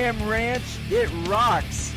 Damn ranch, it rocks!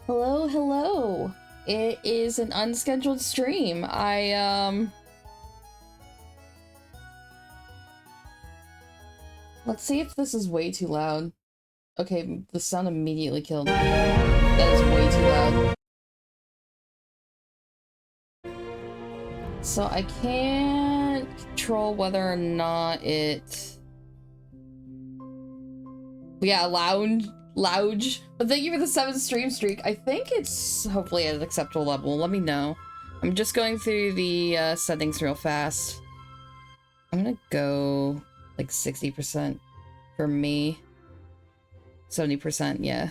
Hello, hello. It is an unscheduled stream. Let's see if this is way too loud. Okay, the sound immediately killed me. That is way too loud. So I can't control whether or not it... Yeah, loud. But thank you for the 7th stream streak. I think it's hopefully at an acceptable level. Let me know. I'm just going through the settings real fast. I'm gonna go like 60% for me. 70%, yeah.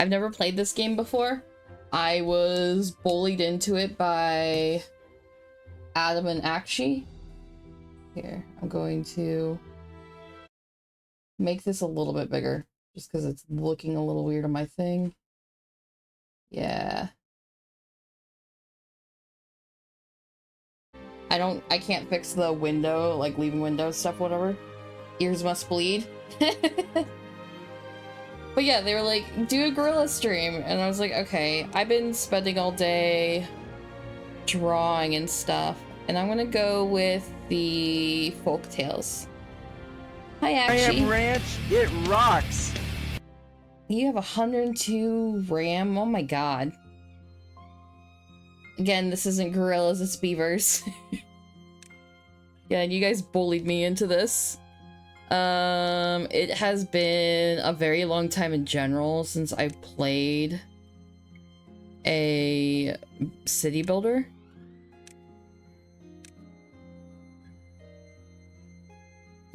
I've never played this game before. I was bullied into it by Adam and Akshi. Here, I'm going to make this a little bit bigger just because it's looking a little weird on my thing. Yeah. I can't fix the window, like leaving windows stuff, whatever. Ears must bleed. But yeah, they were like, do a gorilla stream. And I was like, okay, I've been spending all day drawing and stuff. And I'm gonna go with the folk tales. Hi, Akshi. Damn ranch, it rocks! You have 102 RAM? Oh my god. Again, this isn't gorillas, it's beavers. Yeah, and you guys bullied me into this. It has been a very long time in general since I played a city builder.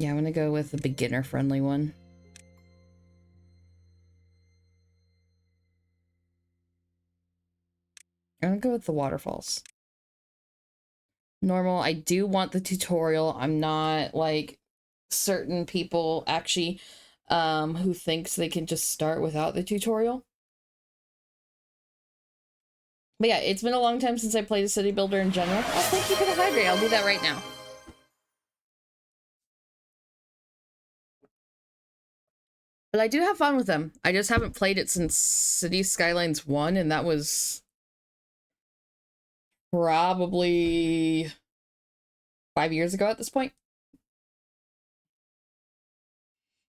Yeah, I'm gonna go with a beginner-friendly one. I'm gonna go with the waterfalls. Normal. I do want the tutorial. I'm not like certain people actually who thinks they can just start without the tutorial. But yeah, it's been a long time since I played a city builder in general. Oh, thank you for the hydrate. I'll do that right now. But I do have fun with them. I just haven't played it since City Skylines 1, and that was probably 5 years ago at this point.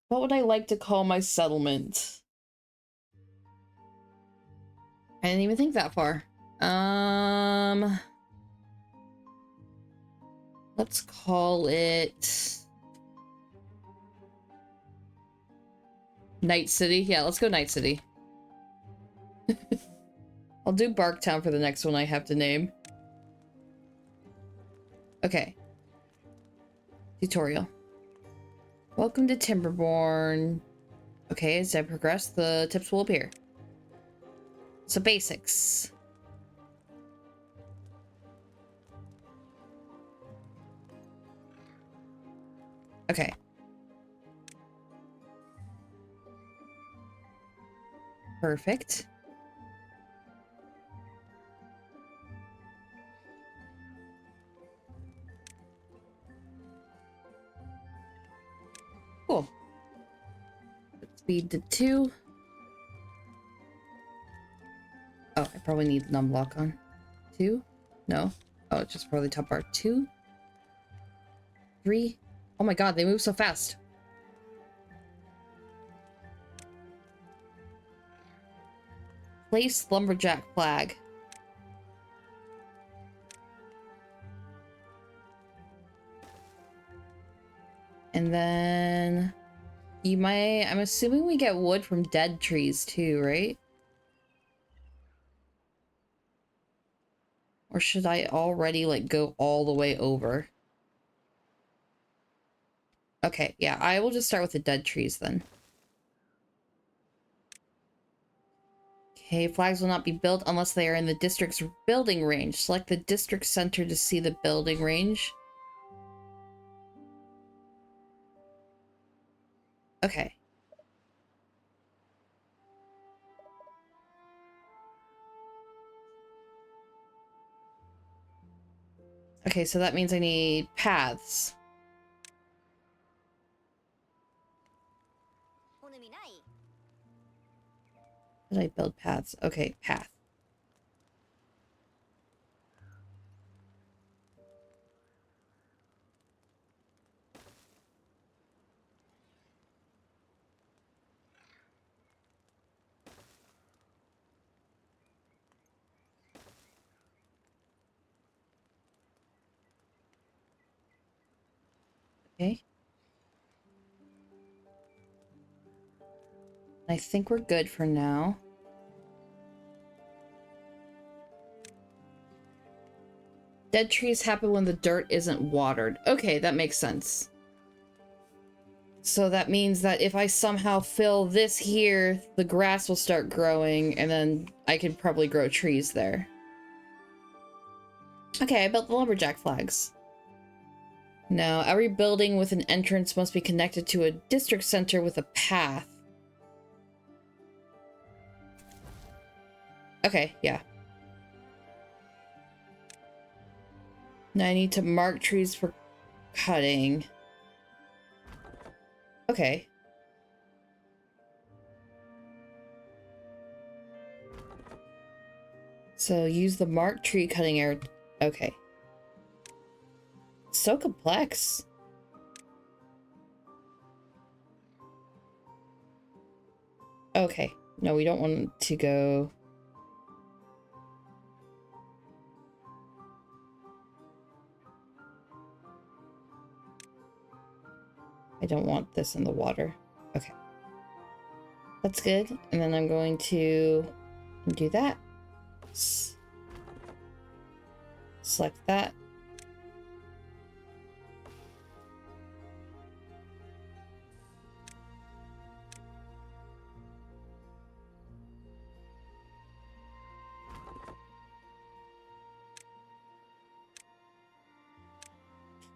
What would I like to call my settlement? I didn't even think that far. Let's call it Night City. Yeah, let's go Night City. I'll do Barktown for the next one I have to name. Okay. Tutorial. Welcome to Timberborn. Okay, as I progress, the tips will appear. So basics. Okay. Perfect. Cool. Speed to 2. Oh, I probably need numblock on. 2? No. Oh, it's just probably top bar. 2? 3? Oh my god, they move so fast. Place lumberjack flag. And then you might, I'm assuming we get wood from dead trees too, right? Or should I already like go all the way over? Okay, yeah, I will just start with the dead trees then. Okay, flags will not be built unless they are in the district's building range. Select the district center to see the building range. Okay. Okay, so that means I need paths. How did I build paths? Okay, path. Okay. I think we're good for now. Dead trees happen when the dirt isn't watered. Okay, that makes sense. So that means that if I somehow fill this here, the grass will start growing, and then I can probably grow trees there. Okay, I built the lumberjack flags. Now, every building with an entrance must be connected to a district center with a path. Okay, yeah. Now I need to mark trees for cutting. Okay. So use the marked tree cutting arrow. Okay. So complex. Okay. No, we don't want to go. I don't want this in the water. Okay. That's good. And then I'm going to do that. Select that.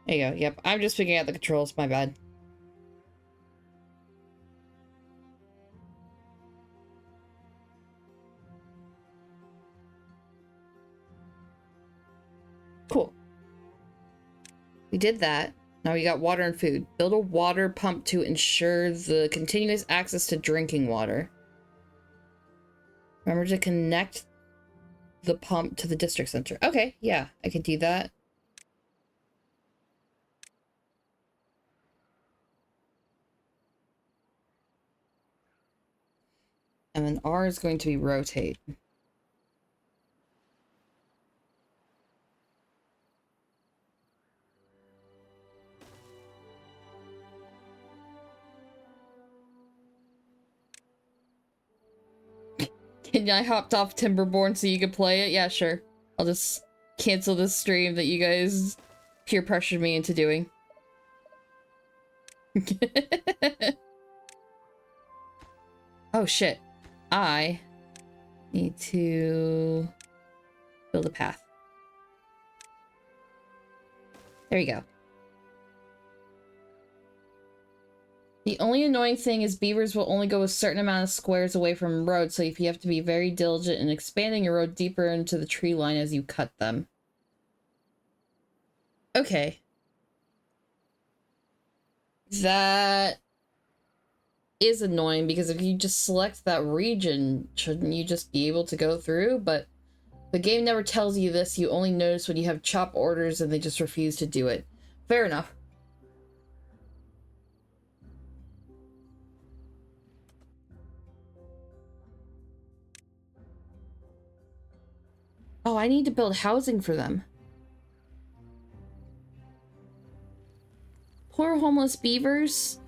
There you go. Yep. I'm just figuring out the controls. My bad. Cool. We did that. Now we got water and food. Build a water pump to ensure the continuous access to drinking water. Remember to connect the pump to the district center. Okay, yeah, I could do that. And then R is going to be rotate. Can I hopped off Timberborn so you could play it? Yeah, sure. I'll just cancel this stream that you guys peer pressured me into doing. Oh shit. I need to build a path. There you go. The only annoying thing is beavers will only go a certain amount of squares away from road, so if you have to be very diligent in expanding your road deeper into the tree line as you cut them. Okay. That is annoying, because if you just select that region, shouldn't you just be able to go through? But the game never tells you this. You only notice when you have chop orders and they just refuse to do it. Fair enough. Oh, I need to build housing for them. Poor homeless beavers.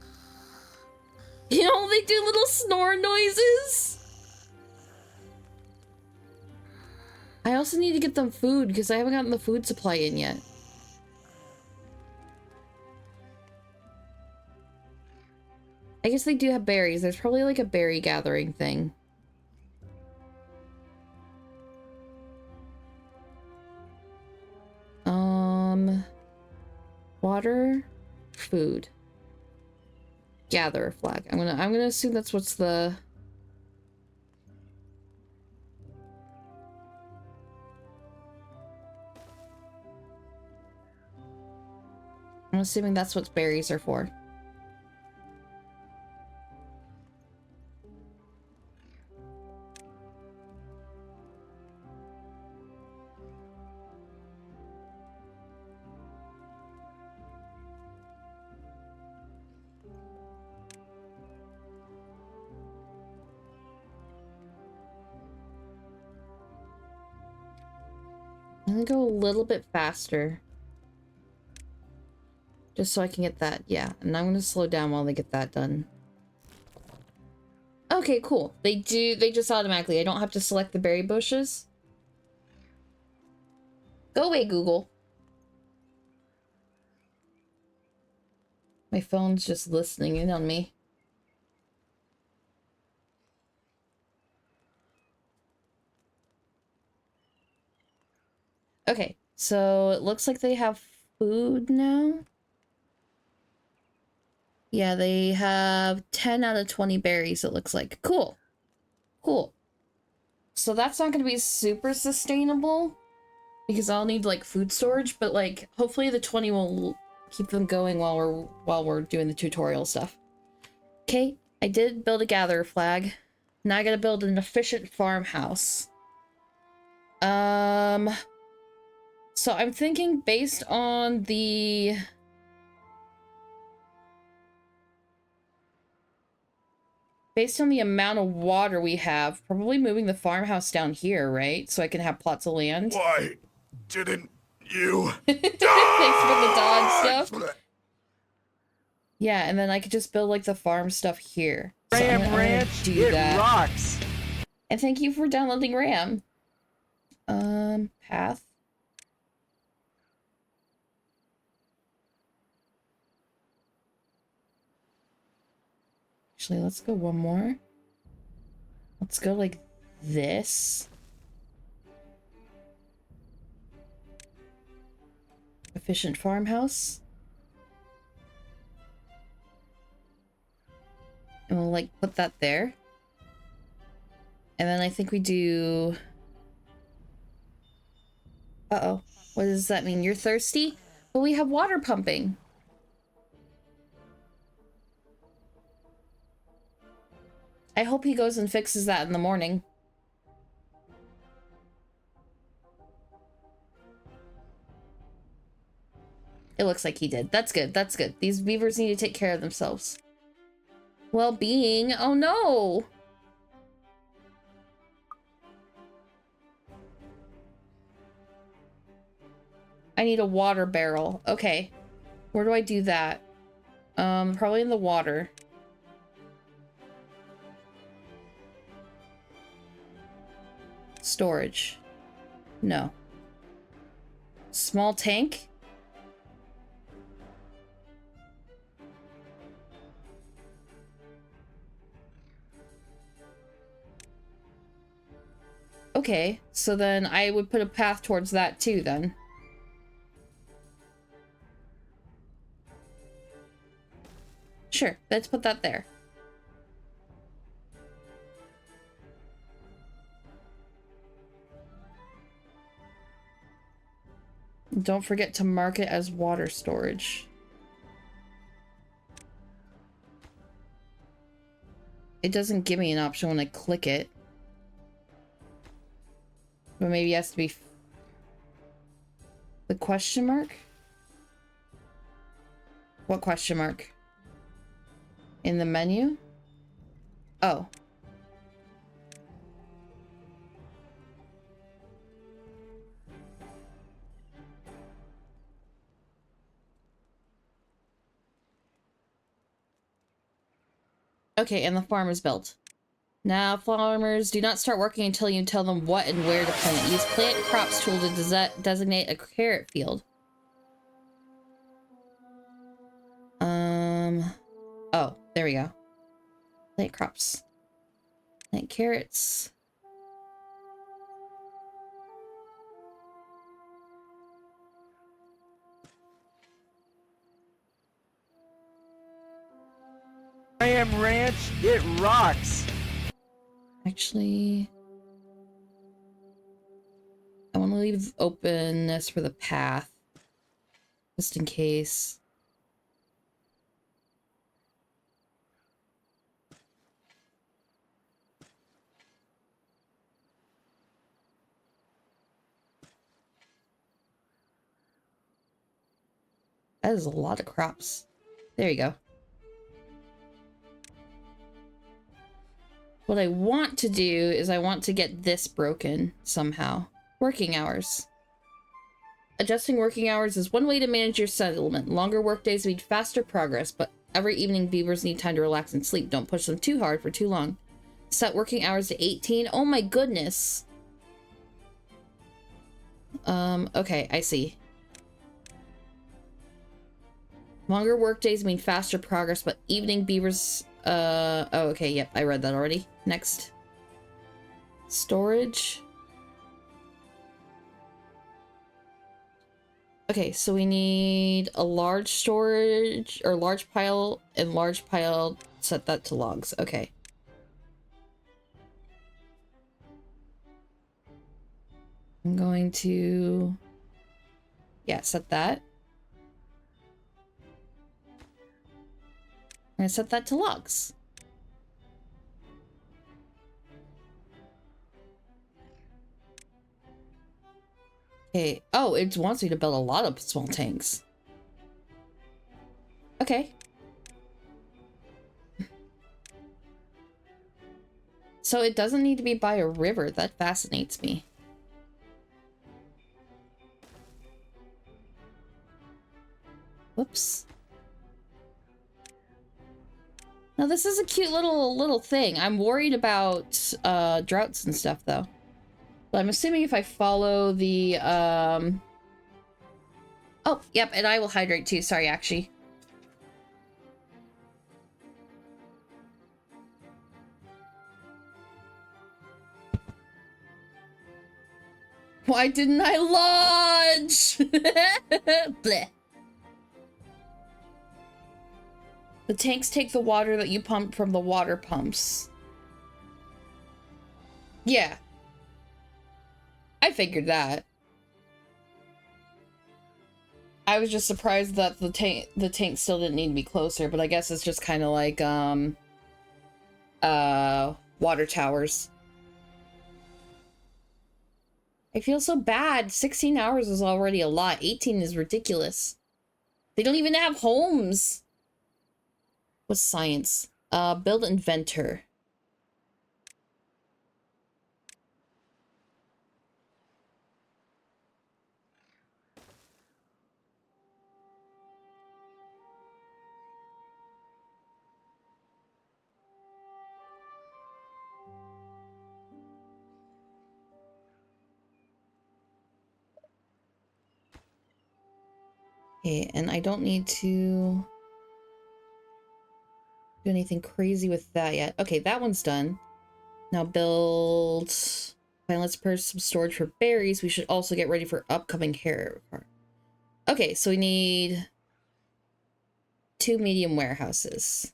You know, they do little snore noises. I also need to get them food because I haven't gotten the food supply in yet. I guess they do have berries. There's probably like a berry gathering thing. Water, food. Gather a flag. I'm gonna assume that's what's the... I'm assuming that's what berries are for. I'm gonna go a little bit faster. Just so I can get that, yeah. And I'm gonna slow down while they get that done. Okay, cool. They just automatically. I don't have to select the berry bushes. Go away, Google. My phone's just listening in on me. Okay, so it looks like they have food now. Yeah, they have 10 out of 20 berries, it looks like. Cool. Cool. So that's not going to be super sustainable because I'll need like food storage, but like hopefully the 20 will keep them going while we're doing the tutorial stuff. Okay, I did build a gatherer flag. Now I got to build an efficient farmhouse. So I'm thinking based on the amount of water we have, probably moving the farmhouse down here, right? So I can have plots of land. Why didn't you? Thanks for the dog stuff. Yeah, and then I could just build like the farm stuff here. So Ram I'm gonna Ranch, do it that. rocks. And thank you for downloading RAM. Path. Actually, let's go one more. Let's go like this. Efficient farmhouse. And we'll like put that there. And then I think we do... Uh-oh. What does that mean? You're thirsty? But we have water pumping. I hope he goes and fixes that in the morning. It looks like he did. That's good. That's good. These beavers need to take care of themselves. Well-being? Oh no! I need a water barrel. Okay. Where do I do that? Probably in the water. Storage. No. Small tank? Okay, so then I would put a path towards that too then. Sure, let's put that there. Don't forget to mark it as water storage. It doesn't give me an option when I click it. But maybe it has to be the question mark? What question mark? In the menu? Oh. Okay, and the farm is built. Now, farmers, do not start working until you tell them what and where to plant. Use plant crops tool to designate a carrot field. Oh, there we go. Plant crops. Plant carrots. I am ranch, it rocks. Actually, I want to leave openness for the path, just in case. That is a lot of crops. There you go. What I want to do is I want to get this broken somehow. Working hours. Adjusting working hours is one way to manage your settlement. Longer workdays mean faster progress, but every evening beavers need time to relax and sleep. Don't push them too hard for too long. Set working hours to 18. Oh my goodness. Okay, I see. Longer workdays mean faster progress, but evening beavers... oh, okay, yep, I read that already. Next. Storage. Okay, so we need a large storage, or large pile, and large pile, set that to logs. Okay. I'm going to... yeah, set that. I'm gonna set that to logs. Okay. Oh, it wants me to build a lot of small tanks. Okay. So it doesn't need to be by a river. That fascinates me. Whoops. Now this is a cute little thing. I'm worried about droughts and stuff though. But I'm assuming if I follow the oh, yep, and I will hydrate too. Sorry, actually. Why didn't I launch? Bleh. The tanks take the water that you pump from the water pumps. Yeah. I figured that. I was just surprised that the tank still didn't need to be closer, but I guess it's just kind of like water towers. I feel so bad. 16 hours is already a lot. 18 is ridiculous. They don't even have homes. What's science? Build inventor. Okay, and I don't need to do anything crazy with that yet. Okay, that one's done. Now build... Fine, let's purchase some storage for berries. We should also get ready for upcoming hair. Okay, so we need 2 medium warehouses.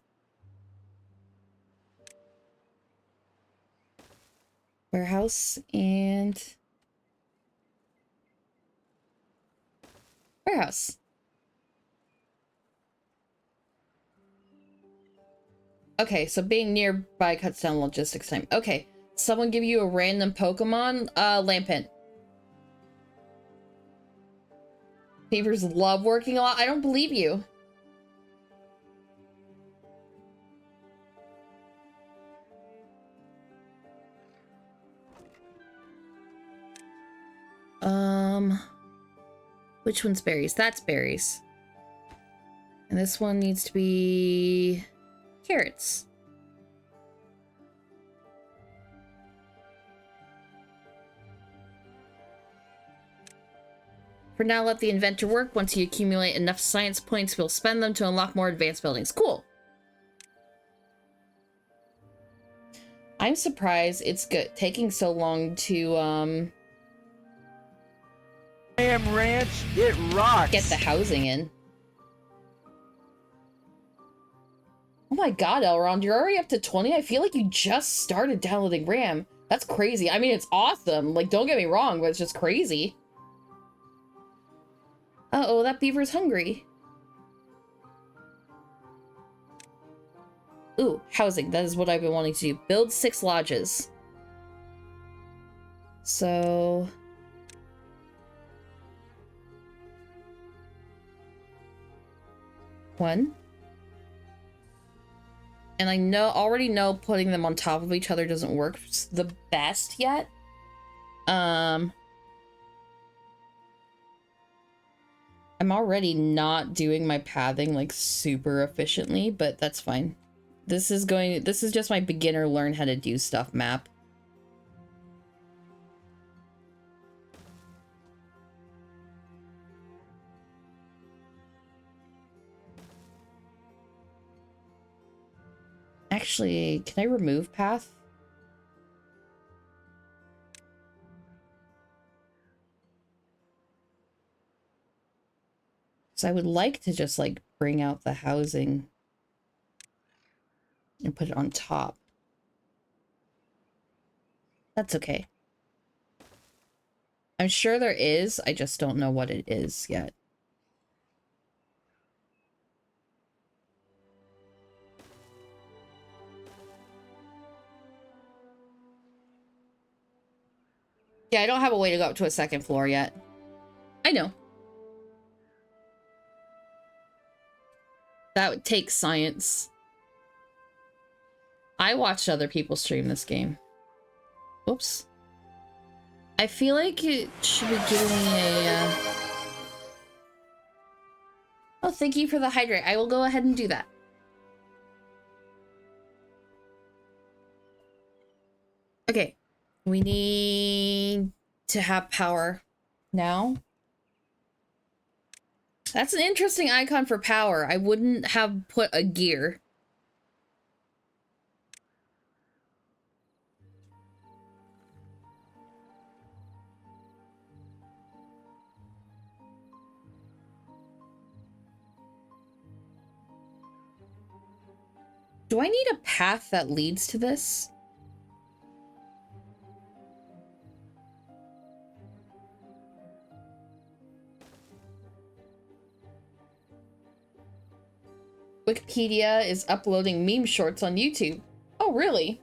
Warehouse and... warehouse. Okay, so being nearby cuts down logistics time. Okay, someone give you a random Pokemon? Lampent. Beavers love working a lot. I don't believe you. Which one's berries? That's berries. And this one needs to be carrots. For now, let the inventor work. Once you accumulate enough science points, we'll spend them to unlock more advanced buildings. Cool. I'm surprised it's taking so long to, Damn ranch, it rocks. get the housing in. Oh my god, Elrond, you're already up to 20? I feel like you just started downloading RAM. That's crazy. I mean, it's awesome. Like, don't get me wrong, but it's just crazy. Uh-oh, that beaver's hungry. Ooh, housing. That is what I've been wanting to do. Build 6 lodges. So... one. And I already know putting them on top of each other doesn't work the best yet. I'm already not doing my pathing like super efficiently, but that's fine. This is just my beginner learn how to do stuff map. Actually, can I remove path? So I would like to just like bring out the housing and put it on top. That's okay. I'm sure there is, I just don't know what it is yet. Yeah, I don't have a way to go up to a second floor yet. I know. That would take science. I watched other people stream this game. Oops. I feel like it should be giving me a... Oh, thank you for the hydrate. I will go ahead and do that. Okay. We need to have power now. That's an interesting icon for power. I wouldn't have put a gear. Do I need a path that leads to this? Wikipedia is uploading meme shorts on YouTube. Oh, really?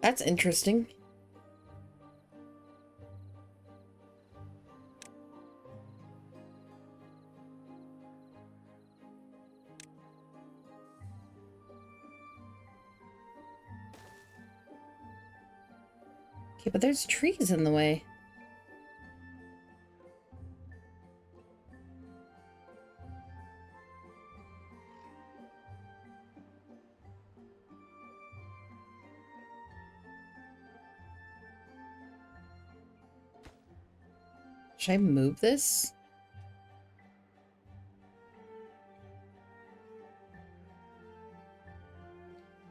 That's interesting. Okay, but there's trees in the way. Should I move this?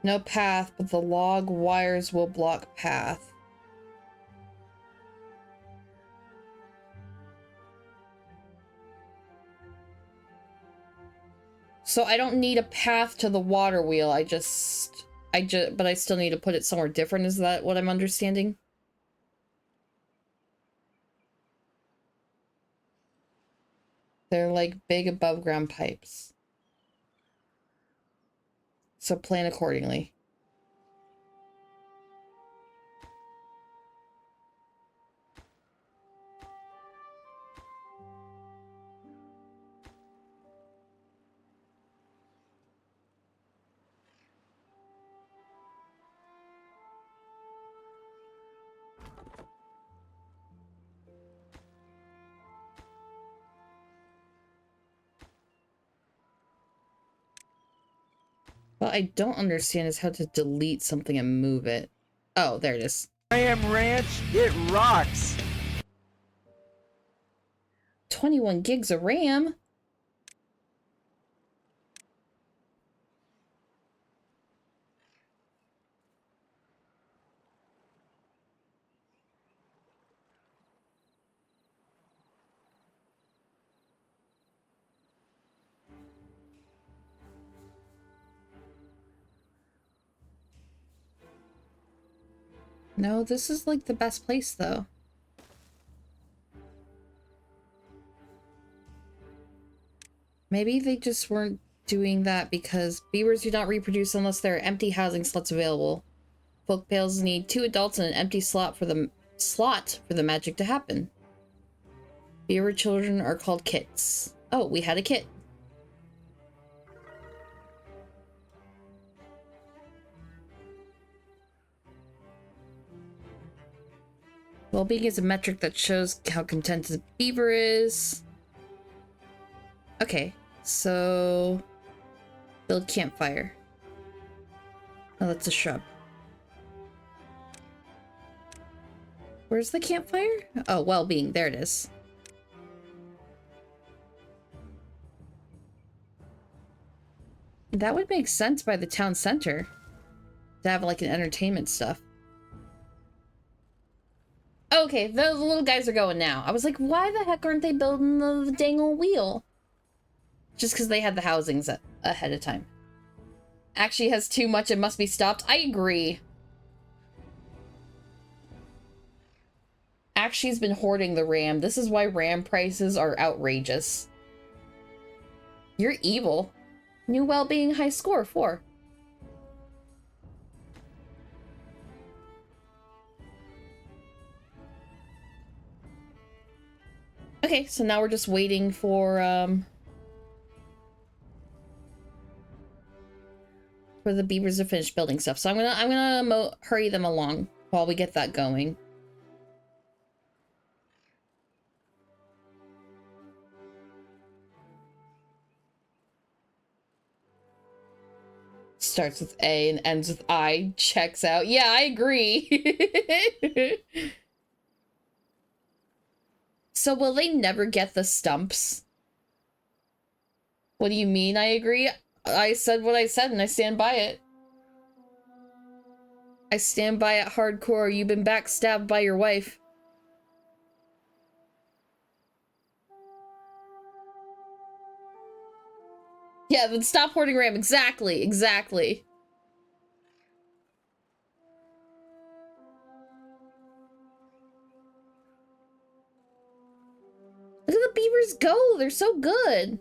No path, but the log wires will block path. So I don't need a path to the water wheel. But I still need to put it somewhere different. Is that what I'm understanding? They're like big above ground pipes. So plan accordingly. What I don't understand is how to delete something and move it. Oh, there it is. Ram Ranch, it rocks. 21 gigs of RAM? No, this is like the best place though. Maybe they just weren't doing that because beavers do not reproduce unless there are empty housing slots available. Folk tales need 2 adults and an empty slot for the magic to happen. Beaver children are called kits. Oh, we had a kit. Well-being is a metric that shows how content a beaver is. Okay, so build campfire. Oh, that's a shrub. Where's the campfire? Oh, well-being. There it is. That would make sense by the town center to have like an entertainment stuff. Okay, the little guys are going now. I was like, why the heck aren't they building the dang old wheel? Just because they had the housings ahead of time. Actually has too much, it must be stopped. I agree. Actually's been hoarding the RAM. This is why RAM prices are outrageous. You're evil. New well-being high score, 4. Okay, so now we're just waiting for the beavers to finish building stuff. So I'm gonna hurry them along while we get that going. Starts with A and ends with I. Checks out. Yeah, I agree. So will they never get the stumps? What do you mean I agree? I said what I said and I stand by it. I stand by it hardcore. You've been backstabbed by your wife. Yeah, then stop hoarding RAM. Exactly, exactly. Look at the beavers go. They're so good.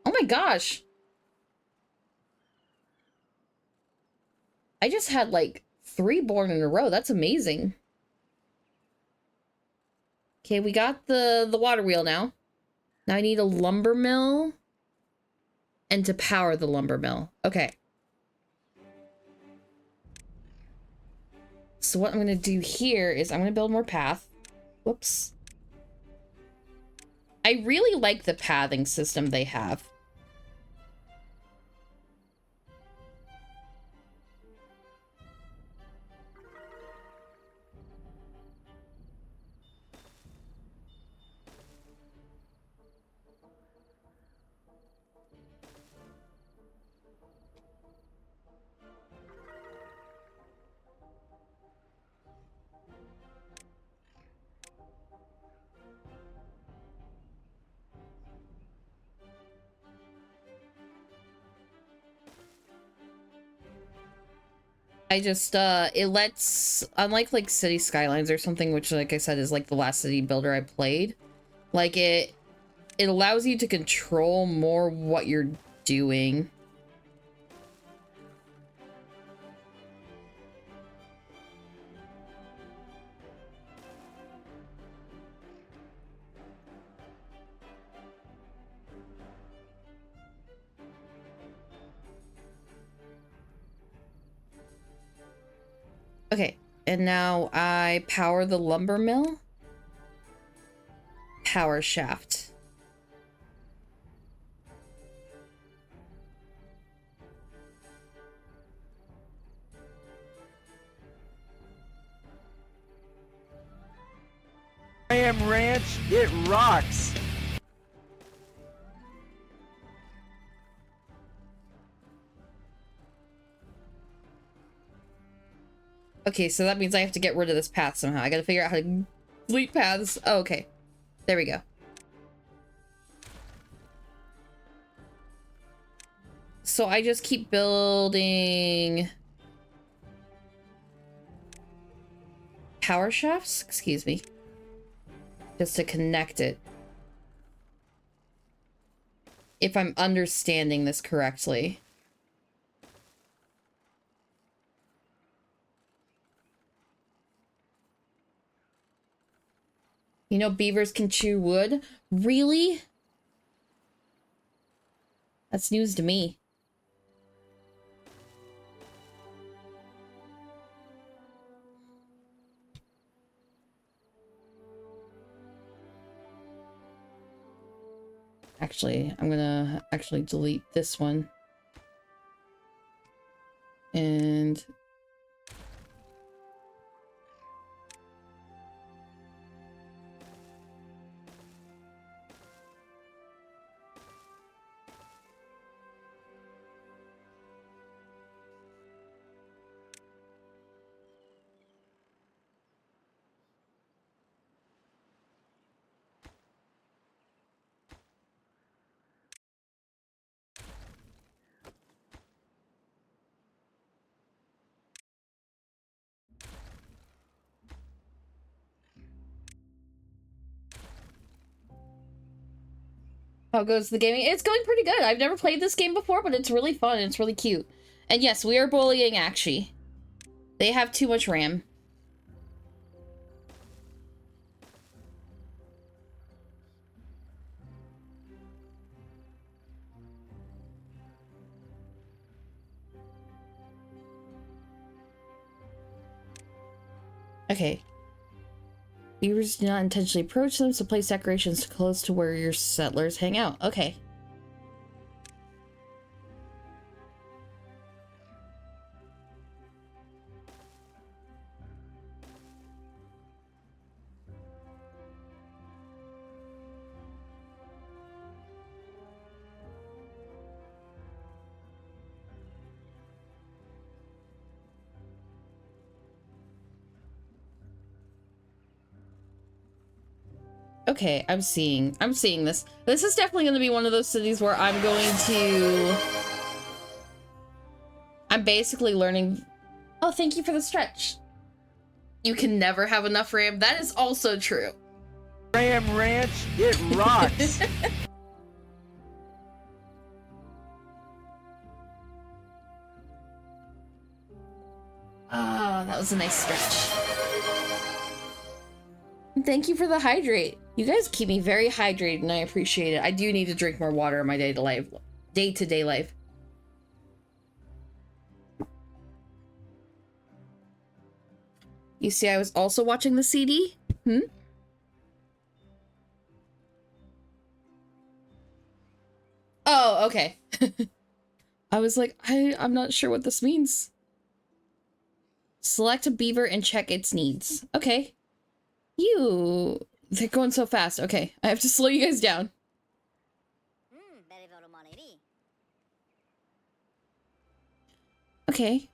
Oh my gosh. I just had like 3 born in a row. That's amazing. Okay, we got the water wheel now. Now I need a lumber mill and to power the lumber mill. Okay. So what I'm going to do here is I'm going to build more path. Whoops. I really like the pathing system they have. I just, it lets, unlike like City Skylines or something, which like I said is like the last city builder I played, like it allows you to control more what you're doing. Okay, and now I power the lumber mill. Power shaft. I am Ranch, it rocks. Okay, so that means I have to get rid of this path somehow. I gotta figure out how to delete paths. Oh, okay. There we go. So I just keep building power shafts, excuse me, just to connect it. If I'm understanding this correctly. You know, beavers can chew wood? Really? That's news to me. Actually, I'm gonna actually delete this one. And how goes the gaming? It's going pretty good. I've never played this game before, but it's really fun and it's really cute. And yes, we are bullying Akshi. They have too much RAM. Okay. Beavers do not intentionally approach them, so place decorations close to where your settlers hang out. Okay. Okay, I'm seeing this. This is definitely going to be one of those cities where I'm basically learning. Oh, thank you for the stretch. You can never have enough RAM. That is also true. Ram Ranch, it rocks. Ah, that was a nice stretch. Thank you for the hydrate. You guys keep me very hydrated and I appreciate it. I do need to drink more water in my day-to-day life. You see, I was also watching the CD? Oh, okay. I was like, I'm not sure what this means. Select a beaver and check its needs. Okay. They're going so fast. Okay, I have to slow you guys down. Okay.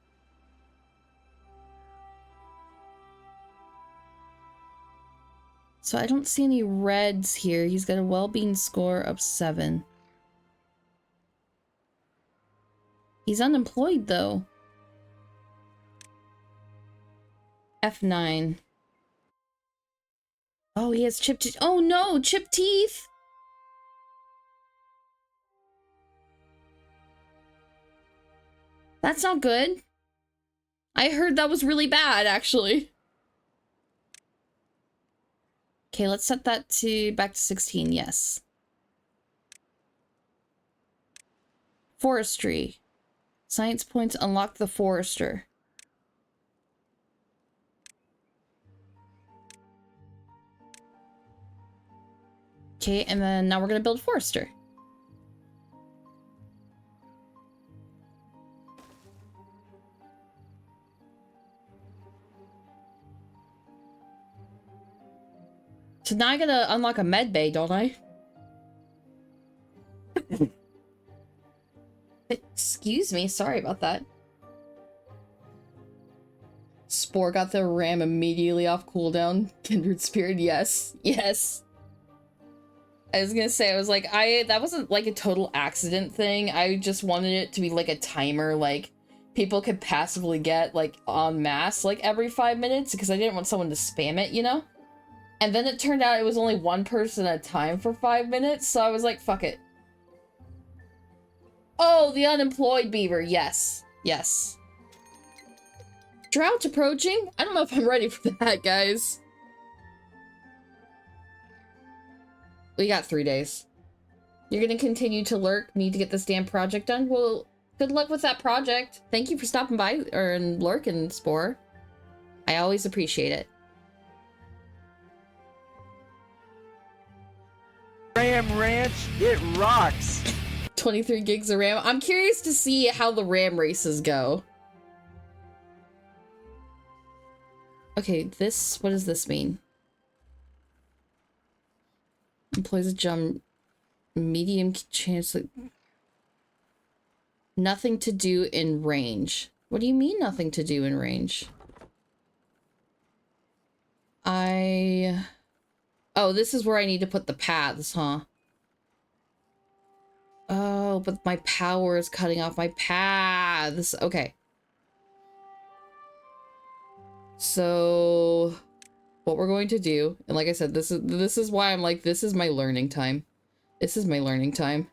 So I don't see any reds here. He's got a well-being score of 7. He's unemployed, though. F9. Oh, he has chipped teeth. Oh no, chipped teeth! That's not good. I heard that was really bad, actually. Okay, let's set that to back to 16, yes. Forestry. Science points unlock the forester. Okay, and then now we're gonna build forester. So now I gotta unlock a med bay, don't I? Excuse me, sorry about that. Spore got the ram immediately off cooldown. Kindred spirit, yes. Yes. I was gonna say, I was like, that wasn't like a total accident thing. I just wanted it to be like a timer, like people could passively get like en masse like every 5 minutes because I didn't want someone to spam it, you know? And then it turned out it was only one person at a time for 5 minutes, so I was like, fuck it. Oh, the unemployed beaver, yes. Yes. Drought approaching? I don't know if I'm ready for that, guys. We got 3 days. You're gonna continue to lurk, need to get this damn project done? Well, good luck with that project. Thank you for stopping by, or lurking, Spore. I always appreciate it. Ram Ranch, it rocks. 23 gigs of RAM. I'm curious to see how the RAM races go. Okay, what does this mean? Employs a jump, medium chance. Nothing to do in range. What do you mean nothing to do in range? Oh, this is where I need to put the paths, huh? Oh, but my power is cutting off my paths. Okay. So what we're going to do, and like I said, this is why I'm like, this is my learning time. This is my learning time.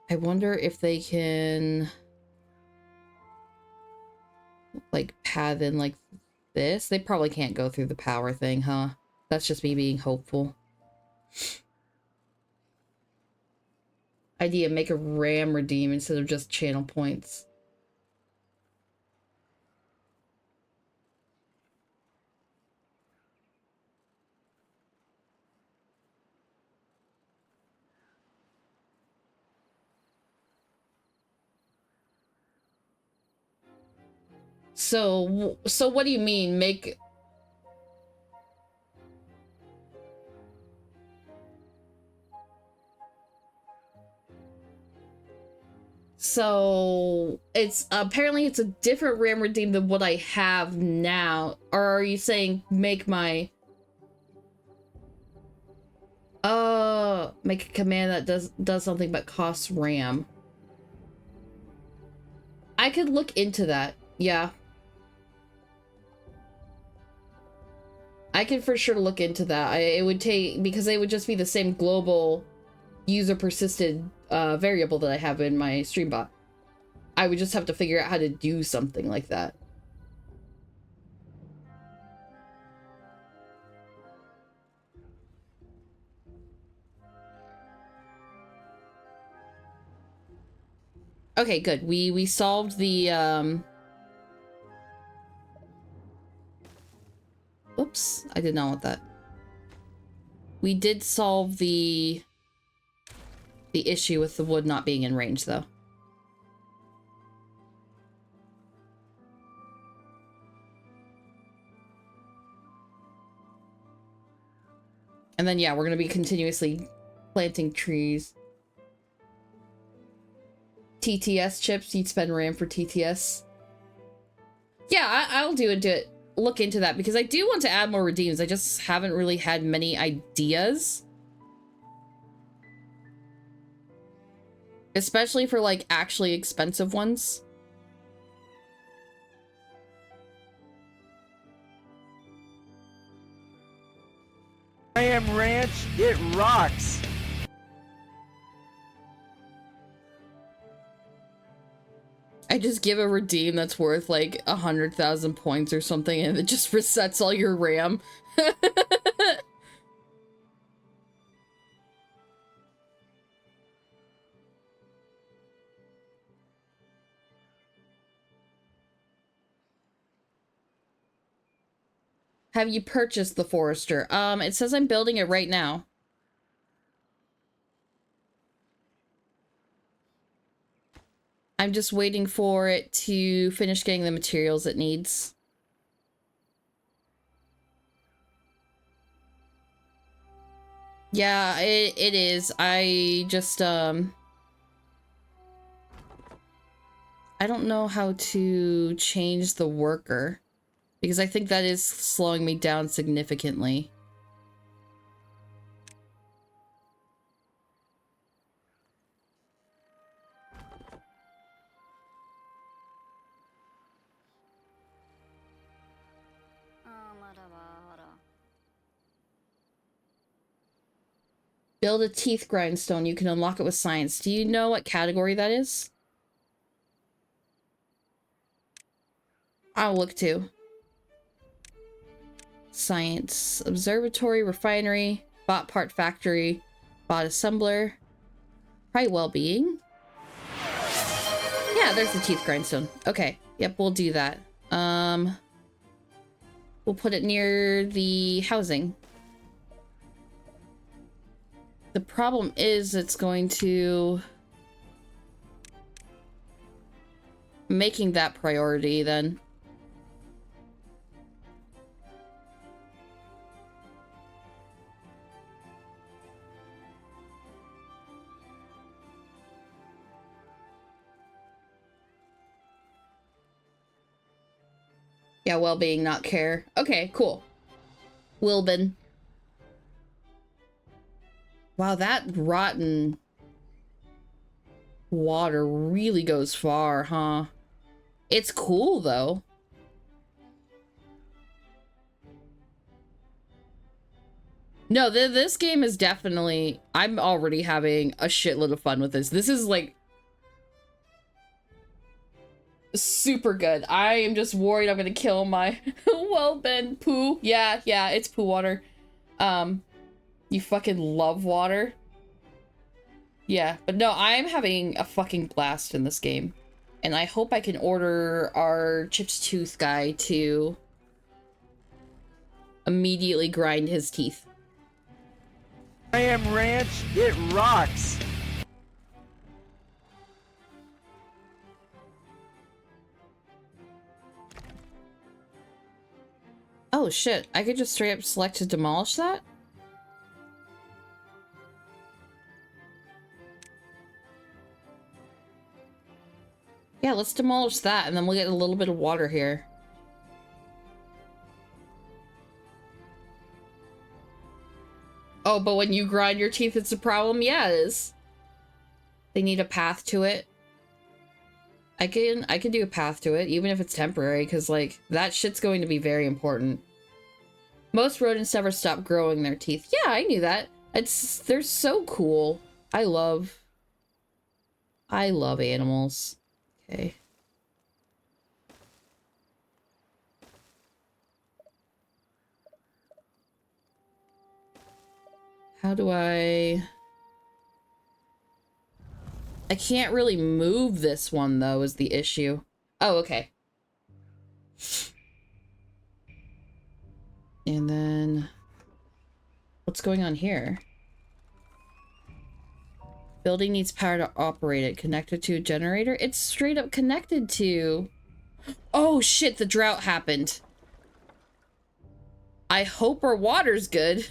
I wonder if they can like path in like this. They probably can't go through the power thing, huh? That's just me being hopeful. Idea, make a RAM redeem instead of just channel points. So what do you mean, make... So it's apparently it's a different RAM redeem than what I have now. Or are you saying make my make a command that does something but costs RAM? I could look into that. Yeah. I could for sure look into that. It would take, because it would just be the same global user persisted variable that I have in my streambot. I would just have to figure out how to do something like that. Okay, good. We solved the Oops, I did not want that. We did solve the issue with the wood not being in range, though. And then, yeah, we're going to be continuously planting trees. TTS chips, you'd spend RAM for TTS. Yeah, I'll do it. Look into that, because I do want to add more redeems. I just haven't really had many ideas. Especially for, like, actually expensive ones. I am Ranch, it rocks. I just give a redeem that's worth like 100,000 points or something, and it just resets all your RAM. Have you purchased the Forester? It says I'm building it right now. I'm just waiting for it to finish getting the materials it needs. Yeah, it is. I just, I don't know how to change the worker, because I think that is slowing me down significantly. Build a teeth grindstone. You can unlock it with science. Do you know what category that is? I'll look too. Science. Observatory, refinery, bot part factory, bot assembler. Probably well-being. Yeah, there's the teeth grindstone. Okay. Yep, we'll do that. We'll put it near the housing. The problem is it's going to... making that priority then. Yeah, well-being, not care. Okay, cool. Wilbin. Wow, that rotten water really goes far, huh? It's cool, though. No, this game is definitely... I'm already having a shitload of fun with this. This is, like... super good. I am just worried I'm gonna kill my... well-been poo. Yeah, it's poo water. You fucking love water. Yeah, but no, I'm having a fucking blast in this game. And I hope I can order our Chips Tooth guy to immediately grind his teeth. I am Ranch, it rocks. Oh shit, I could just straight up select to demolish that? Yeah, let's demolish that, and then we'll get a little bit of water here. Oh, but when you grind your teeth, it's a problem? Yeah, it is. They need a path to it. I can do a path to it, even if it's temporary, because, like, that shit's going to be very important. Most rodents never stop growing their teeth. Yeah, I knew that. They're so cool. I love animals. Okay. How do I can't really move this one, though, is the issue. Oh, okay. And then... what's going on here? Building needs power to operate it. Connected to a generator? It's straight up connected to... oh, shit, the drought happened. I hope our water's good.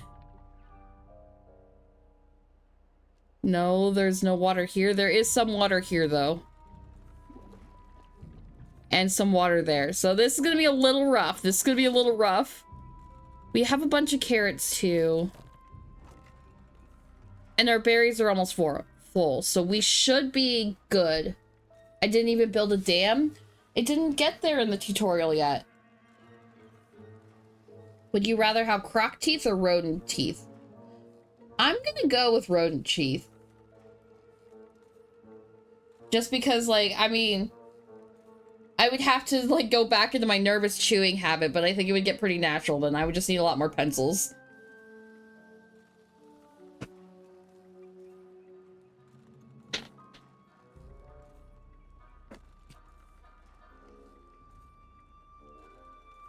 No, there's no water here. There is some water here, though. And some water there. So this is gonna be a little rough. This is gonna be a little rough. We have a bunch of carrots, too. And our berries are almost full, so we should be good. I didn't even build a dam. It didn't get there in the tutorial yet. Would you rather have croc teeth or rodent teeth? I'm gonna go with rodent teeth. Just because, like, I mean, I would have to, like, go back into my nervous chewing habit, but I think it would get pretty natural then. I would just need a lot more pencils.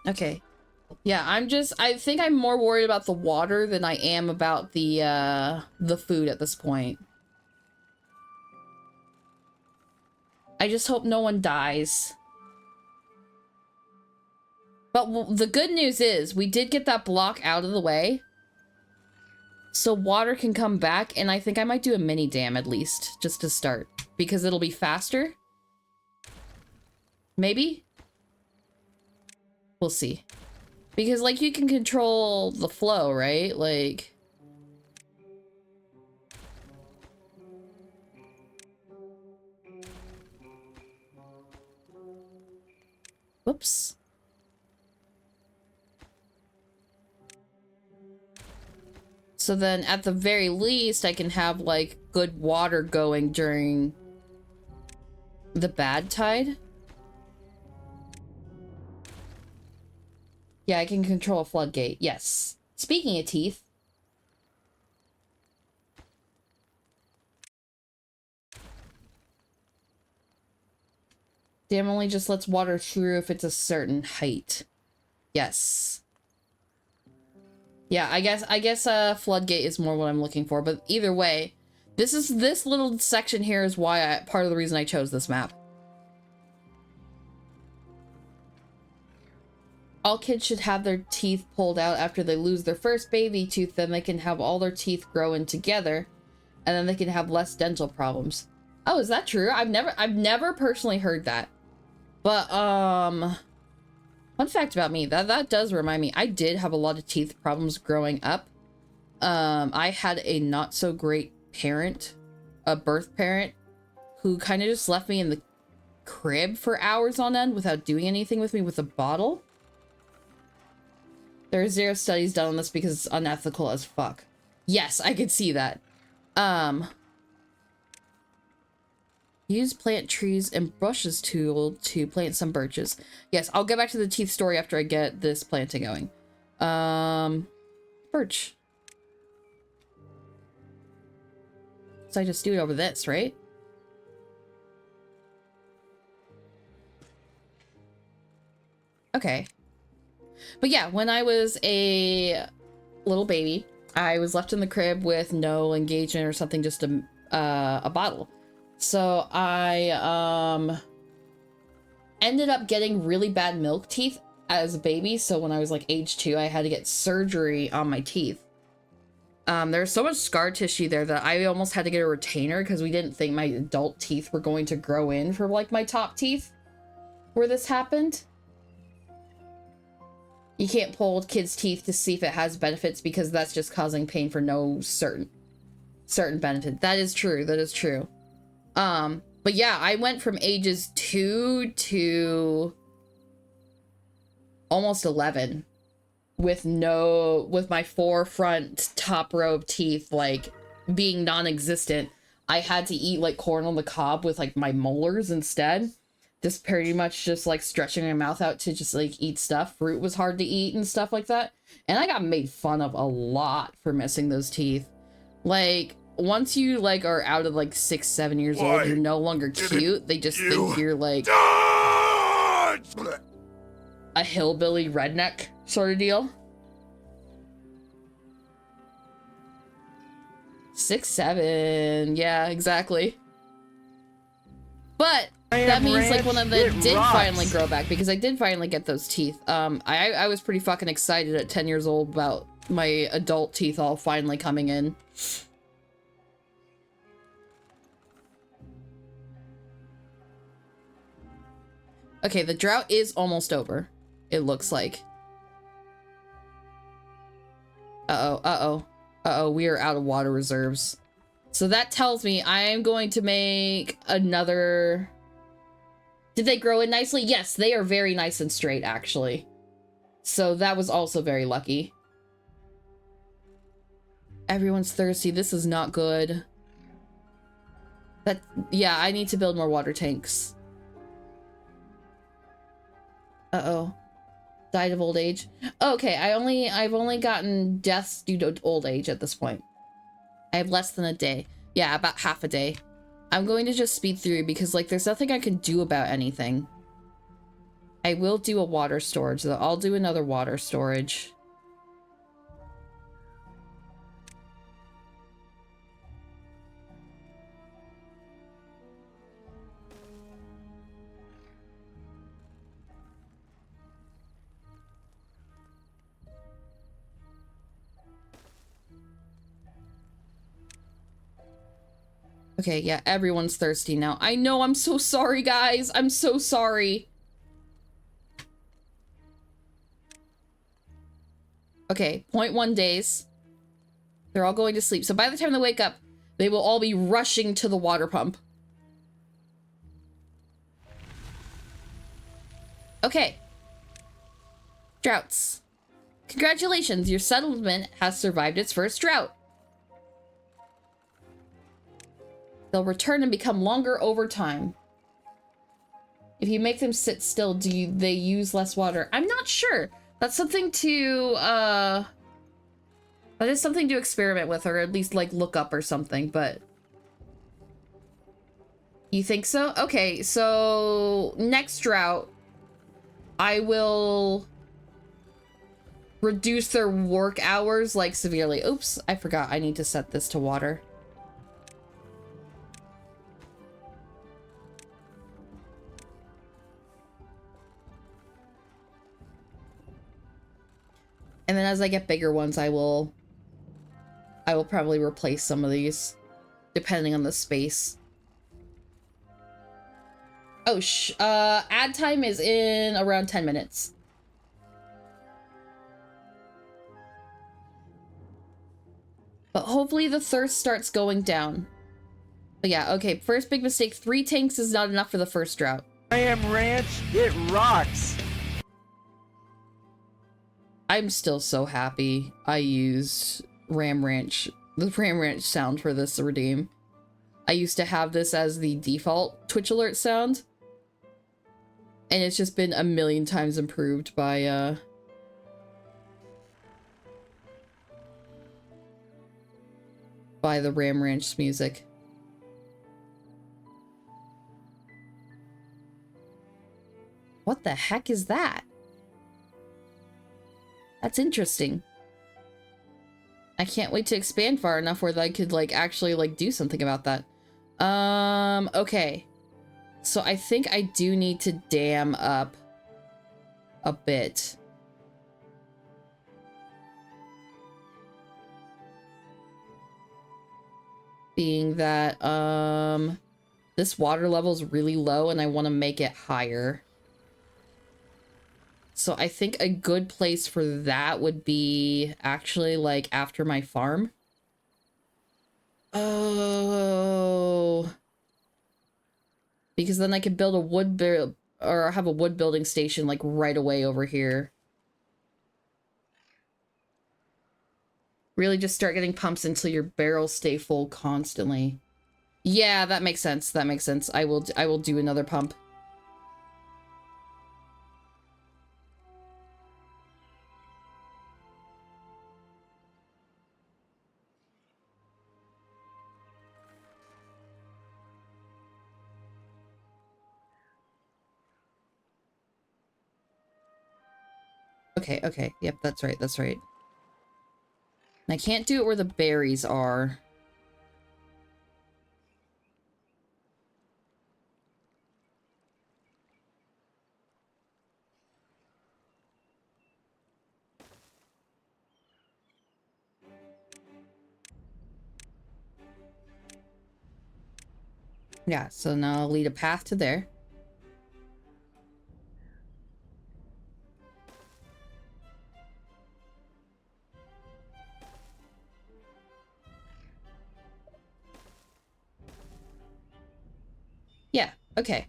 Okay. Yeah, I think I'm more worried about the water than I am about the food at this point. I just hope no one dies. But the good news is, we did get that block out of the way. So water can come back, and I think I might do a mini dam at least, just to start. Because it'll be faster. Maybe? We'll see. Because, like, you can control the flow, right? Like... Whoops. So then, at the very least, I can have, like, good water going during the bad tide. Yeah, I can control a floodgate. Yes. Speaking of teeth. Dam only just lets water through if it's a certain height. Yes. Yeah, I guess floodgate is more what I'm looking for, but either way, this little section here is why part of the reason I chose this map. All kids should have their teeth pulled out after they lose their first baby tooth, then they can have all their teeth grow in together, and then they can have less dental problems. Oh, is that true? I've never personally heard that. But, fun fact about me, that does remind me, I did have a lot of teeth problems growing up. I had a not so great parent, a birth parent, who kind of just left me in the crib for hours on end without doing anything with me with a bottle. There are 0 studies done on this because it's unethical as fuck. Yes, I could see that. Use plant trees and brushes tool to plant some birches. Yes, I'll get back to the teeth story after I get this planting going. Birch. So I just do it over this, right? Okay. But yeah, when I was a little baby, I was left in the crib with no engagement or something, just a bottle. So I ended up getting really bad milk teeth as a baby. So when I was like age 2, I had to get surgery on my teeth. There's so much scar tissue there that I almost had to get a retainer because we didn't think my adult teeth were going to grow in for like my top teeth where this happened. You can't pull kids' teeth to see if it has benefits because that's just causing pain for no certain benefit. That is true. That is true. But yeah, I went from ages 2 to almost 11 with my 4 front top row of teeth like being non-existent. I had to eat like corn on the cob with like my molars instead. Just pretty much just like stretching my mouth out to just like eat stuff. Fruit was hard to eat and stuff like that. And I got made fun of a lot for missing those teeth. Like, once you like are out of like 6, 7 years old, you're no longer cute. They just think you're like a hillbilly redneck sort of deal. 6, 7, yeah, exactly. But that means like one of them did finally grow back because I did finally get those teeth. I was pretty fucking excited at 10 years old about my adult teeth all finally coming in. Okay, the drought is almost over. It looks like. Uh-oh, we are out of water reserves. So that tells me I am going to make another... Did they grow in nicely? Yes, they are very nice and straight, actually. So that was also very lucky. Everyone's thirsty. This is not good. Yeah, I need to build more water tanks. Uh-oh. Died of old age. Okay, I've only gotten deaths due to old age at this point. I have less than a day. Yeah, about half a day. I'm going to just speed through because, like, there's nothing I can do about anything. I will do a water storage, though. I'll do another water storage. Okay, yeah, everyone's thirsty now. I know, I'm so sorry, guys. I'm so sorry. Okay, 0.1 days. They're all going to sleep. So by the time they wake up, they will all be rushing to the water pump. Okay. Droughts. Congratulations, your settlement has survived its first drought. They'll return and become longer over time. If you make them sit still, they use less water? I'm not sure. That's something to, that is something to experiment with, or at least, like, look up or something, but... You think so? Okay, so... Next drought, I will... reduce their work hours, like, severely. Oops, I forgot I need to set this to water. And then as I get bigger ones, I will probably replace some of these, depending on the space. Oh, ad time is in around 10 minutes. But hopefully the thirst starts going down. But yeah, okay, first big mistake. 3 tanks is not enough for the first drought. I am Ranch, it rocks. I'm still so happy I used the Ram Ranch sound for this redeem. I used to have this as the default Twitch alert sound. And it's just been a million times improved by, the Ram Ranch music. What the heck is that? That's interesting. I can't wait to expand far enough where I could, like, actually, like, do something about that. Okay. So I think I do need to dam up a bit. Being that, this water level is really low and I want to make it higher. So I think a good place for that would be actually, like, after my farm. Oh. Because then I could build a or have a wood building station, like, right away over here. Really just start getting pumps until your barrels stay full constantly. Yeah, that makes sense. That makes sense. I will do another pump. Okay, okay. Yep, that's right, that's right. And I can't do it where the berries are. Yeah, so now I'll lead a path to there. Yeah, okay.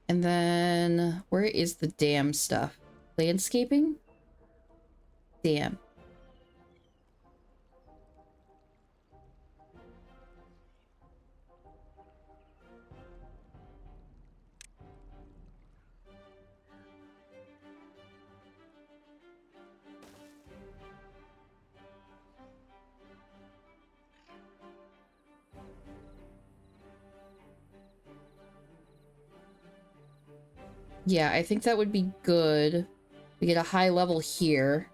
And then, where is the dam stuff? Landscaping? Dam. Yeah, I think that would be good. We get a high level here.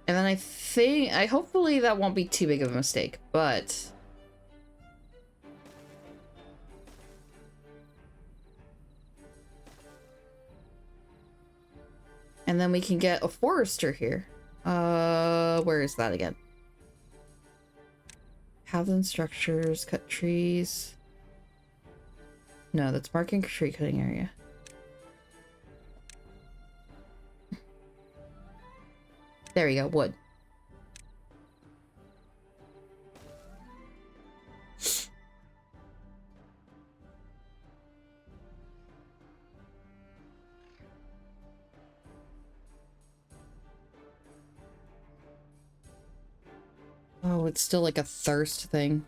And then hopefully that won't be too big of a mistake, but... And then we can get a forester here. Where is that again? Pathland structures, cut trees. No, that's marking tree cutting area. There you go, wood. Oh, it's still like a thirst thing.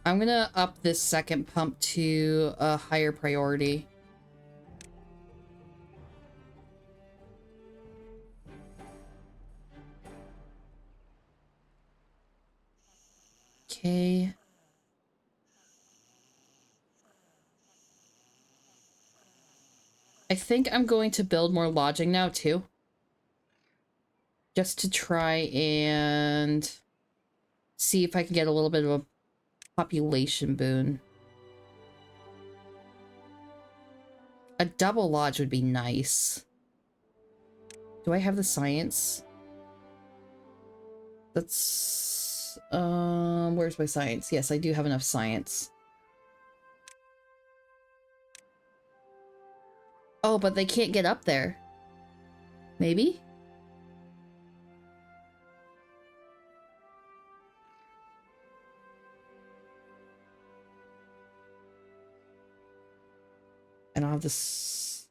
I'm gonna up this second pump to a higher priority. Okay. I think I'm going to build more lodging now too. Just to try and see if I can get a little bit of a population boon. A double lodge would be nice. Do I have the science? That's... where's my science? Yes, I do have enough science. Oh, but they can't get up there. Maybe? I don't have this...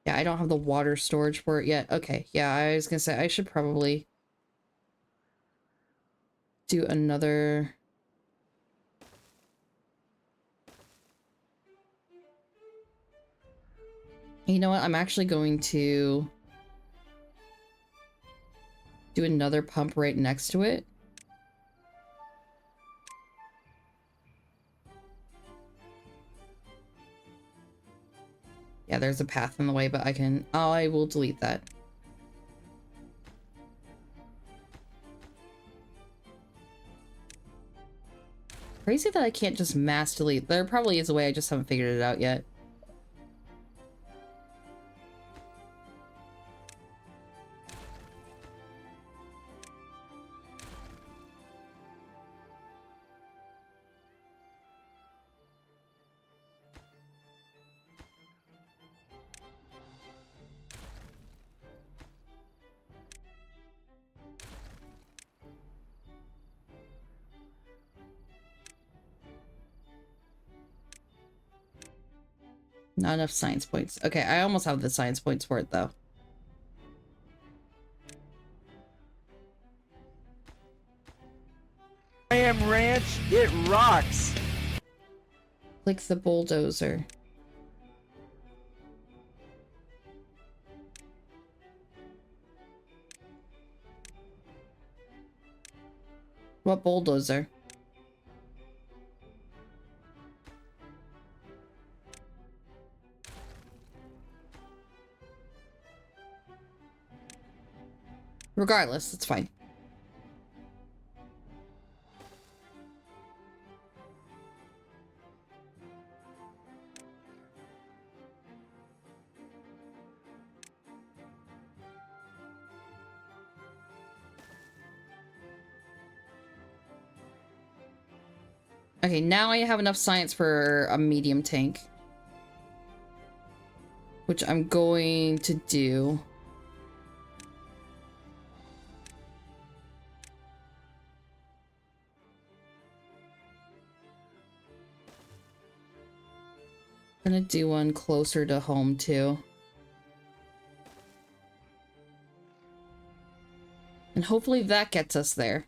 Yeah, I don't have the water storage for it yet. Okay, yeah, I was gonna say I should probably do another... You know what? I'm actually going to do another pump right next to it. Yeah, there's a path in the way, but I will delete that. Crazy that I can't just mass delete. There probably is a way, I just haven't figured it out yet. Not enough science points. Okay, I almost have the science points for it, though. I am Ranch, it rocks. Click the bulldozer. What bulldozer? Regardless, it's fine. Okay, now I have enough science for a medium tank. Which I'm going to do. I'm gonna do one closer to home too. And hopefully that gets us there.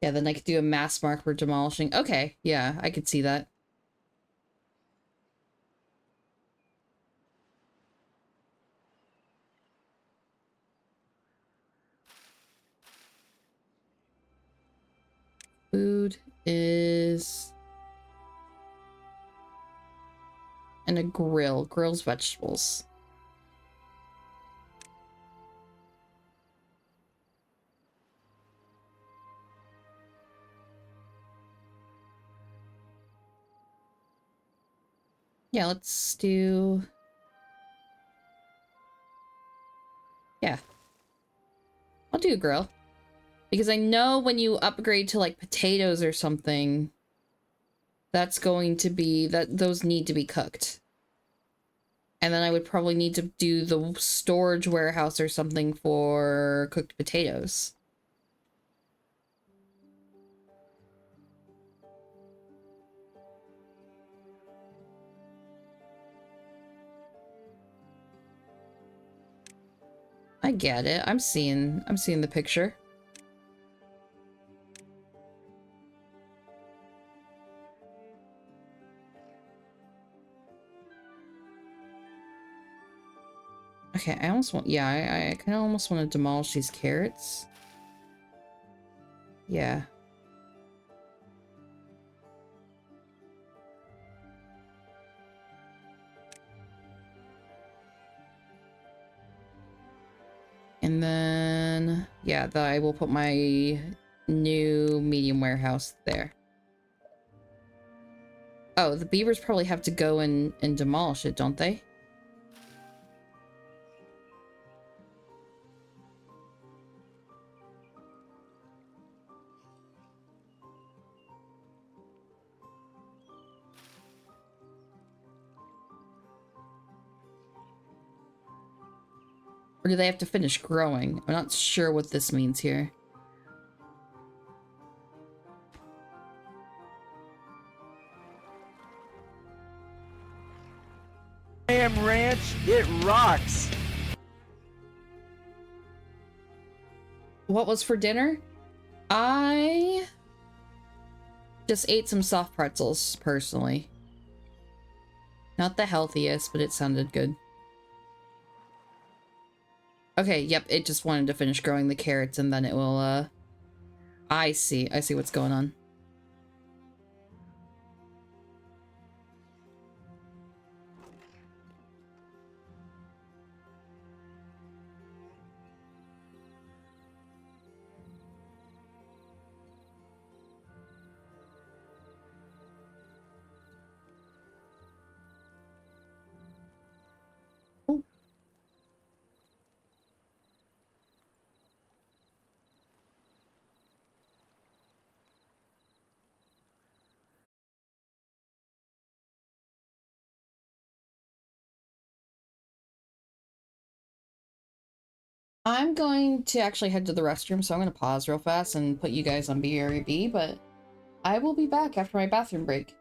Yeah, then I could do a mass mark for demolishing. Okay, yeah, I could see that. food is... And a grill. Grills vegetables. Yeah, let's do... Yeah. I'll do a grill. Because I know when you upgrade to like potatoes or something, that's going to be... those need to be cooked. And then I would probably need to do the storage warehouse or something for cooked potatoes. I get it. I'm seeing the picture. Okay, I almost want... Yeah, I kind of almost want to demolish these carrots. Yeah. And then... Yeah, I will put my new medium warehouse there. Oh, the beavers probably have to go and demolish it, don't they? Or do they have to finish growing? I'm not sure what this means here. Damn ranch, it rocks. What was for dinner? I just ate some soft pretzels, personally. Not the healthiest, but it sounded good. Okay, yep, it just wanted to finish growing the carrots and then it will, I see what's going on. I'm going to actually head to the restroom, so I'm going to pause real fast and put you guys on BRB, but I will be back after my bathroom break.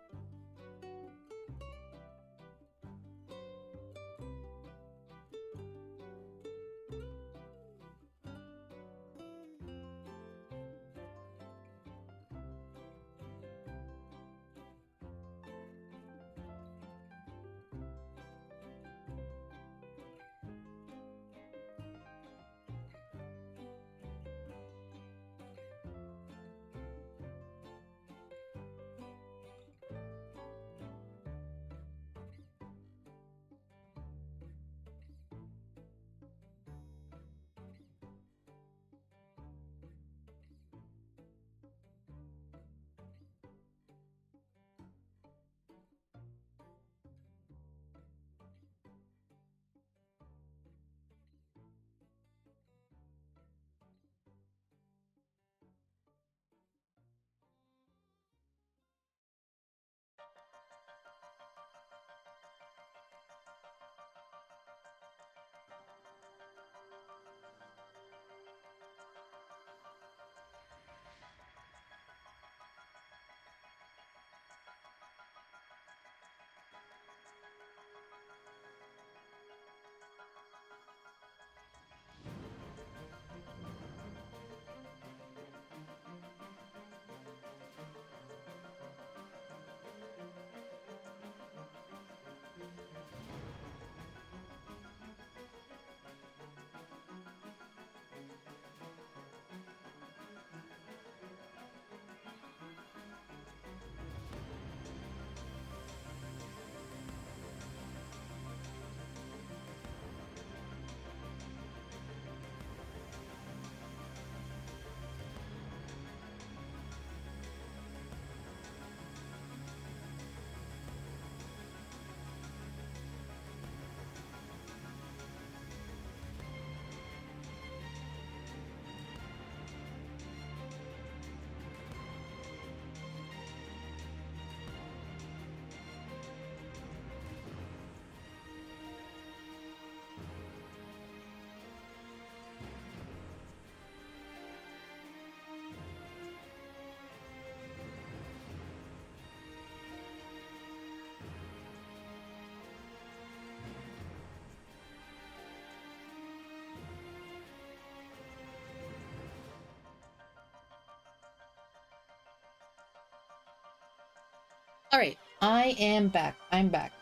All right, I am back. I'm back.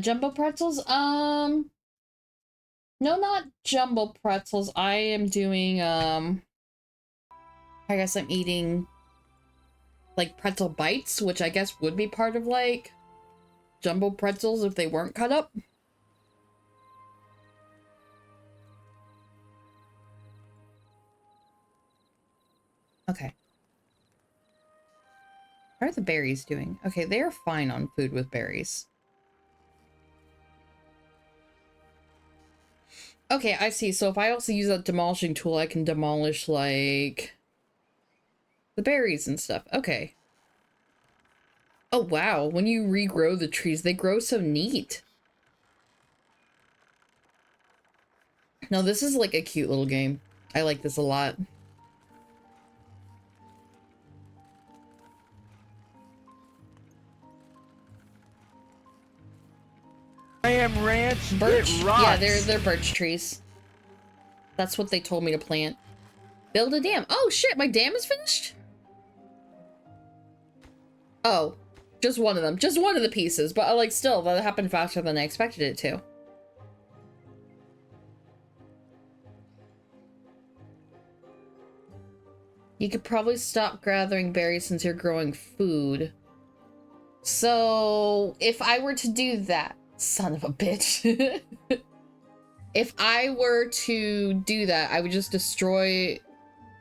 Jumbo pretzels? No, not jumbo pretzels. I am doing, I guess I'm eating, like, pretzel bites, which I guess would be part of, like, jumbo pretzels if they weren't cut up. Okay. How are the berries doing? Okay, they're fine on food with berries. Okay, I see. So if I also use that demolishing tool, I can demolish, like, the berries and stuff. Okay. Oh, wow. When you regrow the trees, they grow so neat. No, this is, like, a cute little game. I like this a lot. I am ranch. Birch? It rocks. Yeah, they're birch trees. That's what they told me to plant. Build a dam. Oh, shit, my dam is finished? Oh, just one of them. Just one of the pieces. But, like, still, that happened faster than I expected it to. You could probably stop gathering berries since you're growing food. So, if I were to do that, son of a bitch. If I were to do that, I would just destroy...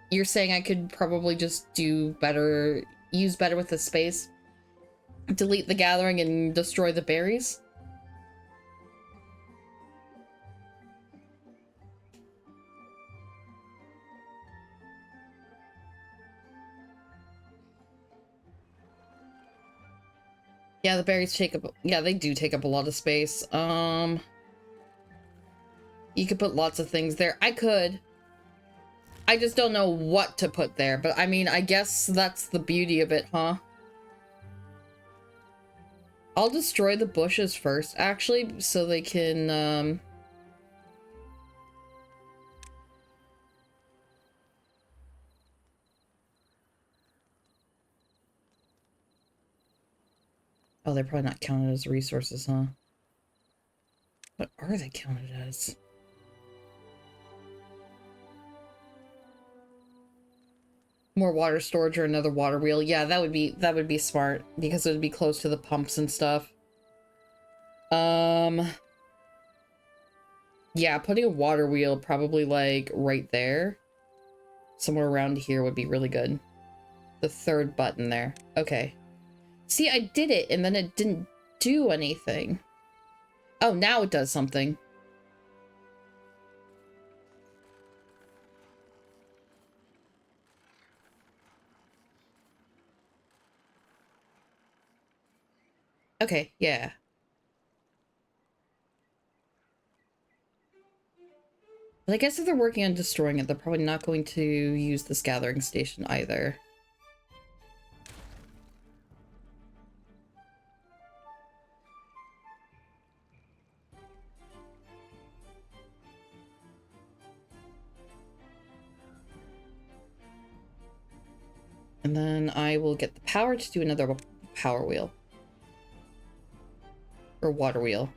You're saying I could probably just do better, use better with the space? Delete the gathering and destroy the berries? Yeah, the berries take up... Yeah, they do take up a lot of space. You could put lots of things there. I could. I just don't know what to put there. But, I mean, I guess that's the beauty of it, huh? I'll destroy the bushes first, actually, so they can, Oh, they're probably not counted as resources, huh? What are they counted as? More water storage or another water wheel. Yeah, that would be smart because it would be close to the pumps and stuff. Yeah, putting a water wheel probably like right there. Somewhere around here would be really good. The third button there. Okay. See, I did it and then it didn't do anything. Oh, now it does something. Okay, yeah. But I guess if they're working on destroying it, they're probably not going to use this gathering station either. And then I will get the power to do another power wheel. Or water wheel.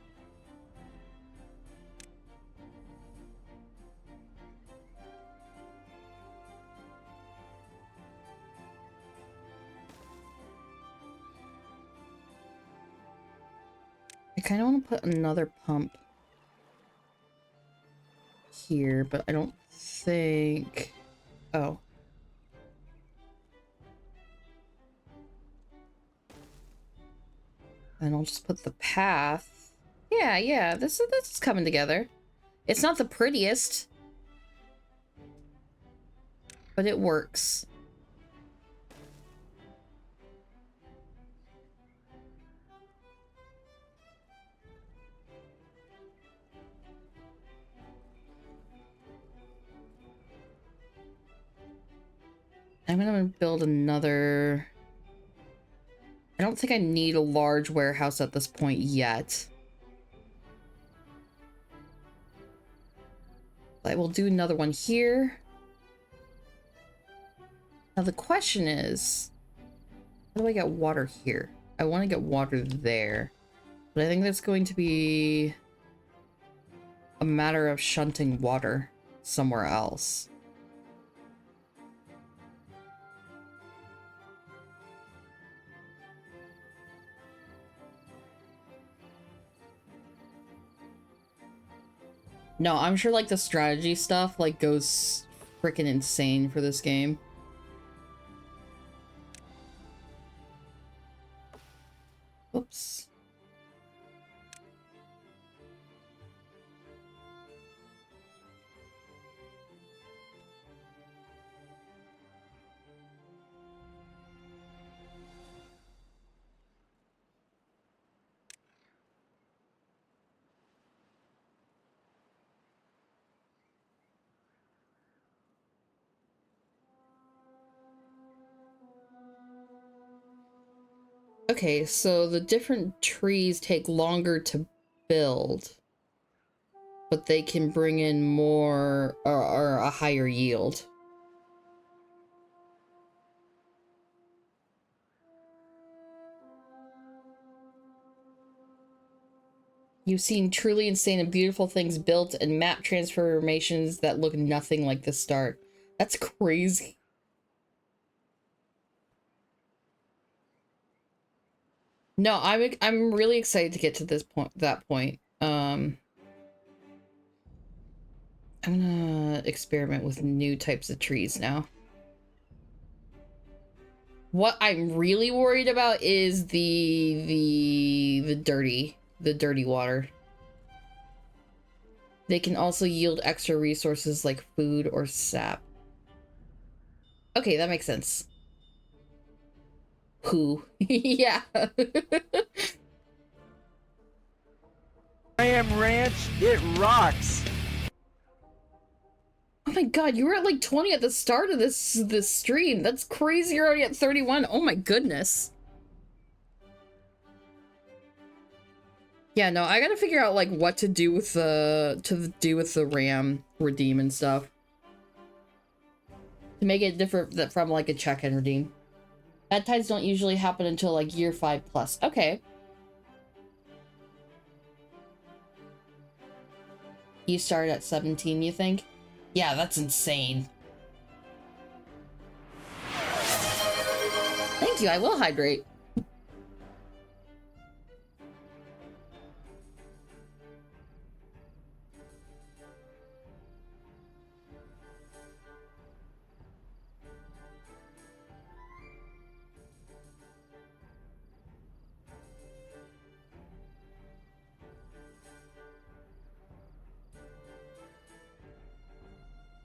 I kind of want to put another pump here, but I don't think... Oh. And I'll just put the path. Yeah, this is coming together. It's not the prettiest, but it works. I'm gonna build another... I don't think I need a large warehouse at this point yet. I will do another one here. Now the question is, How do I get water here? I want to get water there. But I think that's going to be a matter of shunting water somewhere else. No, I'm sure like the strategy stuff like goes freaking insane for this game. Oops. Okay, so the different trees take longer to build, but they can bring in more or a higher yield. You've seen truly insane and beautiful things built and map transformations that look nothing like the start. That's crazy. No, I'm really excited to get to this point, that point. I'm gonna experiment with new types of trees now. What I'm really worried about is the dirty water. They can also yield extra resources like food or sap. Okay, that makes sense. Who? Yeah. I am Ranch. It rocks. Oh my god, you were at like 20 at the start of this stream. That's crazy. You're already at 31. Oh my goodness. Yeah, no, I gotta figure out like what to do with the RAM redeem and stuff. To make it different from like a check and redeem. Bad tides don't usually happen until like year 5 plus. Okay. You started at 17, you think? Yeah, that's insane. Thank you, I will hydrate.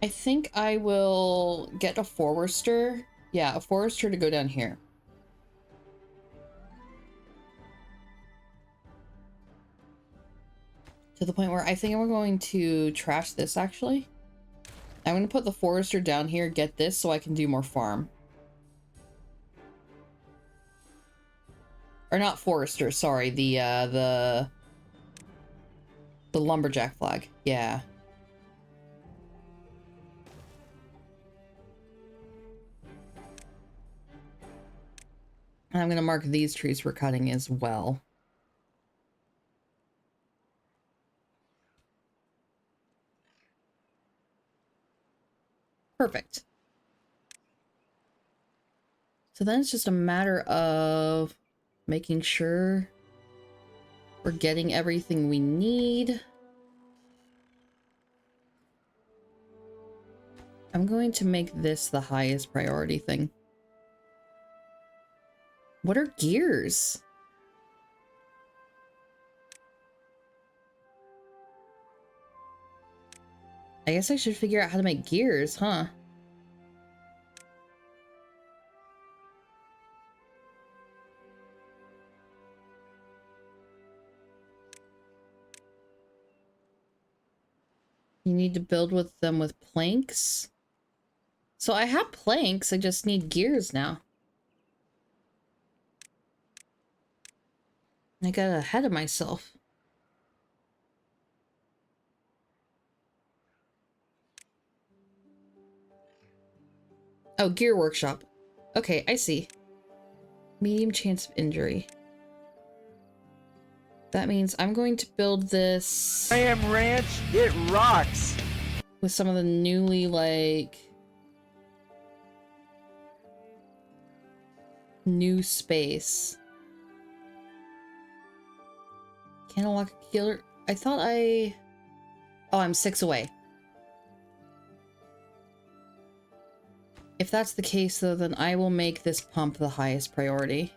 I think I will get a forester. Yeah, a forester to go down here. To the point where I think I'm going to trash this, actually. I'm going to put the forester down here, get this, so I can do more farm. Or not forester, sorry, the lumberjack flag. Yeah. And I'm going to mark these trees for cutting as well. Perfect. So then it's just a matter of making sure we're getting everything we need. I'm going to make this the highest priority thing. What are gears? I guess I should figure out how to make gears, huh? You need to build with them with planks. So I have planks, I just need gears now. I got ahead of myself. Oh, gear workshop. Okay, I see. Medium chance of injury. That means I'm going to build this... I am Ranch, it rocks! With some of the newly, like... new space. Can't unlock a killer... I thought I... Oh, I'm 6 away. If that's the case, though, then I will make this pump the highest priority.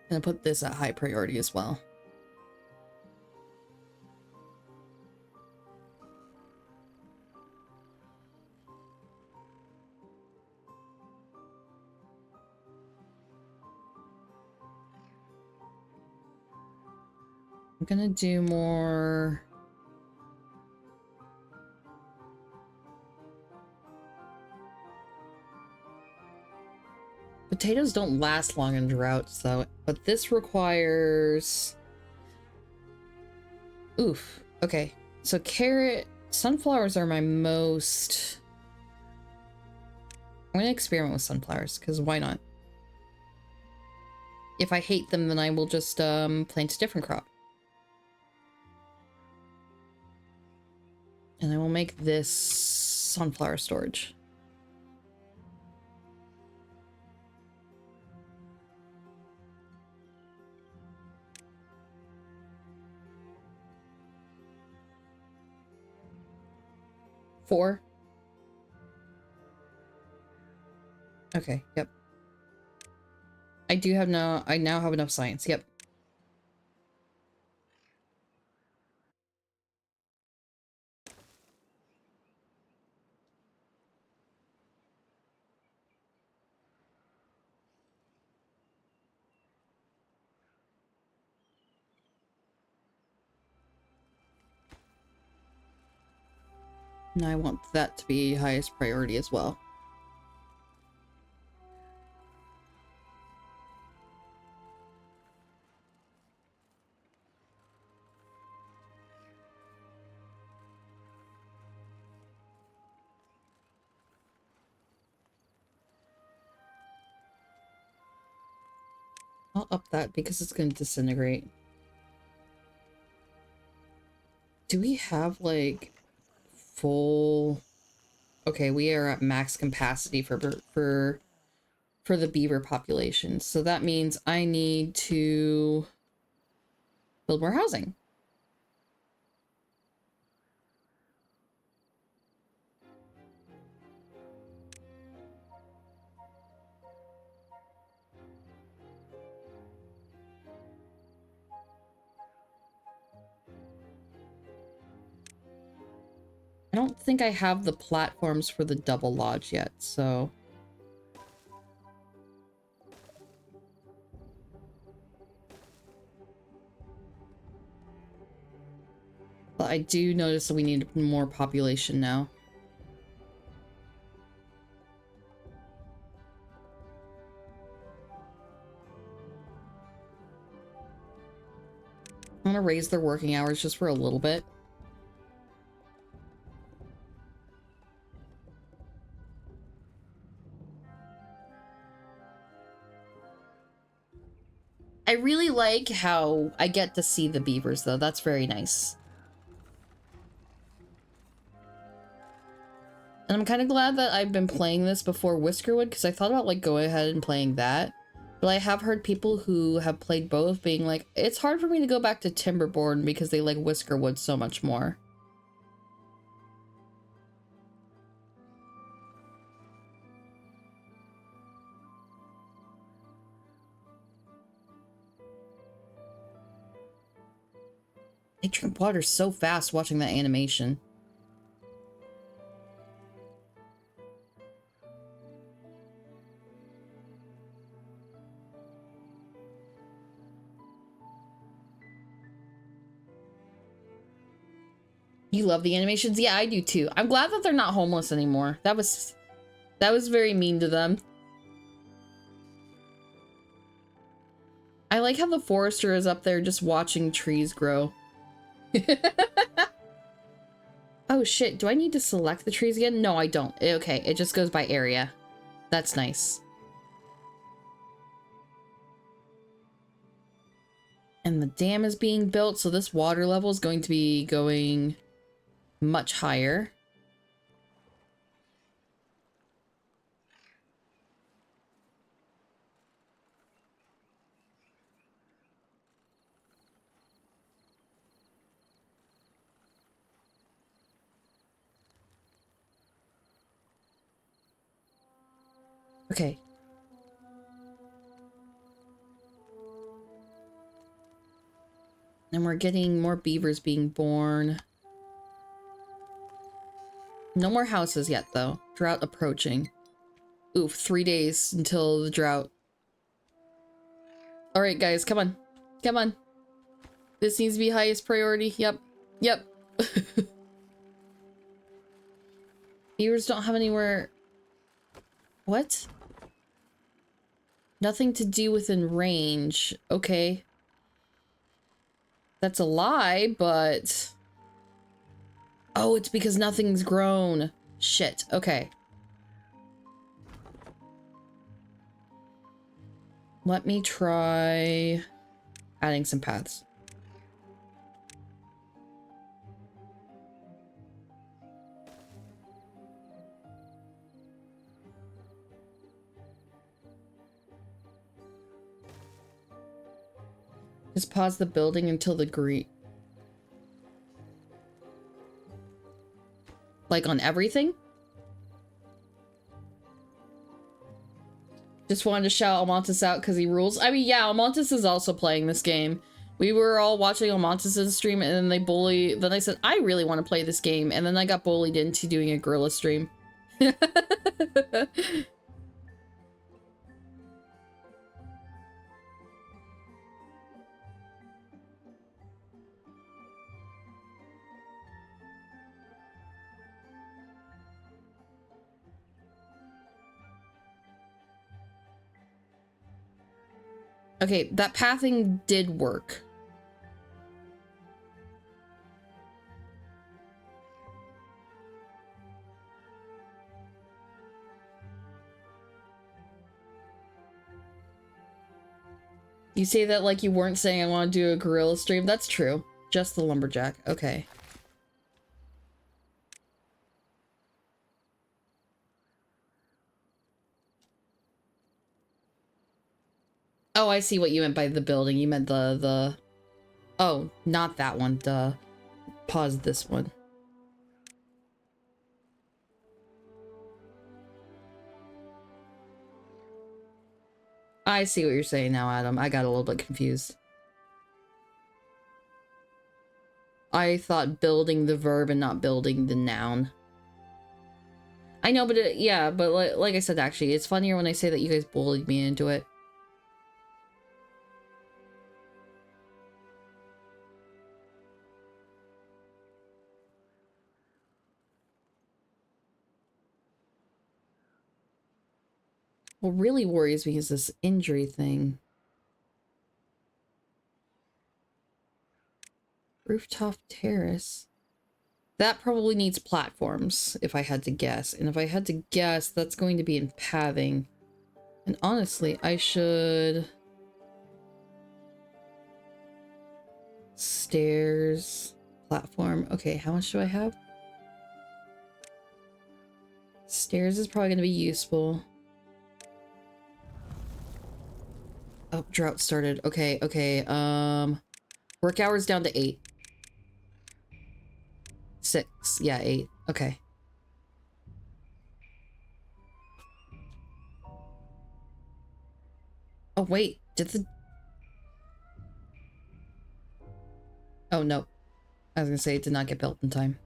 I'm gonna put this at high priority as well. I'm gonna do more... Potatoes don't last long in droughts, though, but this requires... Oof. Okay. So carrot... Sunflowers are my most... I'm gonna experiment with sunflowers, because why not? If I hate them, then I will just plant a different crop. And I will make this sunflower storage. Four. Okay, yep. I now have enough science, yep. And I want that to be highest priority as well. I'll up that because it's going to disintegrate. Do we have like full... Okay, we are at max capacity for the beaver population. So that means I need to build more housing. I don't think I have the platforms for the double lodge yet, so... But I do notice that we need more population now. I'm gonna raise their working hours just for a little bit. I really like how I get to see the beavers, though. That's very nice. And I'm kind of glad that I've been playing this before Whiskerwood, because I thought about, like, going ahead and playing that. But I have heard people who have played both being like, it's hard for me to go back to Timberborn because they like Whiskerwood so much more. I drink water so fast watching that animation. You love the animations? Yeah, I do too. I'm glad that they're not homeless anymore. That was very mean to them. I like how the forester is up there just watching trees grow. Oh shit, do I need to select the trees again? No, I don't. Okay, it just goes by area. That's nice. And the dam is being built, so this water level is going to be going much higher. Okay. And we're getting more beavers being born. No more houses yet, though. Drought approaching. Oof, 3 days until the drought. Alright, guys, come on. Come on. This needs to be highest priority. Yep. Yep. Beavers don't have anywhere... What? Nothing to do within range. Okay. That's a lie, but... Oh, it's because nothing's grown. Shit. Okay. Let me try adding some paths. Just pause the building until the green... Like on everything? Just wanted to shout Almontis out because he rules. I mean, yeah, Almontis is also playing this game. We were all watching Almontis' stream and then they bully... Then I said, I really want to play this game. And then I got bullied into doing a gorilla stream. Okay, that pathing did work. You say that like you weren't saying I want to do a gorilla stream. That's true. Just the lumberjack. Okay. Oh, I see what you meant by the building. You meant the... Oh, not that one. Duh. Pause this one. I see what you're saying now, Adam. I got a little bit confused. I thought building the verb and not building the noun. I know, but yeah, but like I said, actually, it's funnier when I say that you guys bullied me into it. What really worries me is this injury thing. Rooftop terrace. That probably needs platforms, if I had to guess. And if I had to guess, that's going to be in pathing. And honestly, I should... Stairs. Platform. Okay, how much do I have? Stairs is probably going to be useful. Oh, drought started. Okay, okay. Work hours down to 8. 6. Yeah, 8. Okay. Oh, wait. Did the... Oh, no. I was gonna say it did not get built in time.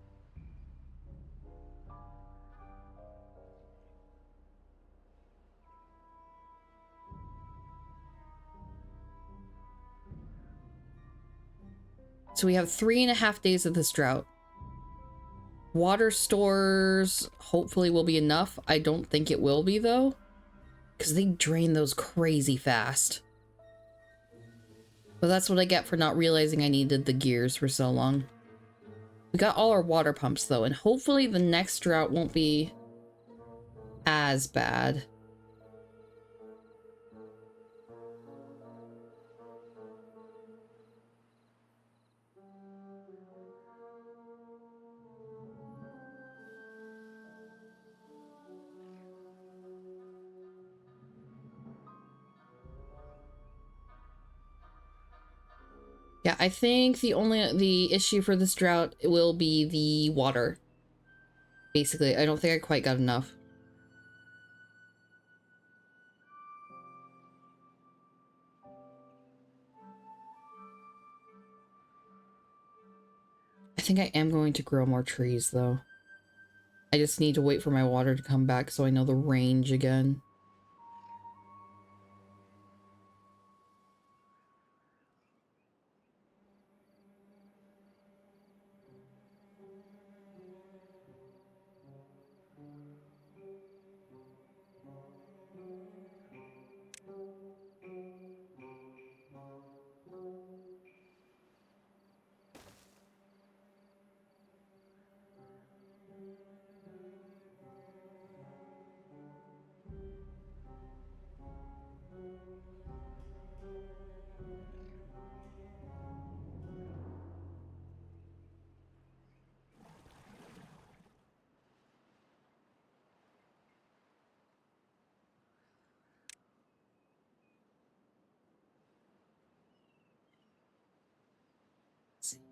So we have 3.5 days of this drought. Water stores hopefully will be enough. I don't think it will be, though. Because they drain those crazy fast. But that's what I get for not realizing I needed the gears for so long. We got all our water pumps though, and hopefully the next drought won't be as bad. Yeah, I think the issue for this drought will be the water. Basically, I don't think I quite got enough. I think I am going to grow more trees though. I just need to wait for my water to come back so I know the range again.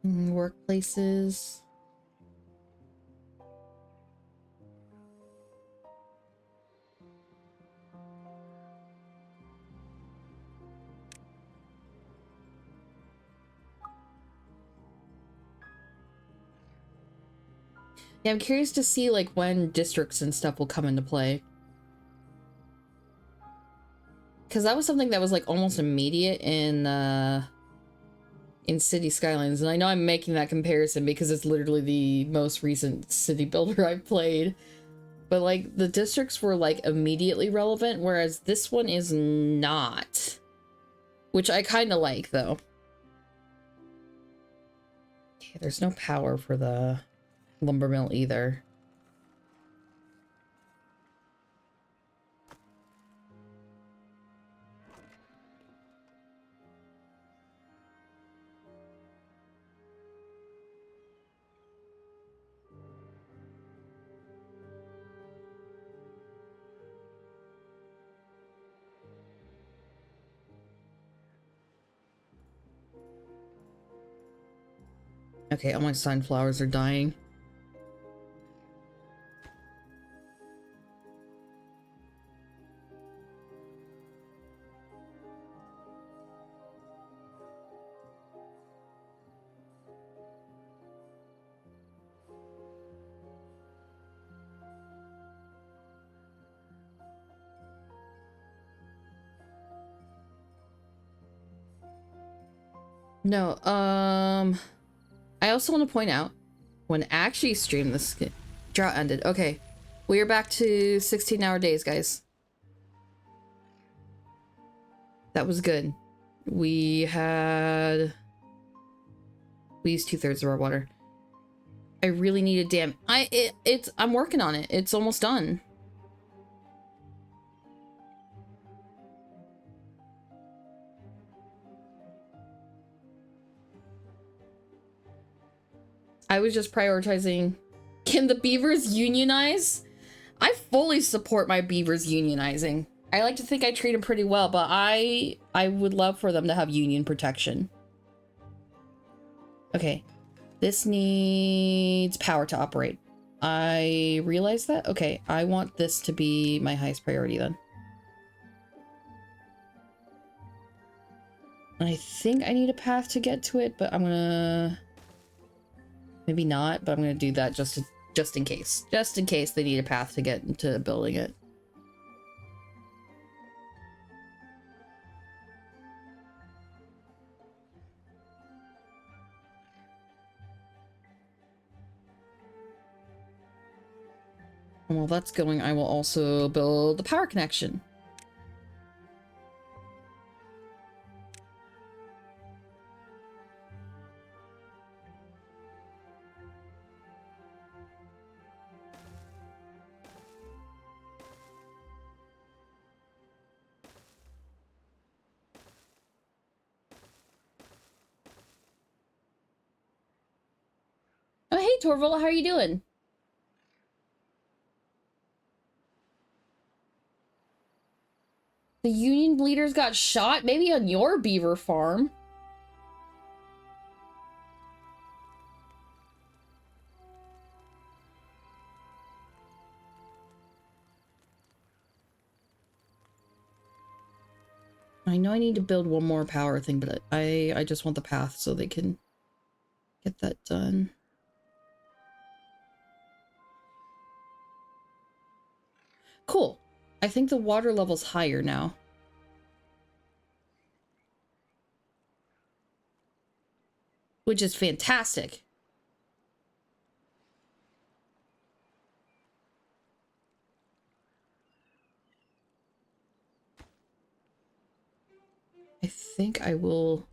Workplaces. Yeah, I'm curious to see like when districts and stuff will come into play. Because that was something that was like almost immediate in City Skylines, and I know I'm making that comparison because it's literally the most recent city builder I've played. But like the districts were like immediately relevant, whereas this one is not. Which I kind of like though. Okay, there's no power for the lumber mill either. Okay, all my sunflowers are dying. No, I also want to point out, when I actually streamed this drought ended. Okay, we are back to 16-hour days, guys. That was good. We used 2/3 of our water. I really need a dam. I'm working on it. It's almost done. I was just prioritizing. Can the beavers unionize? I fully support my beavers unionizing. I like to think I treat them pretty well, but I would love for them to have union protection. Okay, this needs power to operate. I realize that. Okay, I want this to be my highest priority then. I think I need a path to get to it, but I'm gonna... Maybe not, but I'm gonna do that just in case. Just in case they need a path to get into building it. And while that's going, I will also build the power connection. Torval, how are you doing? The Union bleeders got shot? Maybe on your beaver farm. I know I need to build one more power thing, but I just want the path so they can get that done. Cool. I think the water level's higher now. Which is fantastic. I think I will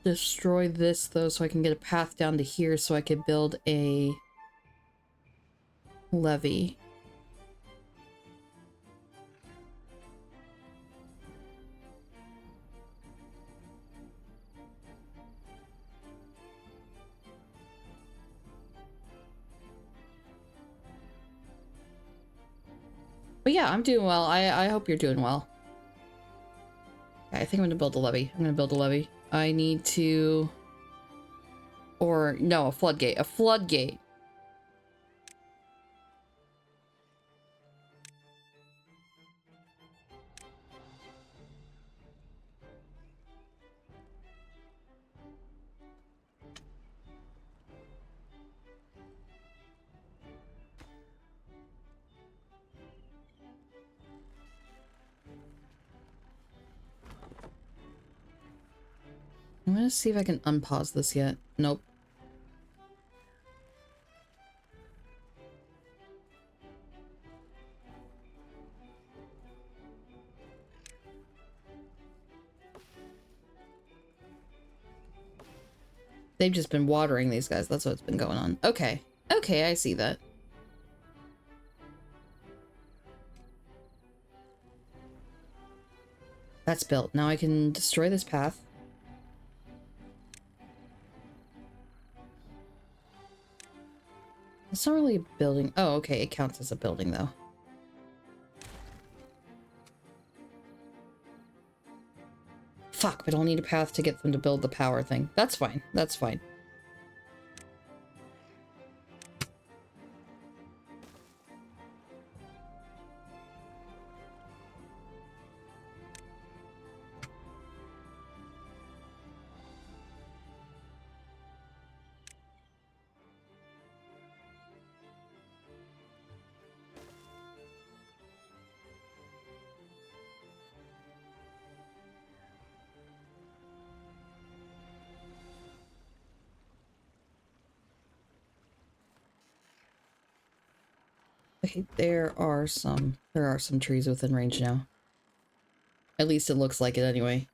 destroy this though so I can get a path down to here so I could build a levee. But yeah, I'm doing well. I hope you're doing well. Okay, I think I'm gonna build a levee. I'm gonna build a levee. I need to... Or, no, a floodgate. A floodgate. I'm gonna see if I can unpause this yet. Nope. They've just been watering these guys. That's what's been going on. Okay. Okay, I see that. That's built. Now I can destroy this path. It's not really a building. Oh, okay. It counts as a building, though. Fuck, but I'll need a path to get them to build the power thing. That's fine. That's fine. Okay, there are some trees within range now. At least it looks like it anyway.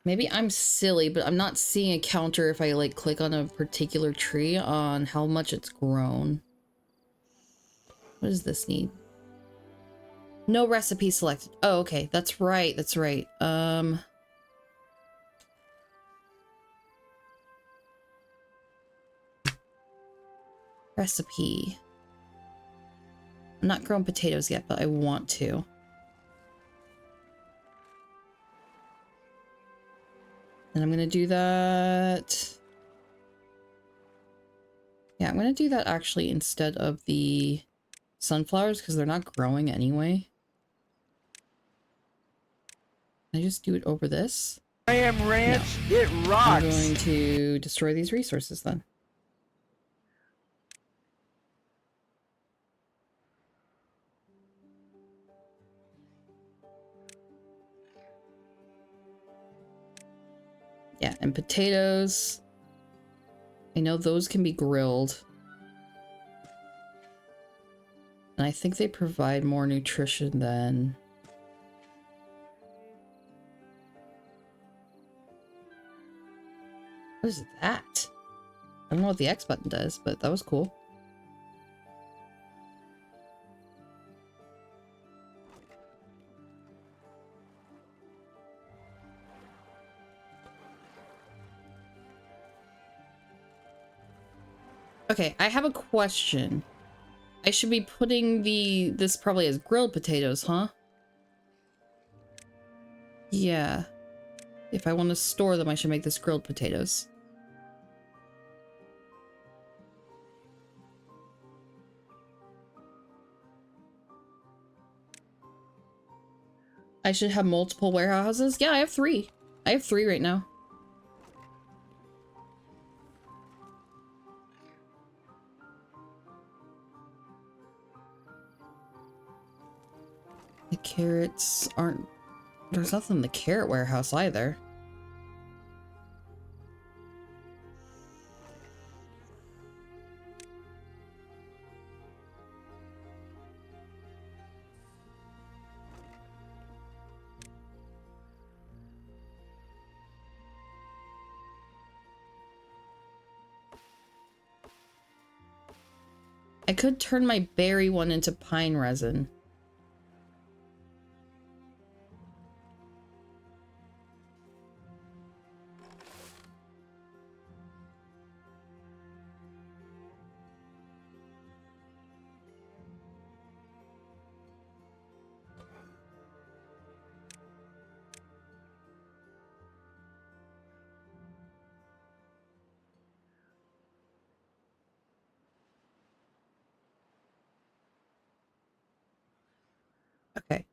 Maybe I'm silly, but I'm not seeing a counter if I like click on a particular tree on how much it's grown. What does this need? No recipe selected. Oh, okay. That's right. That's right. Recipe. I'm not growing potatoes yet, but I want to. And I'm gonna do that. Yeah, I'm gonna do that actually instead of the sunflowers because they're not growing anyway. Can I just do it over this? I am Ranch. No. It rocks. I'm going to destroy these resources then. Yeah, and potatoes. I know those can be grilled. And I think they provide more nutrition than... What is that? I don't know what the X button does, but that was cool. Okay, I have a question. I should be putting this probably as grilled potatoes, huh? Yeah. If I want to store them, I should make this grilled potatoes. I should have multiple warehouses. Yeah, I have 3. I have 3 right now. The carrots aren't... There's nothing in the carrot warehouse either. I could turn my berry one into pine resin. Okay.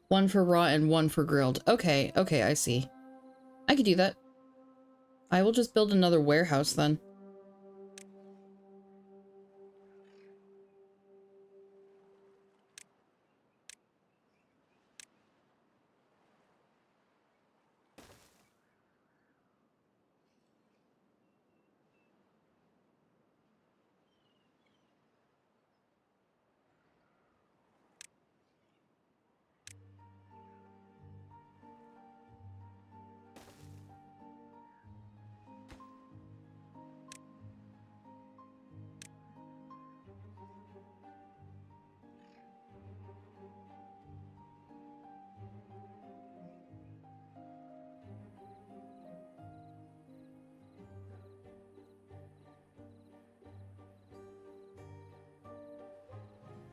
One for raw and one for grilled. Okay, okay, I see. I could do that. I will just build another warehouse then.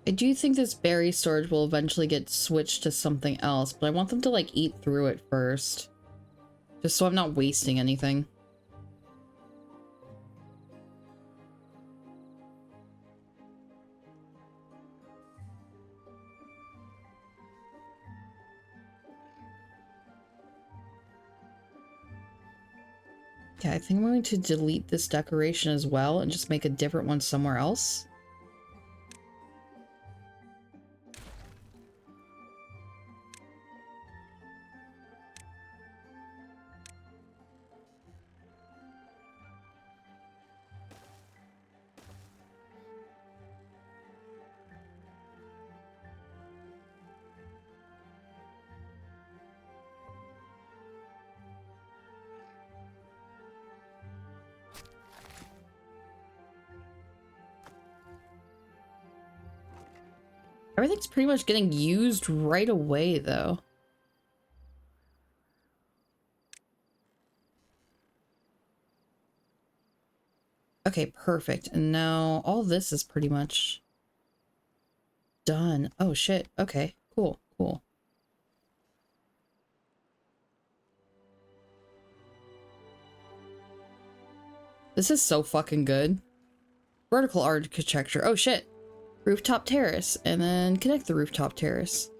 I do think this berry storage will eventually get switched to something else, but I want them to like eat through it first. Just so I'm not wasting anything. Okay, I think I'm going to delete this decoration as well and just make a different one somewhere else. Everything's pretty much getting used right away, though. Okay, perfect. And now all this is pretty much done. Oh, shit. Okay, cool, cool. This is so fucking good. Vertical architecture. Oh, shit. Rooftop terrace. And then connect the rooftop terrace.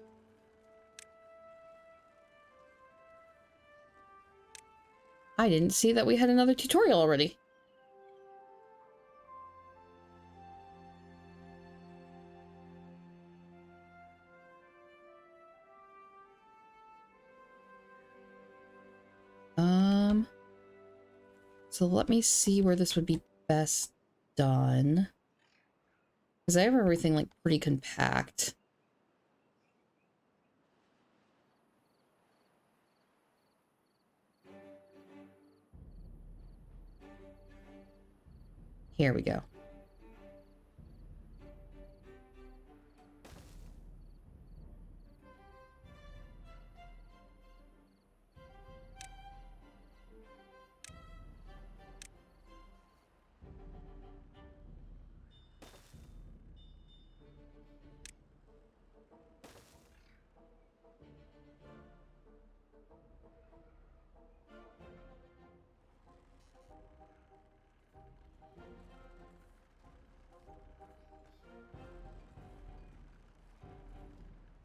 I didn't see that we had another tutorial already. So let me see where this would be best done. Because I have everything like pretty compact. Here we go.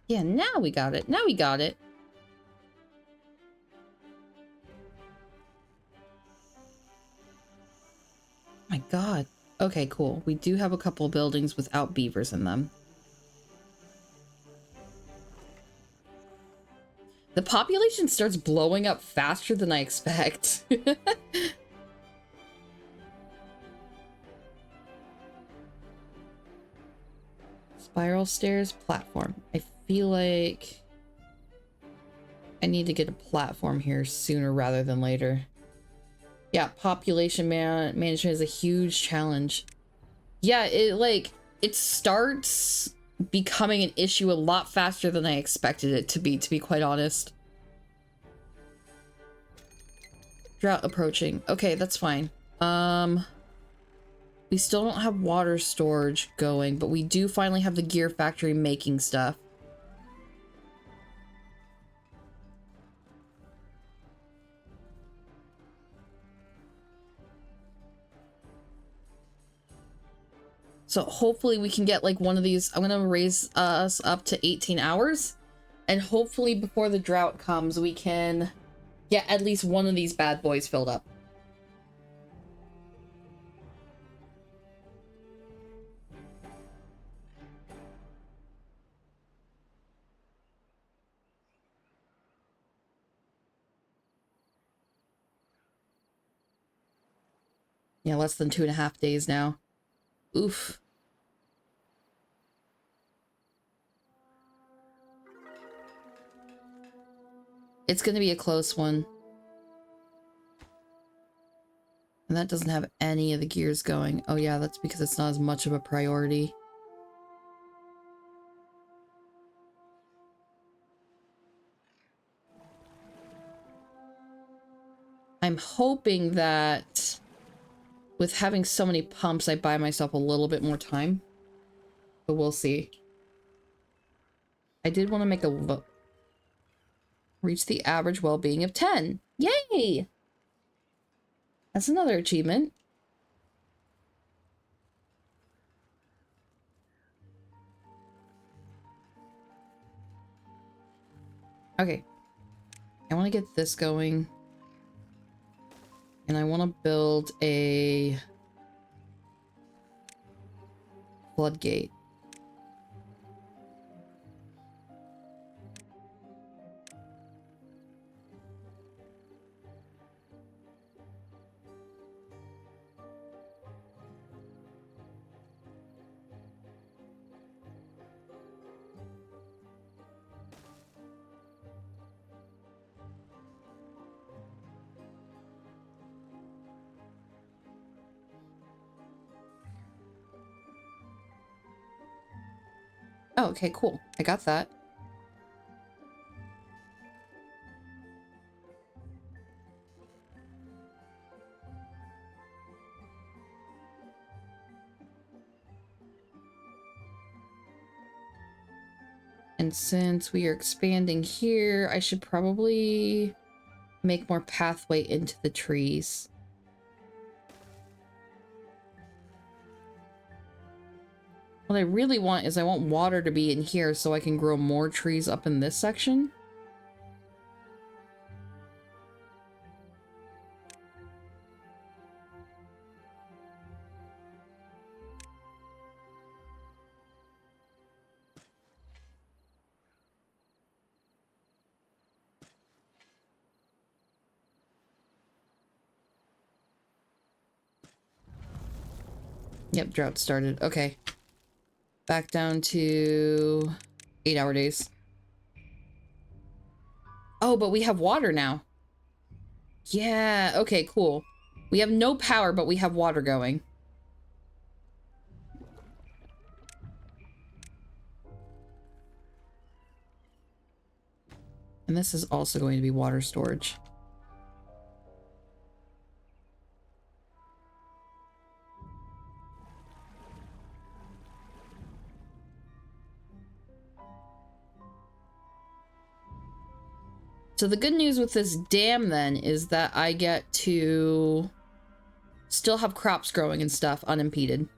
Yeah, now we got it. Now we got it. My God. Okay, cool. We do have a couple of buildings without beavers in them. The population starts blowing up faster than I expect. Spiral stairs, platform. I feel like I need to get a platform here sooner rather than later. Yeah, population management is a huge challenge. Yeah, it starts becoming an issue a lot faster than I expected it to be quite honest. Drought approaching. Okay, that's fine. We still don't have water storage going, but we do finally have the gear factory making stuff. So hopefully we can get like one of these. I'm gonna raise us up to 18 hours, and hopefully before the drought comes we can get at least one of these bad boys filled up. Yeah, less than 2.5 days now. Oof. It's gonna be a close one. And that doesn't have any of the gears going. Oh yeah, that's because it's not as much of a priority. I'm hoping that with having so many pumps, I buy myself a little bit more time. But we'll see. I did want to make a vote. Reach the average well-being of 10. Yay! That's another achievement. Okay. I want to get this going. And I want to build a floodgate. Oh, okay, cool. I got that. And since we are expanding here, I should probably make more pathway into the trees. What I really want is I want water to be in here so I can grow more trees up in this section. Yep, drought started. Okay. Back down to 8-hour days. Oh, but we have water now. Yeah, okay, cool. We have no power, but we have water going. And this is also going to be water storage. So the good news with this dam then is that I get to still have crops growing and stuff unimpeded.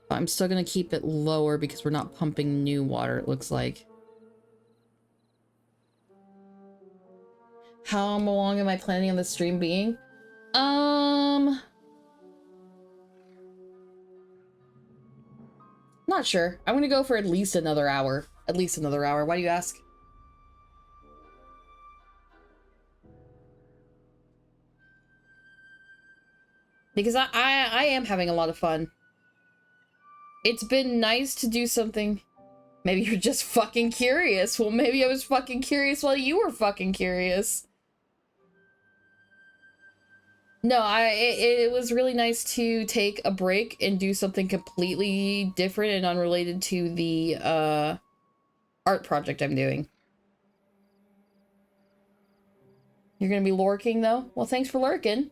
But I'm still gonna keep it lower because we're not pumping new water, it looks like. How long am I planning on the stream being? Not sure. I'm gonna go for at least another hour. At least another hour. Why do you ask? Because I am having a lot of fun. It's been nice to do something. Maybe you're just fucking curious. Well, maybe I was fucking curious while you were fucking curious. No, it was really nice to take a break and do something completely different and unrelated to the art project I'm doing. You're gonna be lurking though? Well, thanks for lurking.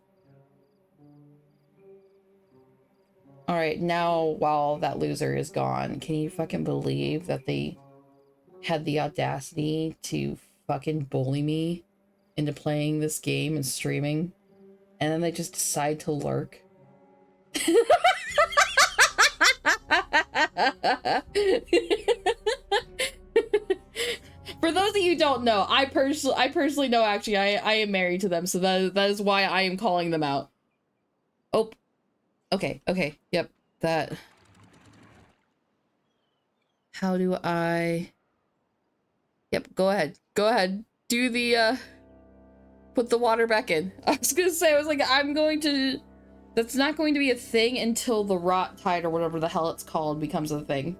Alright, now while that loser is gone, can you fucking believe that they had the audacity to fucking bully me into playing this game and streaming? And then they just decide to lurk. For those of you who don't know, I personally know actually I am married to them, so that is why I am calling them out. Oh. Okay, yep, that. How do I... Yep, go ahead. Do the, put the water back in. I was gonna say, I was like, I'm going to... That's not going to be a thing until the rot tide or whatever the hell it's called becomes a thing.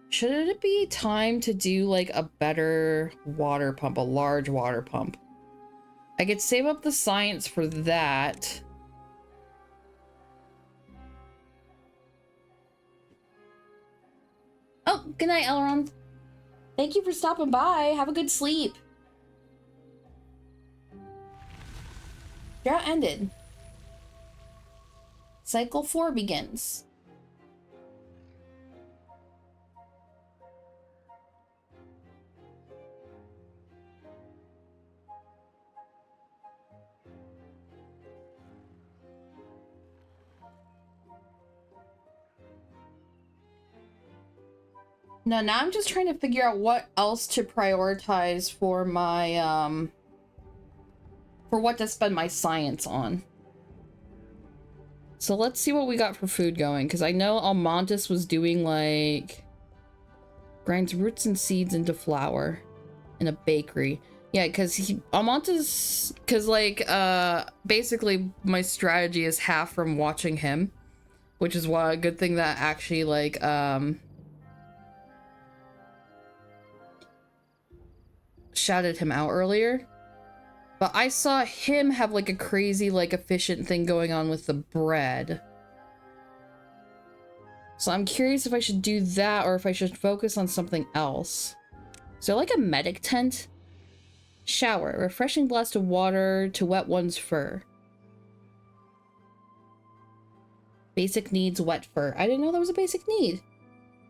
Should it be time to do like a better water pump, a large water pump? I could save up the science for that. Oh, good night, Elrond. Thank you for stopping by. Have a good sleep. Drought ended. Cycle 4 begins. No, now I'm just trying to figure out what else to prioritize for my, for what to spend my science on. So let's see what we got for food going, because I know Almontis was doing, like, grinds roots and seeds into flour in a bakery. Yeah, because Almontis, because, like, basically my strategy is half from watching him, which is why a good thing that actually, like, shouted him out earlier. But I saw him have like a crazy, like, efficient thing going on with the bread. So I'm curious if I should do that or if I should focus on something else. Is there like a medic tent? Shower. Refreshing blast of water to wet one's fur. Basic needs wet fur. I didn't know that was a basic need.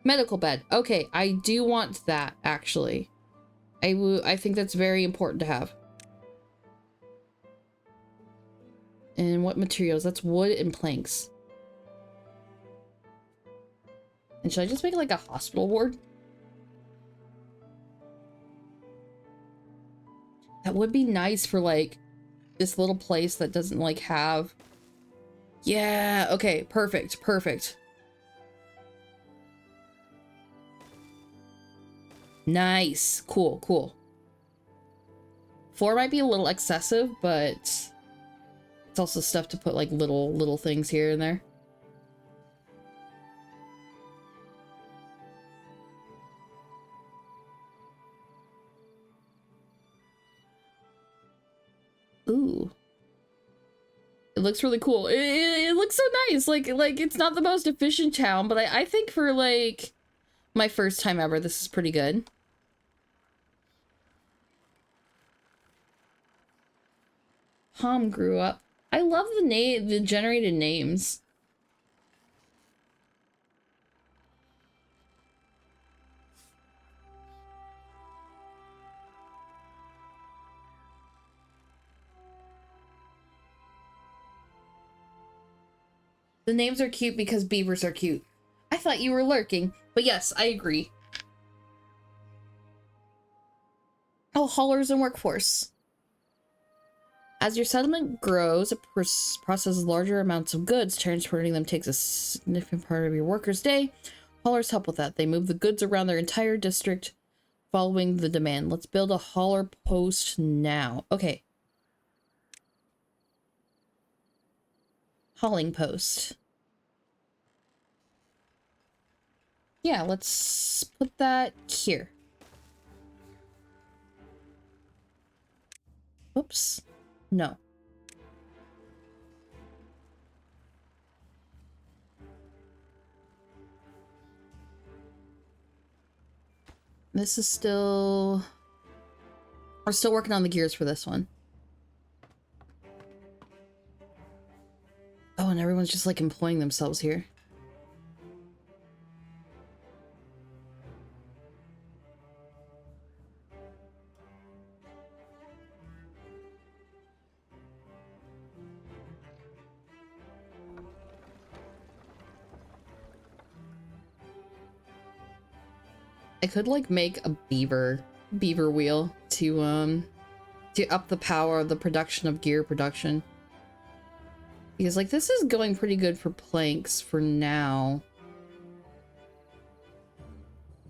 Medical bed. Okay, I do want that, actually. I think that's very important to have. And what materials? That's wood and planks. And should I just make it like a hospital ward? That would be nice for like this little place that doesn't like have... Yeah, okay, perfect. Nice. Cool. 4 might be a little excessive, but it's also stuff to put like little things here and there. looks really cool. It looks so nice. Like it's not the most efficient town, but I think for like my first time ever, this is pretty good. Tom grew up. I love the generated names. The names are cute because beavers are cute. I thought you were lurking, but yes, I agree. Oh, haulers and workforce. As your settlement grows, it processes larger amounts of goods. Transporting them takes a significant part of your workers' day. Haulers help with that. They move the goods around their entire district, following the demand. Let's build a hauler post now. Okay. Hauling post. Yeah, let's put that here. Oops. No. This is still... We're still working on the gears for this one. Oh, and everyone's just like employing themselves here. I could like make a beaver wheel to up the power of the production of gear production. Because like this is going pretty good for planks for now.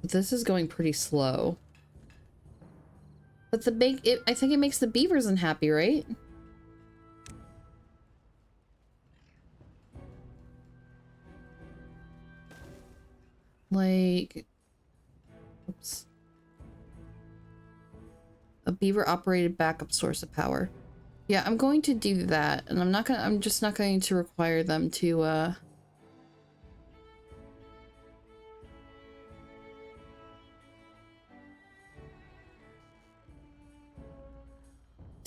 But this is going pretty slow. But I think it makes the beavers unhappy, right? Like, oops. A beaver operated backup source of power. Yeah, I'm going to do that, and I'm just not going to require them to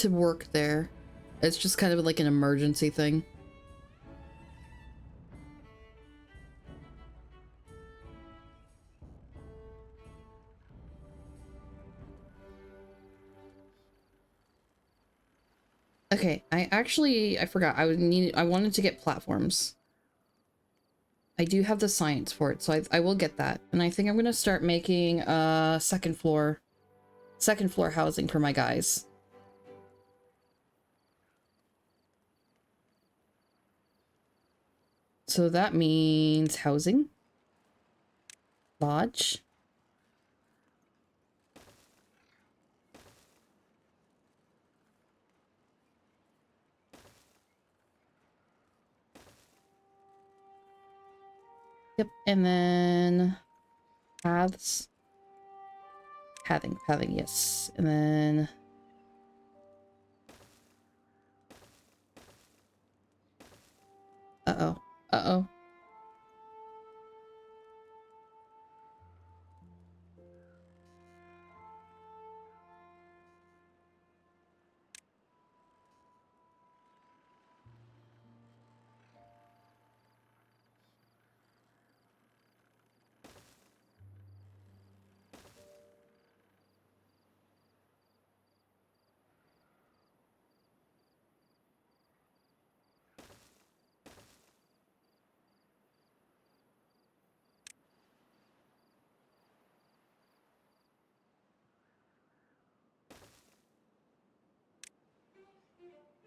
work there. It's just kind of like an emergency thing. Okay, I forgot. I wanted to get platforms. I do have the science for it, so I will get that. And I think I'm gonna start making second floor housing for my guys. So that means housing, lodge, yep, and then paths, pathing, yes, and then uh-oh.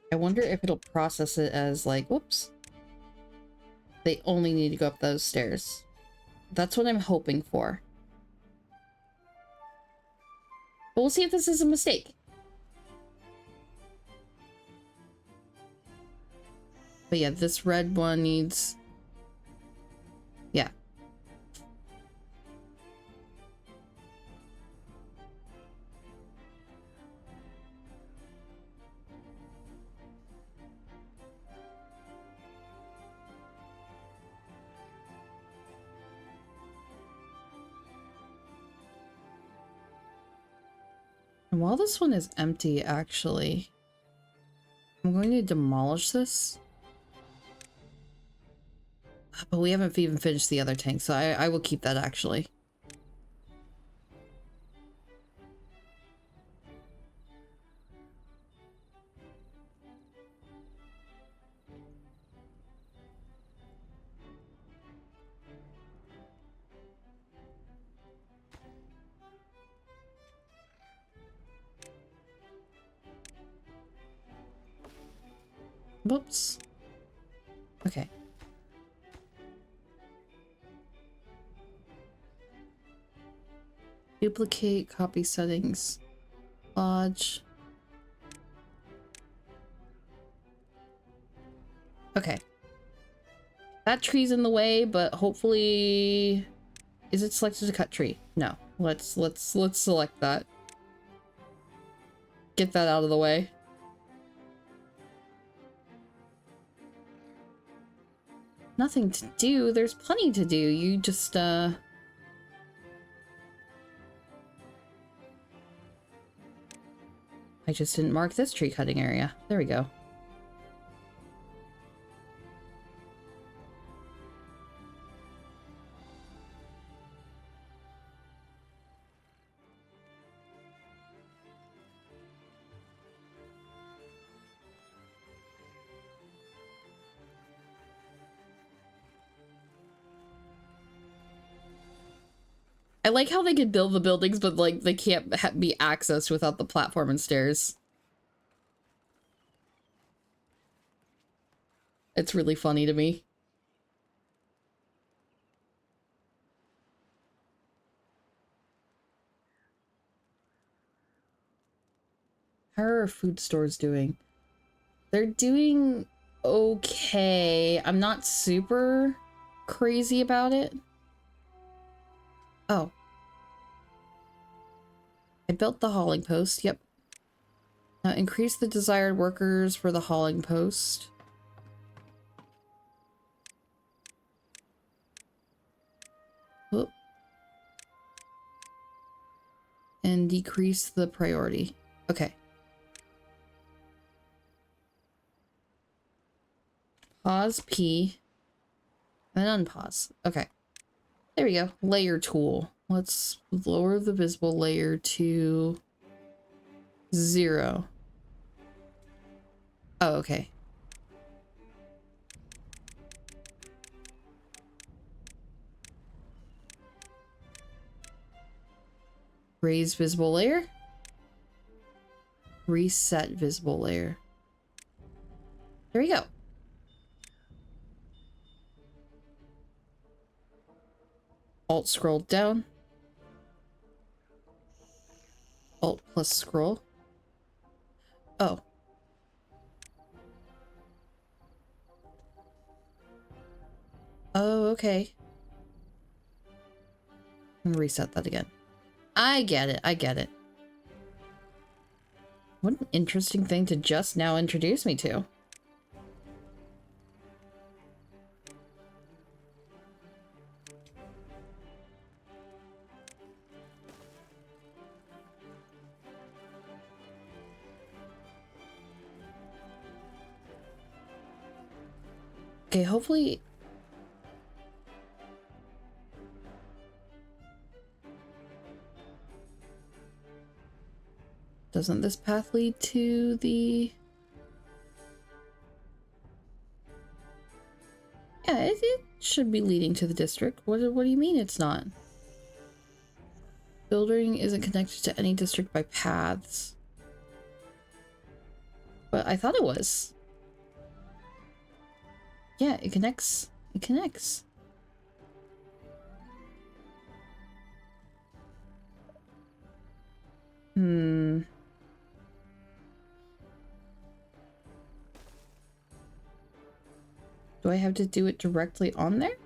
I wonder if it'll process it as like, whoops. They only need to go up those stairs. That's what I'm hoping for. But we'll see if this is a mistake. But yeah, this red one needs... Yeah. And while this one is empty, actually, I'm going to demolish this. But we haven't even finished the other tank, so I will keep that, actually. Whoops. Okay. Duplicate, copy settings, lodge. Okay. That tree's in the way, but hopefully... Is it selected to cut tree? No. Let's select that. Get that out of the way. Nothing to do. There's plenty to do. You just, I just didn't mark this tree cutting area. There we go. I like how they can build the buildings, but like they can't be accessed without the platform and stairs. It's really funny to me. How are our food stores doing? They're doing okay. I'm not super crazy about it. Oh. I built the hauling post. Yep. Now increase the desired workers for the hauling post. Whoop. And decrease the priority. Okay. Pause P. And unpause. Okay. There we go. Layer tool. Let's lower the visible layer to 0. Oh, okay. Raise visible layer. Reset visible layer. There we go. Alt scroll down. Alt plus scroll. Oh. Oh, okay. I'm gonna reset that again. I get it. I get it. What an interesting thing to just now introduce me to. Okay, hopefully... Doesn't this path lead to the... Yeah, it should be leading to the district. What do you mean it's not? Building isn't connected to any district by paths. But I thought it was. Yeah, it connects. It connects. Hmm. Do I have to do it directly on there?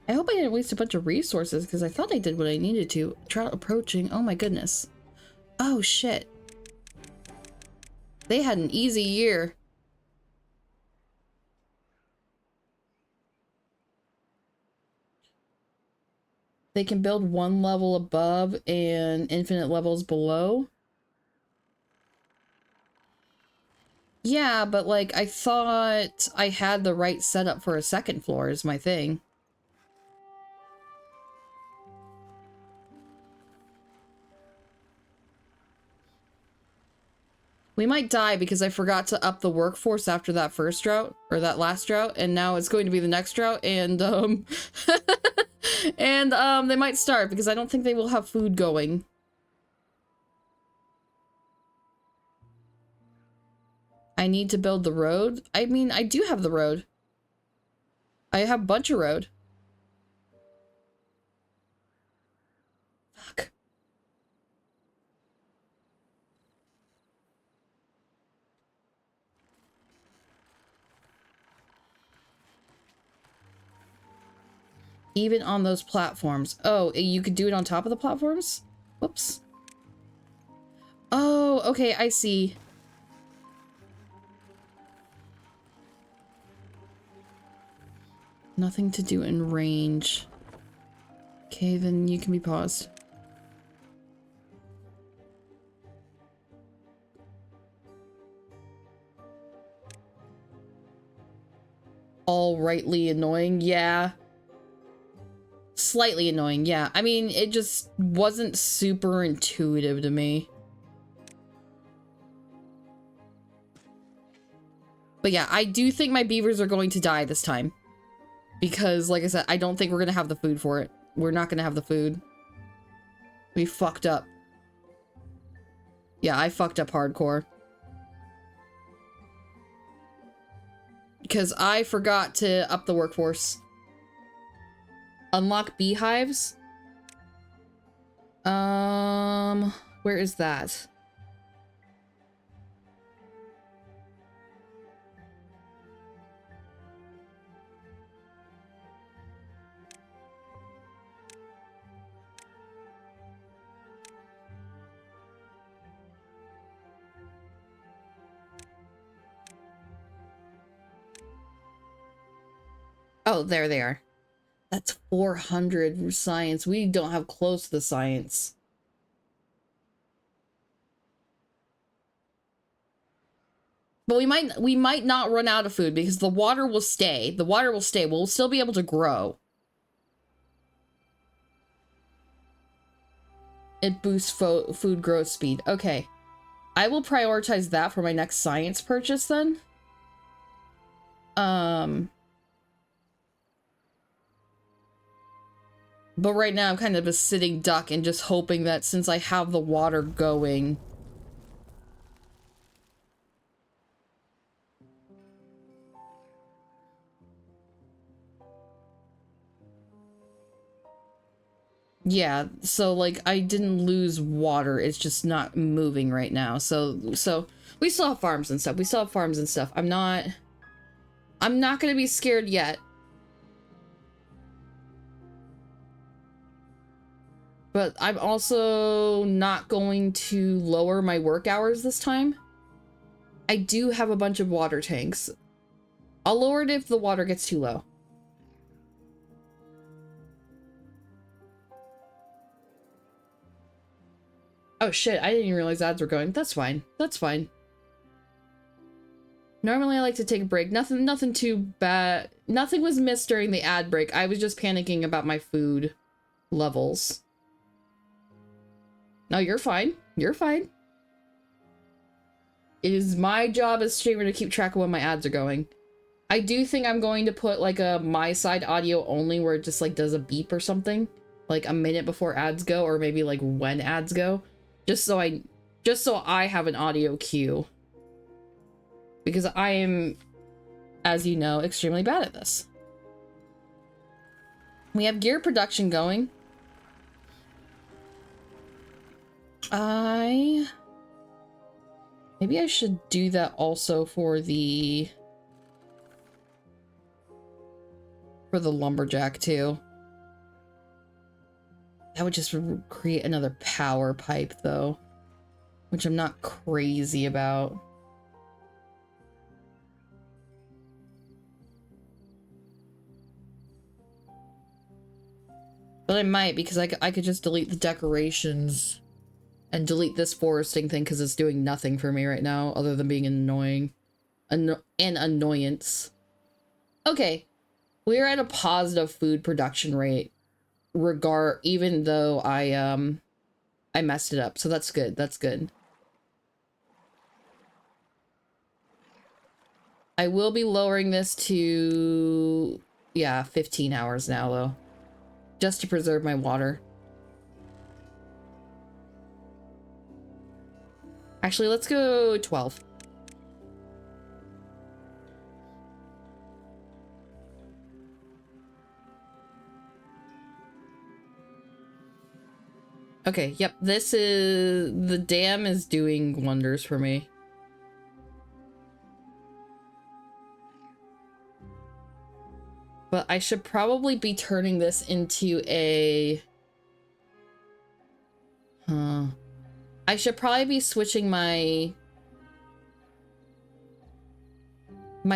I hope I didn't waste a bunch of resources because I thought I did what I needed to. Drought approaching. Oh my goodness. Oh shit. They had an easy year. They can build one level above and infinite levels below. Yeah, but like, I thought I had the right setup for a second floor is my thing. We might die because I forgot to up the workforce after that first drought, or that last drought, and now it's going to be the next drought, and, they might starve because I don't think they will have food going. I need to build the road. I mean, I do have the road. I have a bunch of road. Fuck. Even on those platforms. Oh, you could do it on top of the platforms? Whoops. Oh, okay, I see. Nothing to do in range. Okay, then you can be paused. All rightly annoying, yeah. Slightly annoying, yeah. I mean, it just wasn't super intuitive to me. But yeah, I do think my beavers are going to die this time. Because, like I said, I don't think we're gonna have the food for it. We're not gonna have the food. We fucked up. Yeah, I fucked up hardcore. Because I forgot to up the workforce. Unlock beehives? Where is that? Oh, there they are. That's 400 science. We don't have close to the science. But we might not run out of food because the water will stay. The water will stay. We'll still be able to grow. It boosts food growth speed. Okay. I will prioritize that for my next science purchase then. But right now I'm kind of a sitting duck and just hoping that since I have the water going... Yeah, so like I didn't lose water, it's just not moving right now. So we still have farms and stuff. We still have farms and stuff. I'm not gonna be scared yet. But I'm also not going to lower my work hours this time. I do have a bunch of water tanks. I'll lower it if the water gets too low. Oh shit, I didn't even realize ads were going. That's fine. That's fine. Normally I like to take a break. Nothing too bad. Nothing was missed during the ad break. I was just panicking about my food levels. No, you're fine. You're fine. It is my job as streamer to keep track of when my ads are going. I do think I'm going to put like a my side audio only where it just like does a beep or something. Like a minute before ads go, or maybe like when ads go. Just so I have an audio cue. Because I am, as you know, extremely bad at this. We have gear production going. Maybe I should do that also for the lumberjack too. That would just create another power pipe though, which I'm not crazy about. But I might, because I could just delete the decorations and delete this foresting thing because it's doing nothing for me right now other than being annoying. An annoyance. Okay. We're at a positive food production rate. Even though I messed it up. So that's good. That's good. I will be lowering this to, yeah, 15 hours now, though. Just to preserve my water. Actually, let's go 12. Okay, yep, the dam is doing wonders for me. But I should probably be turning this into a... I should probably be switching my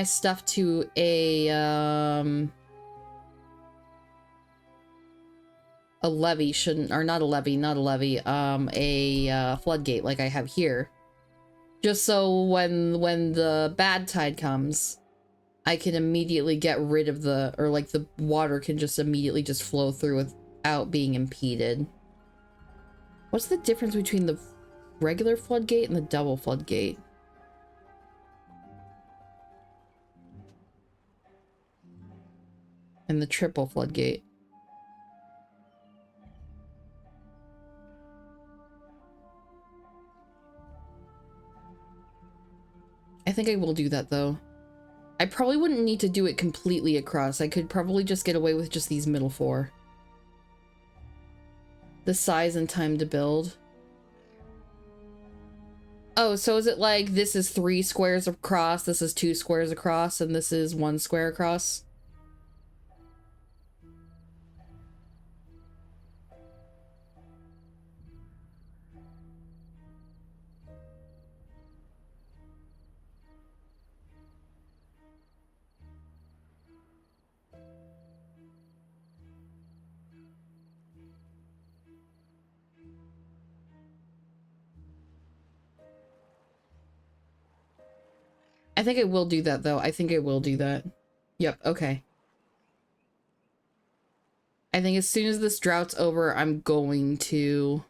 stuff to a levee, not a levee, a floodgate like I have here. Just so when the bad tide comes, I can immediately get rid of the water can just immediately just flow through without being impeded. What's the difference between the regular floodgate and the double floodgate? And the triple floodgate? I think I will do that though. I probably wouldn't need to do it completely across. I could probably just get away with just these middle 4. The size and time to build. Oh, so is it like this is 3 squares across, this is 2 squares across, and this is 1 square across? I think I will do that, though. I think I will do that. Yep, okay. I think as soon as this drought's over, I'm going to...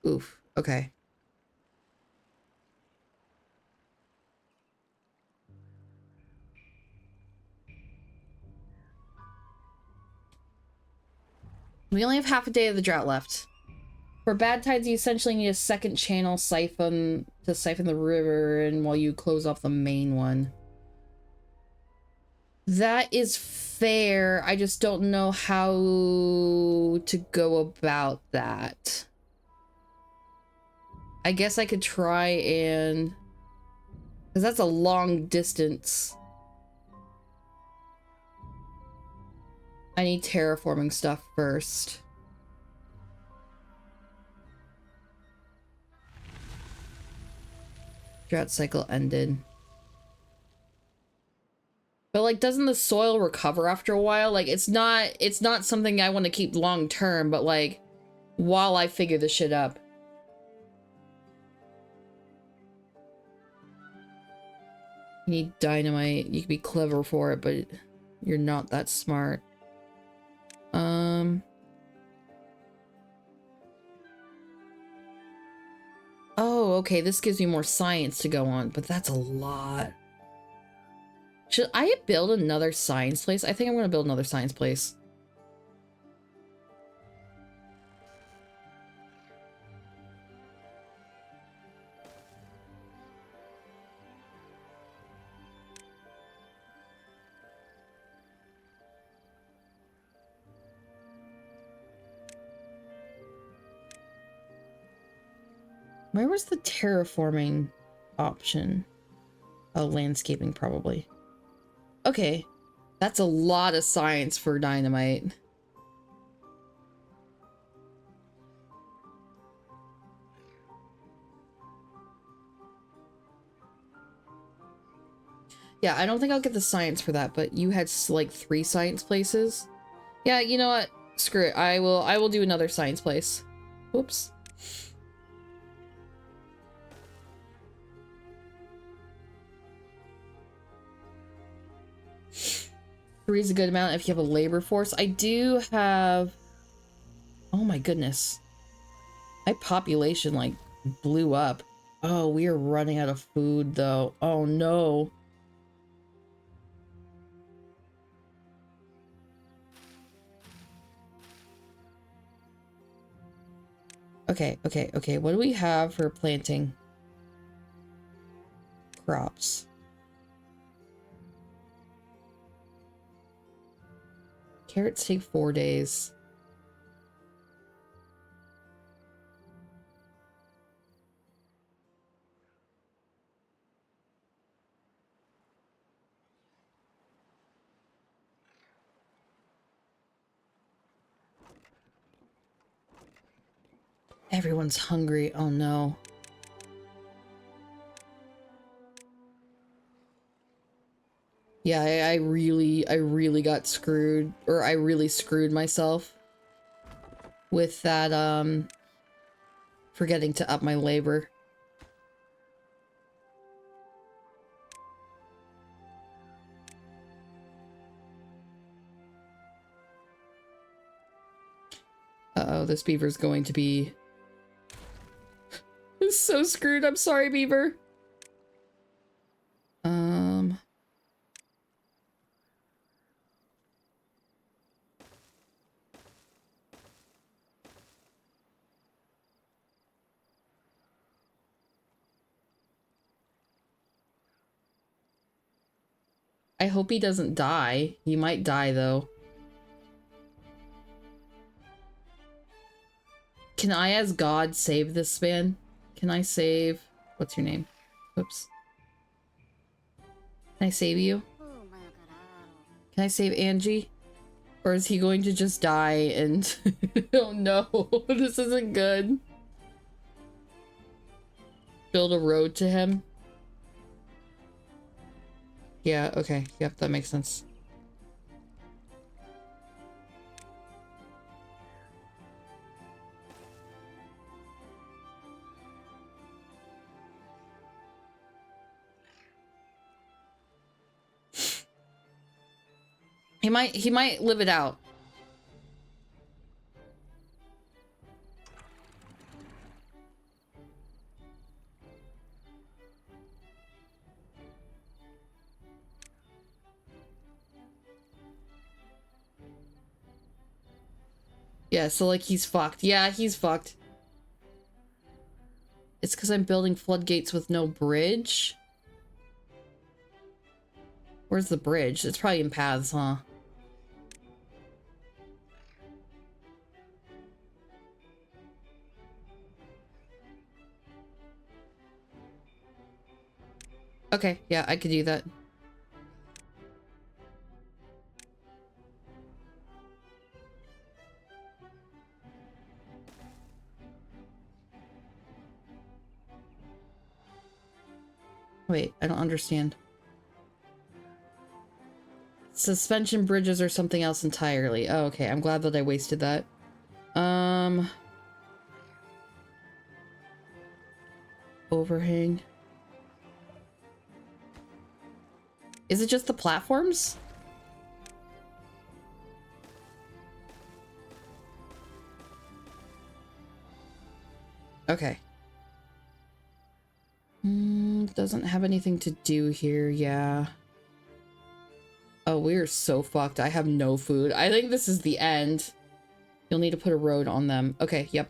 Oof, okay. We only have half a day of the drought left. For bad tides, you essentially need a second channel siphon to siphon the river and while you close off the main one. That is fair. I just don't know how to go about that. I guess I could try and... because that's a long distance. I need terraforming stuff first. Drought cycle ended. But like, doesn't the soil recover after a while? Like, it's not something I want to keep long term, but like, while I figure this shit up. You need dynamite. You can be clever for it, but you're not that smart. Oh, okay, this gives me more science to go on, but that's a lot. Should I build another science place? I think I'm gonna build another science place. Where was the terraforming option? Oh, landscaping, probably. Okay, that's a lot of science for dynamite. Yeah, I don't think I'll get the science for that, but you had like 3 science places. Yeah, you know what? Screw it. I will do another science place. Whoops. 3 is a good amount if you have a labor force. I do have... Oh my goodness. My population, like, blew up. Oh, we are running out of food, though. Oh, no. Okay, okay, okay. What do we have for planting crops? Carrots take 4 days. Everyone's hungry. Oh no. Yeah, I really got screwed, or I really screwed myself with that, forgetting to up my labor. Uh-oh, this beaver's going to be... It's so screwed. I'm sorry, beaver. I hope he doesn't die. He might die, though. Can I, as God, save this man? Can I save... What's your name? Whoops. Can I save you? Can I save Angie? Or is he going to just die and... Oh no, this isn't good. Build a road to him? Yeah, okay. Yep, that makes sense. He might live it out. Yeah, so like he's fucked. Yeah, he's fucked. It's because I'm building floodgates with no bridge. Where's the bridge? It's probably in paths, huh? Okay, yeah, I could do that. Wait, I don't understand. Suspension bridges or something else entirely. Oh, okay. I'm glad that I wasted that. Overhang. Is it just the platforms? Okay. Doesn't have anything to do here, yeah. Oh, we're so fucked. I have no food. I think this is the end. You'll need to put a road on them. Okay, yep.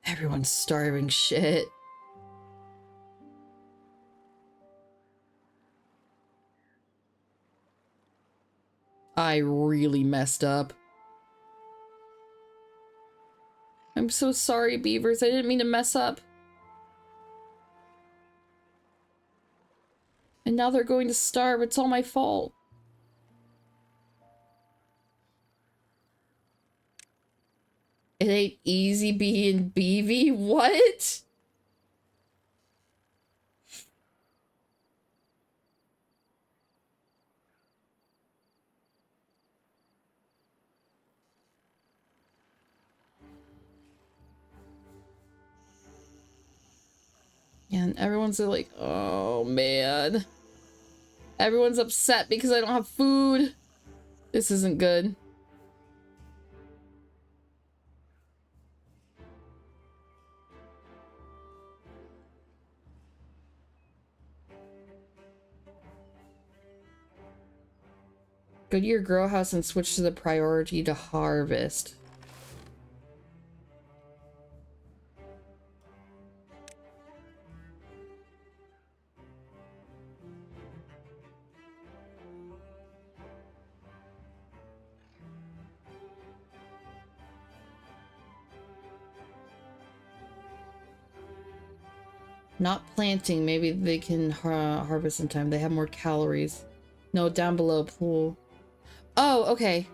Everyone's starving shit. I really messed up. I'm so sorry, beavers. I didn't mean to mess up. And now they're going to starve. It's all my fault. It ain't easy being BV? What? And everyone's like, oh man. Everyone's upset because I don't have food. This isn't good. Go to your grow house and switch to the priority to harvest. Not planting. Maybe they can harvest in time. They have more calories. No, down below pool. Oh, okay.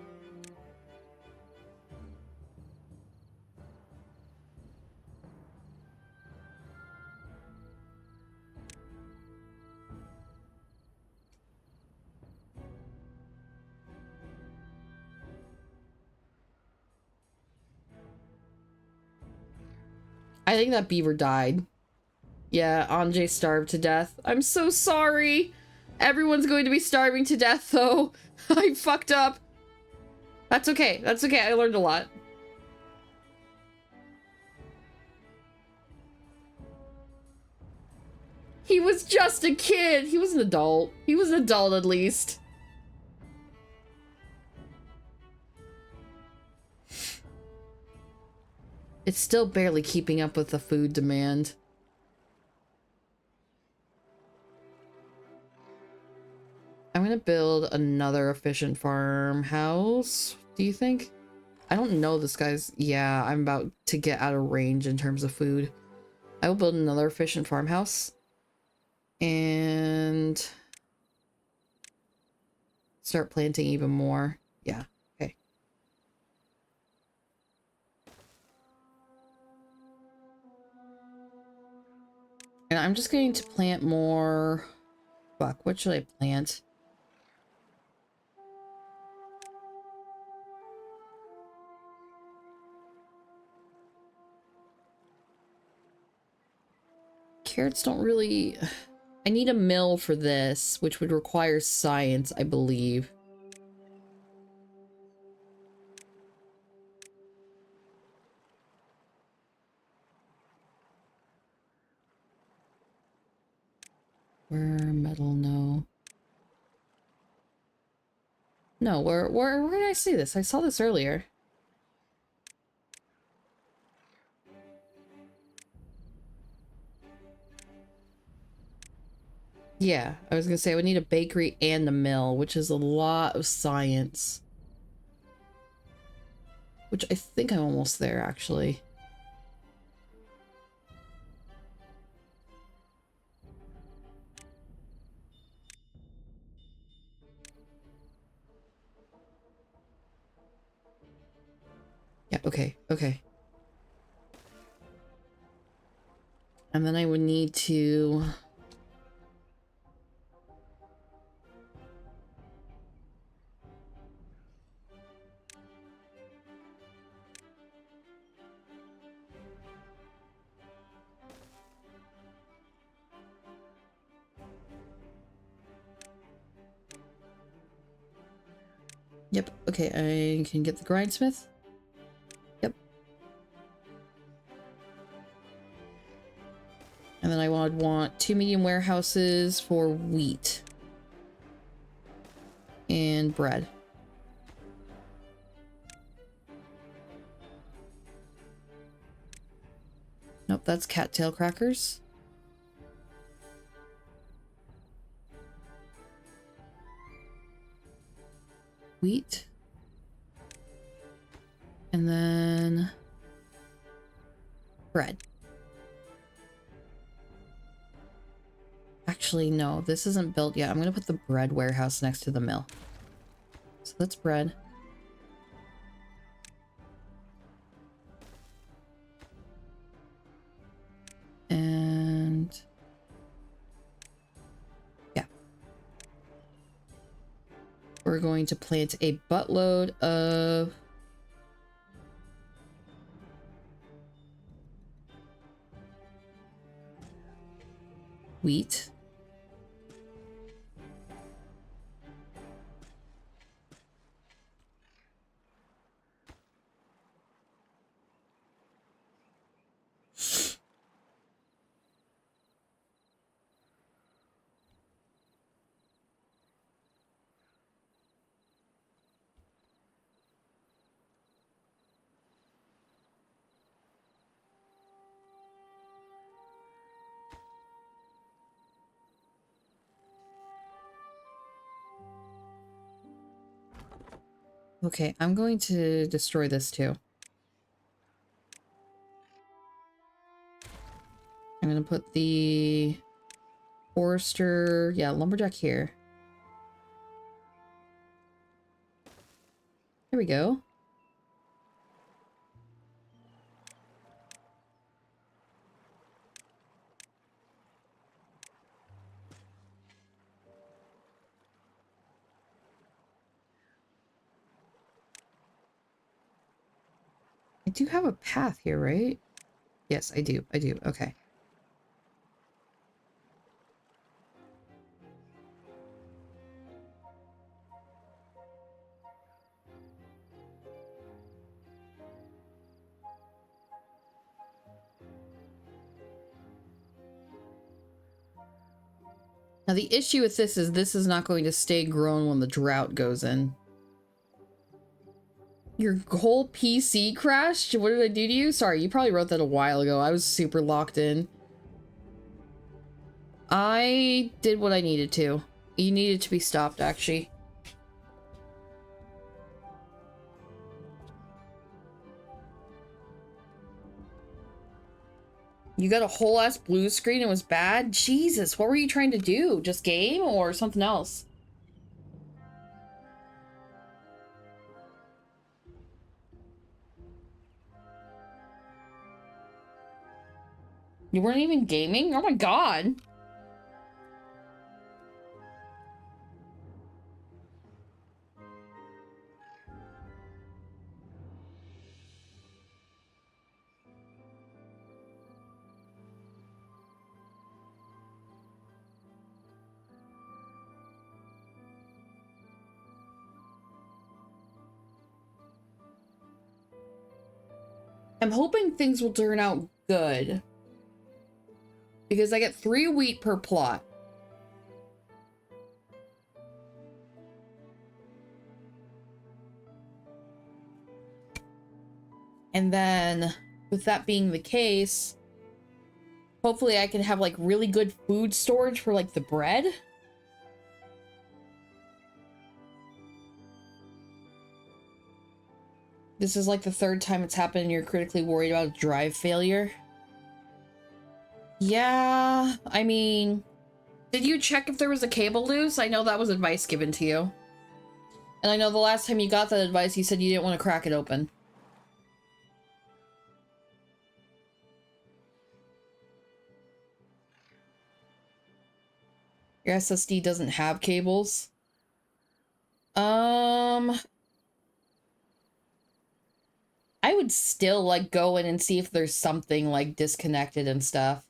I think that beaver died. Yeah, Anjay starved to death. I'm so sorry. Everyone's going to be starving to death, though. I fucked up. That's okay. That's okay. I learned a lot. He was just a kid. He was an adult. He was an adult at least. It's still barely keeping up with the food demand. I'm gonna build another efficient farmhouse. Do you think? I don't know this guy's... Yeah, I'm about to get out of range in terms of food. I will build another efficient farmhouse. And... start planting even more. Yeah, okay. And I'm just going to plant more... Fuck, what should I plant? Carrots don't really... I need a mill for this, which would require science, I believe. Where metal? No. No, where did I see this? I saw this earlier. Yeah, I was gonna say I would need a bakery and a mill, which is a lot of science. Which I think I'm almost there, actually. Yeah, okay, okay. And then I would need to... Yep, okay, I can get the grindsmith. Yep. And then I would want 2 medium warehouses for wheat. And bread. Nope, that's cattail crackers. Wheat. And then Bread. Actually, no, this isn't built yet. I'm gonna put the bread warehouse next to the mill. So that's bread. And yeah. We're going to plant a buttload of wheat. Okay, I'm going to destroy this too. I'm gonna put the forester, yeah, lumberjack here. There we go. I do have a path here, right? Yes, I do. I do. Okay. Now the issue with this is not going to stay grown when the drought goes in. Your whole PC crashed? What did I do to you? Sorry, you probably wrote that a while ago. I was super locked in. I did what I needed to. You needed to be stopped, actually. You got a whole ass blue screen and was bad? Jesus, what were you trying to do? Just game or something else? You weren't even gaming? Oh my god. I'm hoping things will turn out good. Because I get 3 wheat per plot. And then, with that being the case, hopefully I can have, like, really good food storage for, like, the bread. This is, like, the 3rd time it's happened and you're critically worried about a drive failure. Yeah, I mean, did you check if there was a cable loose? I know that was advice given to you. And I know the last time you got that advice, you said you didn't want to crack it open. Your SSD doesn't have cables? I would still, like, go in and see if there's something, like, disconnected and stuff.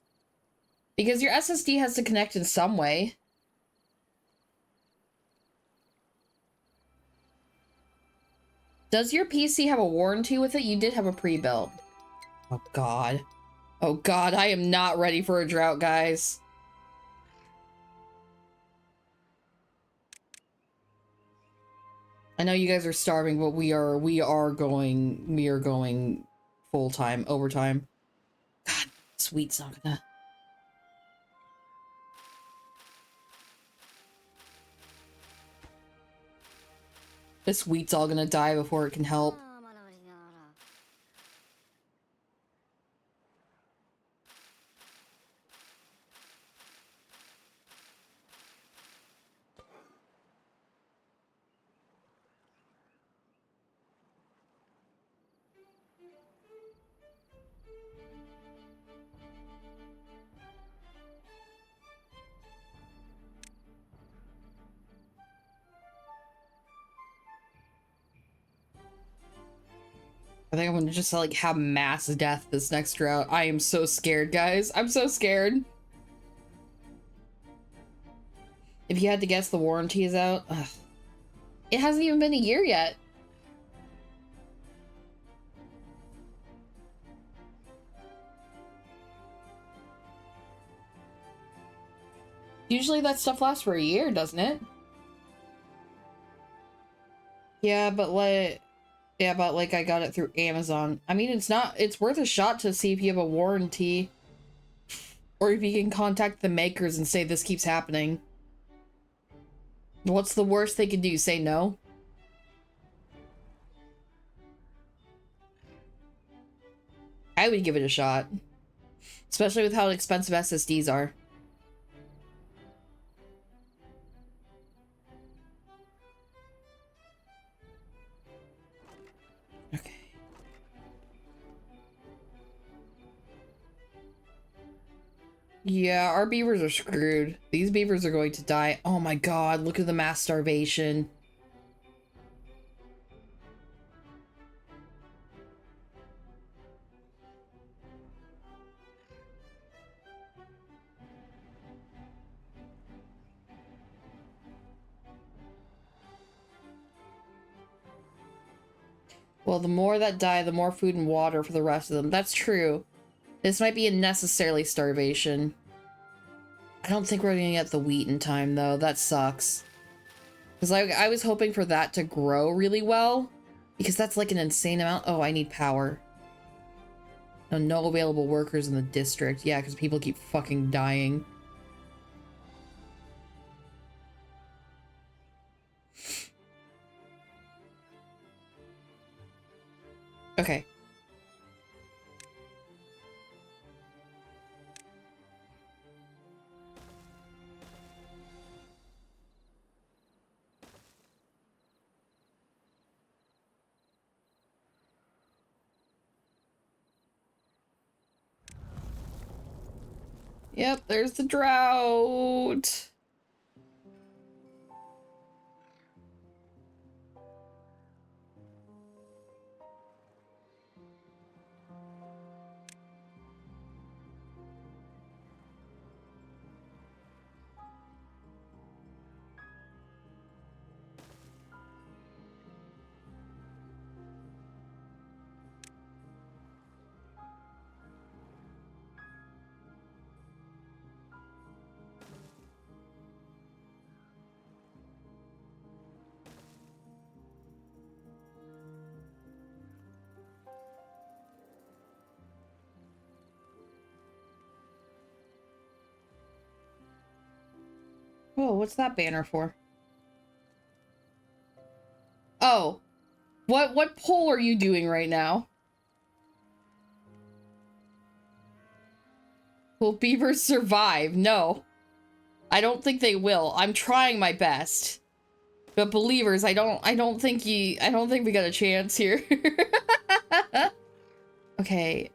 Because your SSD has to connect in some way. Does your PC have a warranty with it? You did have a pre-built. Oh, God. Oh, God, I am not ready for a drought, guys. I know you guys are starving, but we are going full-time, overtime. God, sweet's not gonna... This wheat's all gonna die before it can help. I think I'm gonna just like have mass death this next drought. I am so scared, guys. I'm so scared. If you had to guess, the warranty is out. Ugh. It hasn't even been a year yet. Usually that stuff lasts for a year, doesn't it? Yeah, but like... Yeah, but like I got it through Amazon. I mean, it's worth a shot to see if you have a warranty. Or if you can contact the makers and say this keeps happening. What's the worst they could do? Say no? I would give it a shot. Especially with how expensive SSDs are. Okay. Yeah, our beavers are screwed. These beavers are going to die. Oh my god, look at the mass starvation. Well, the more that die, the more food and water for the rest of them. That's true. This might be a necessarily starvation. I don't think we're gonna get the wheat in time, though. That sucks. Because I was hoping for that to grow really well. Because that's like an insane amount. Oh, I need power. No available workers in the district. Yeah, because people keep fucking dying. Okay. Yep, there's the drought. Whoa, what's that banner for? Oh, what poll are you doing right now? Will beavers survive? No. I don't think they will. I'm trying my best. But believers, I don't think we got a chance here. Okay.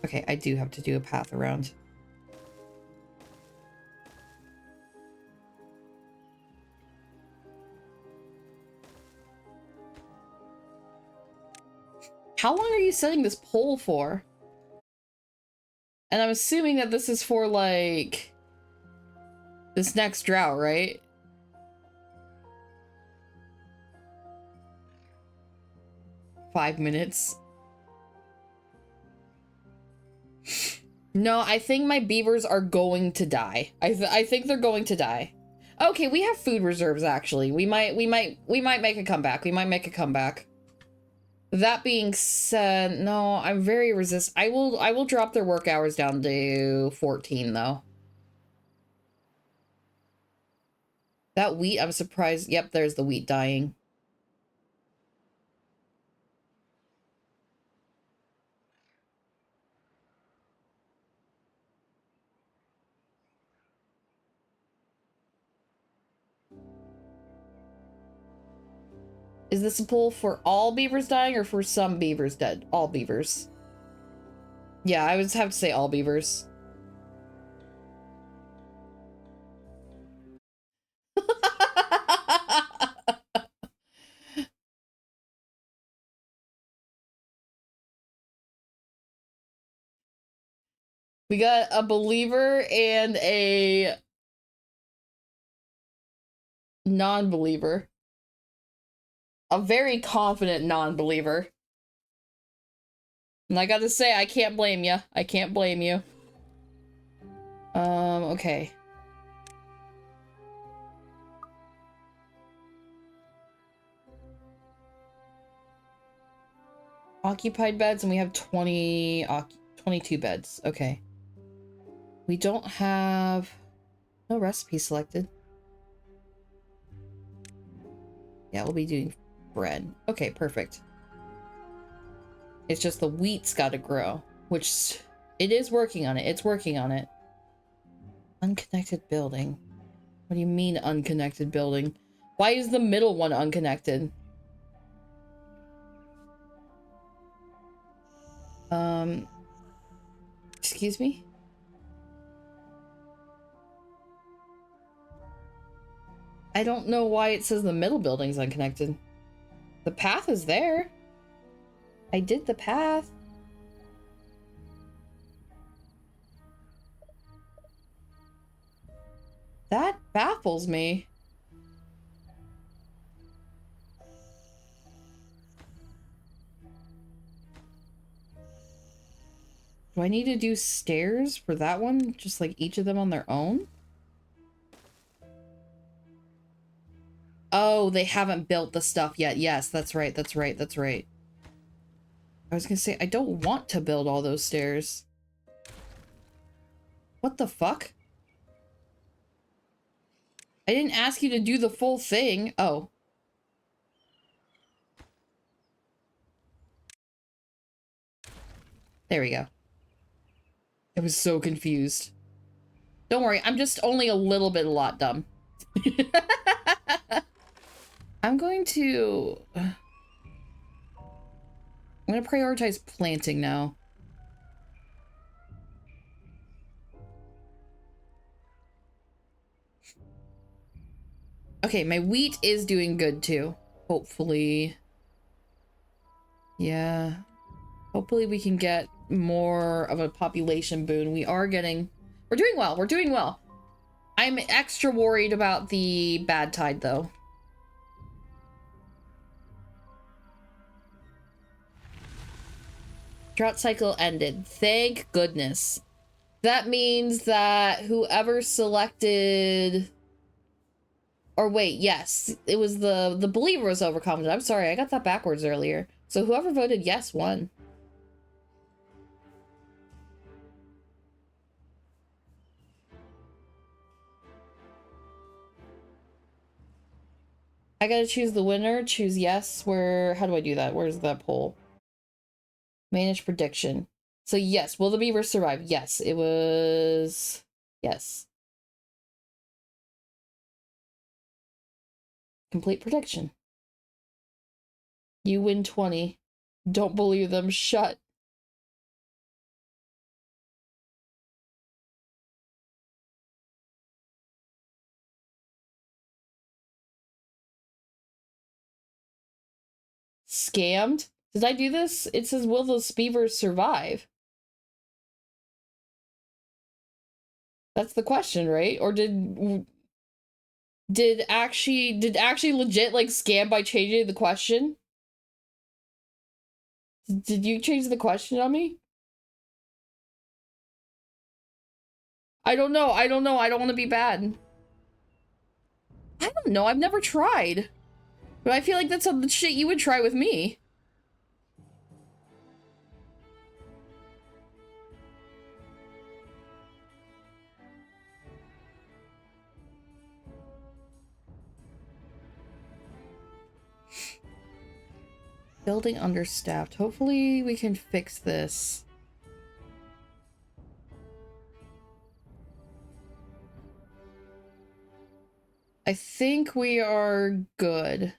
Okay, I do have to do a path around. How long are you setting this poll for? And I'm assuming that this is for, like, this next drought, right? Five minutes. No, I think my beavers are going to die. I think they're going to die. Okay, we have food reserves, actually. We might make a comeback. We might make a comeback. That being said, no, I'm very I will drop their work hours down to 14 though. That wheat, I'm surprised. Yep, there's the wheat dying. Is this a poll for all beavers dying or for some beavers dead? All beavers. Yeah, I would have to say all beavers. We got a believer and a non-believer. A very confident non-believer. And I gotta say, I can't blame you. I can't blame you. Okay. Occupied beds, and we have 22 beds. Okay. We don't have... No recipe selected. Yeah, we'll be doing bread. Okay, perfect. It's just the wheat's gotta grow, which it is working on it. It's working on it. Unconnected building. What do you mean unconnected building? Why is the middle one unconnected? Excuse me? I don't know why it says the middle building's unconnected. The path is there. I did the path. That baffles me. Do I need to do stairs for that one? Just like each of them on their own? Oh, they haven't built the stuff yet. Yes, that's right, that's right, that's right. I was gonna say, I don't want to build all those stairs. What the fuck? I didn't ask you to do the full thing. Oh. There we go. I was so confused. Don't worry, I'm just only a little bit dumb. I'm going to prioritize planting now. Okay, my wheat is doing good too. Hopefully. Yeah. Hopefully we can get more of a population boon. We're doing well, we're doing well. I'm extra worried about the bad tide though. Drought cycle ended. Thank goodness. That means that whoever selected... Or wait, yes. It was the believer was overconfident. I'm sorry, I got that backwards earlier. So whoever voted yes won. I gotta choose the winner. Choose yes. How do I do that? Where's that poll? Manage prediction. So yes, will the beaver survive? Yes, it was... Yes. Complete prediction. You win 20. Don't believe them. Shut. Scammed? Did I do this? It says, will those beavers survive? That's the question, right? Or did actually legit like scam by changing the question? Did you change the question on me? I don't know. I don't know. I don't want to be bad. I don't know. I've never tried. But I feel like that's some shit you would try with me. Building understaffed. Hopefully we can fix this. I think we are good.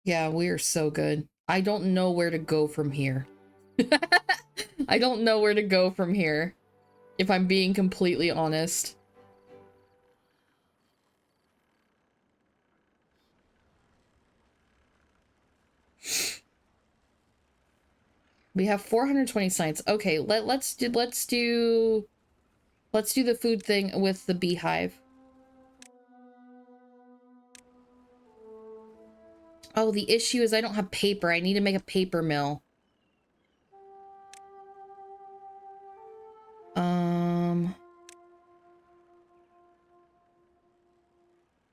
Yeah, we are so good. I don't know where to go from here. I don't know where to go from here, if I'm being completely honest. We have 420 science. Okay, let's do the food thing with the beehive. Oh, the issue is I don't have paper. I need to make a paper mill.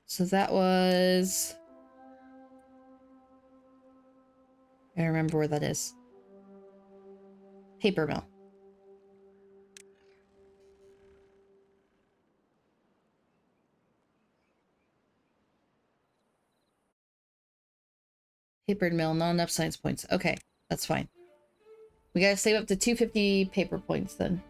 So that was... I remember where that is. Paper mill. Paper mill, not enough science points. Okay, that's fine. We gotta save up to 250 paper points then.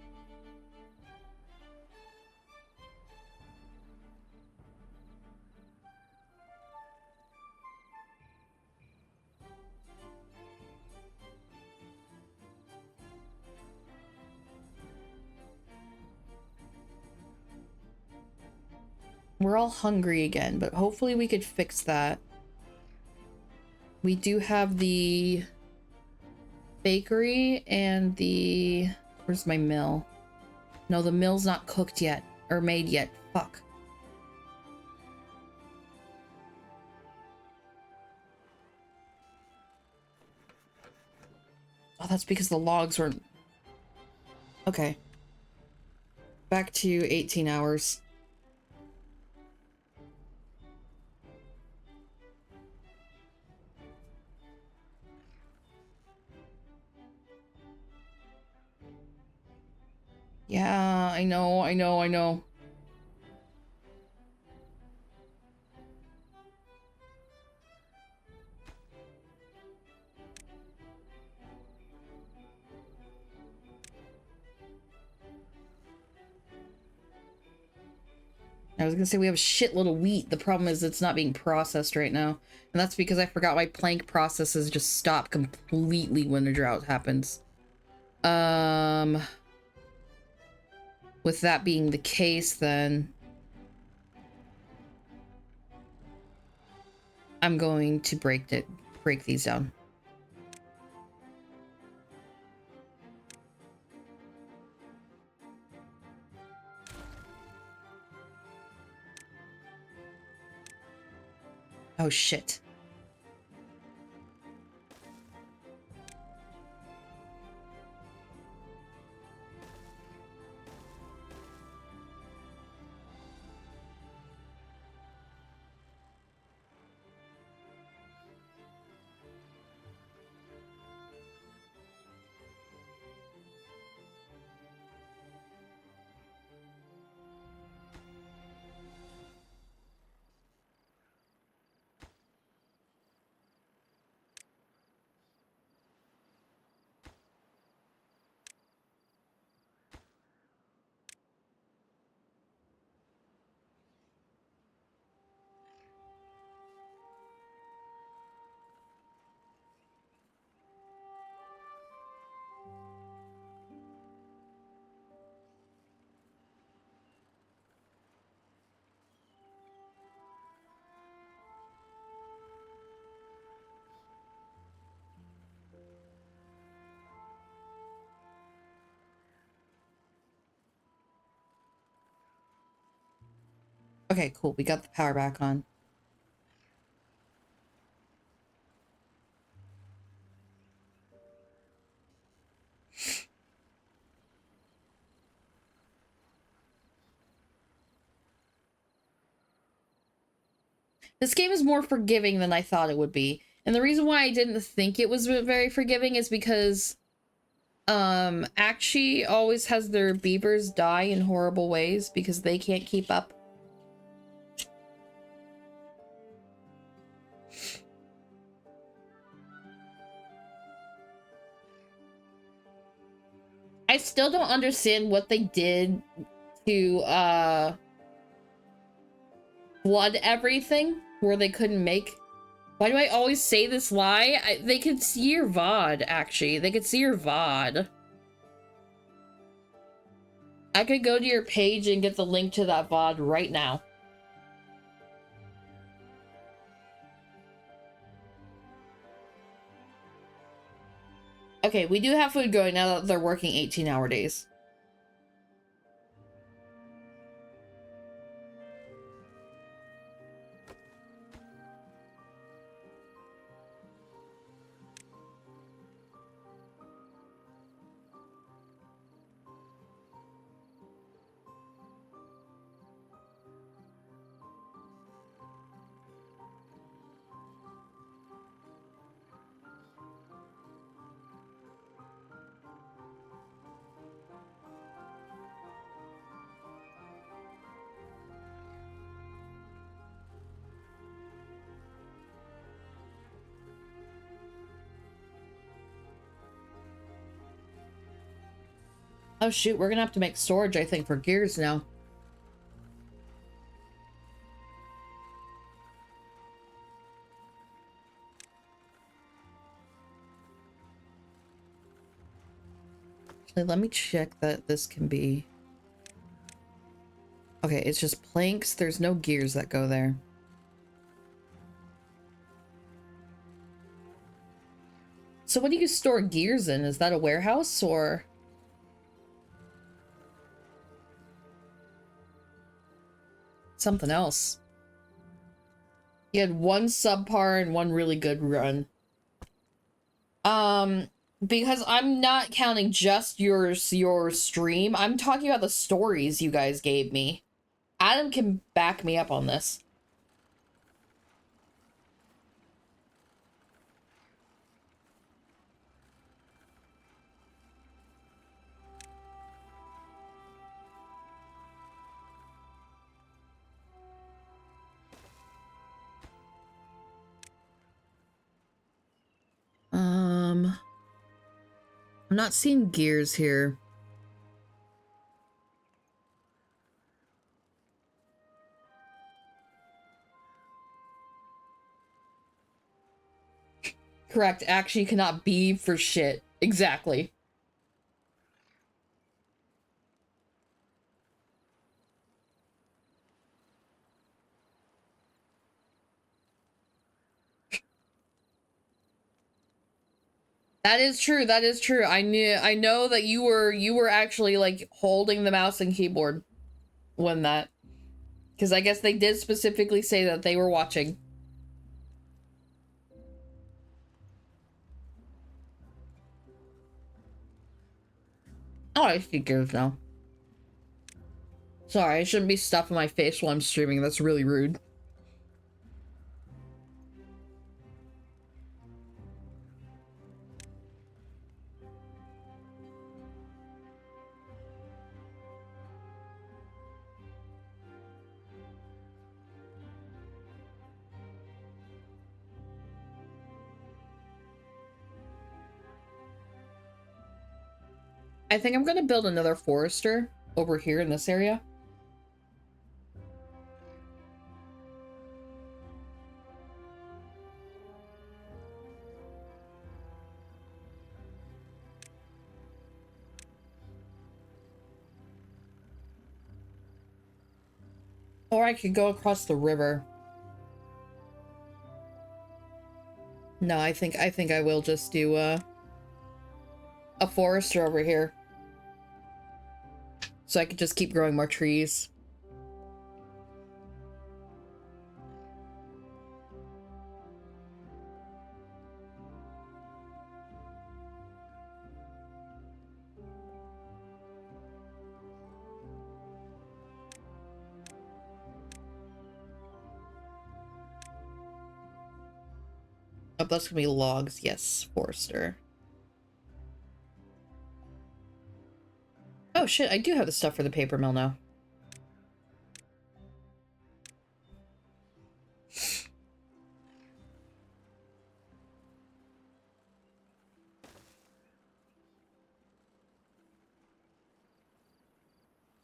We're all hungry again, but hopefully we could fix that. We do have the bakery and the... Where's my mill? No, the mill's not cooked yet. Or made yet. Fuck. Oh, that's because the logs weren't... Okay. Back to 18 hours. Yeah, I know. I was gonna say we have a shitload of wheat. The problem is it's not being processed right now. And that's because I forgot my plank processes just stop completely when a drought happens. With that being the case, then I'm going to break these down. Oh shit. Okay, cool. We got the power back on. This game is more forgiving than I thought it would be. And the reason why I didn't think it was very forgiving is because Akshi always has their beavers die in horrible ways because they can't keep up. I still don't understand what they did to flood everything where they couldn't make. Why do I always say this lie? They could see your VOD, actually. They could see your VOD. I could go to your page and get the link to that VOD right now. Okay, we do have food going now that they're working 18-hour days. Oh shoot, we're gonna have to make storage, I think, for gears now. Actually, let me check that this can be... Okay, it's just planks. There's no gears that go there. So what do you store gears in? Is that a warehouse or... something else? You had one subpar and one really good run. Because I'm not counting just your stream. I'm talking about the stories you guys gave me. Adam can back me up on this. I'm not seeing gears here. Correct. Actually, cannot be for shit. Exactly. That is true. That is true. I know that you were actually like holding the mouse and keyboard when that, because I guess they did specifically say that they were watching. Oh, I see gears now. Sorry, I shouldn't be stuffing my face while I'm streaming. That's really rude. I think I'm gonna build another forester over here in this area. Or I could go across the river. No, I think I will just do a forester over here. So I could just keep growing more trees. Oh, that's gonna be logs. Yes, forester. Oh shit, I do have the stuff for the paper mill now.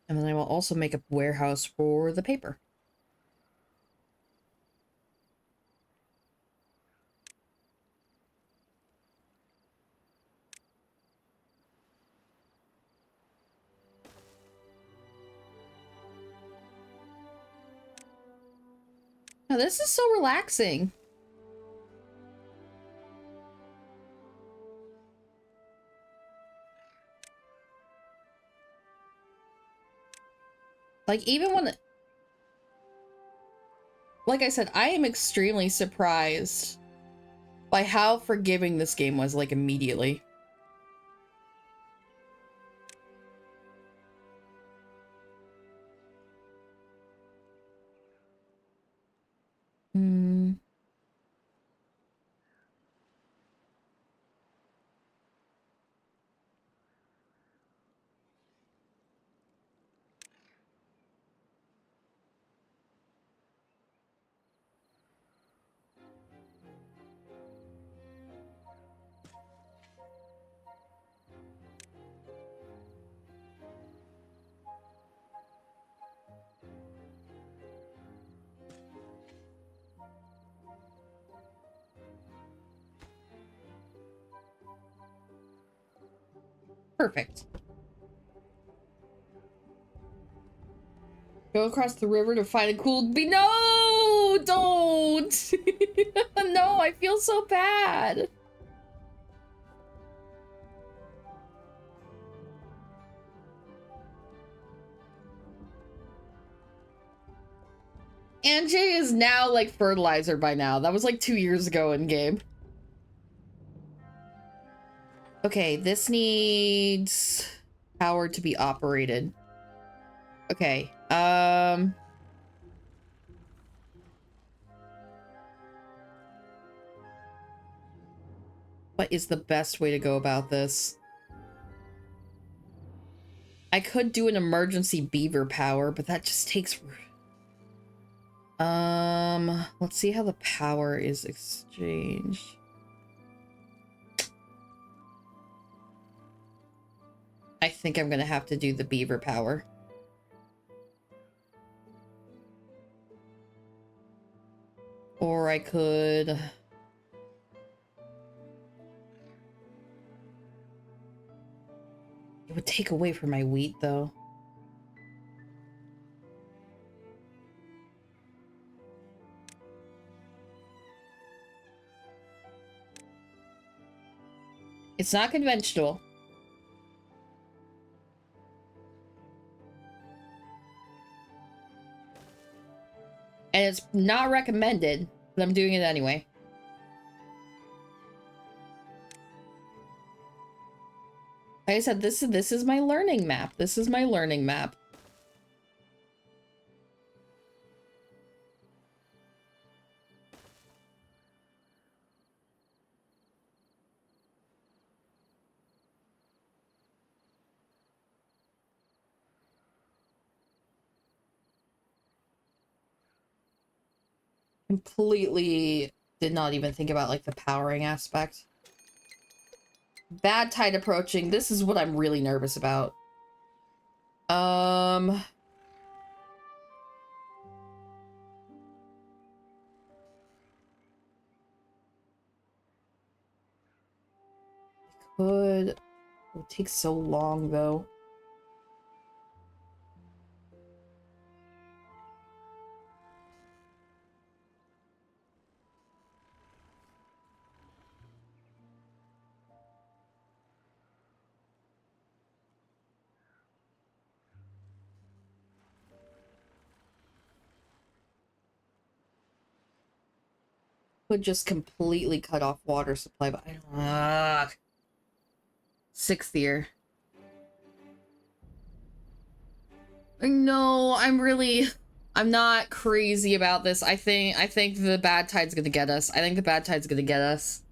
And then I will also make a warehouse for the paper. Now this is so relaxing. Like, even when... Like I said, I am extremely surprised by how forgiving this game was, like, immediately. Hmm. Perfect. Go across the river to find a cool bee. No! Don't! No, I feel so bad. Anjay is now like fertilizer by now. That was like 2 years ago in game. Okay, this needs power to be operated. Okay, what is the best way to go about this? I could do an emergency beaver power, but that just takes... let's see how the power is exchanged. I think I'm gonna have to do the beaver power. Or I could... It would take away from my wheat, though. It's not conventional. And it's not recommended, but I'm doing it anyway. Like I said, this is my learning map. This is my learning map. Completely did not even think about like the powering aspect. Bad tide approaching. This is what I'm really nervous about. Could... It would take so long though. Would just completely cut off water supply, but I don't... 6th year. No, I'm not crazy about this. I think the bad tide's gonna get us. I think the bad tide's gonna get us.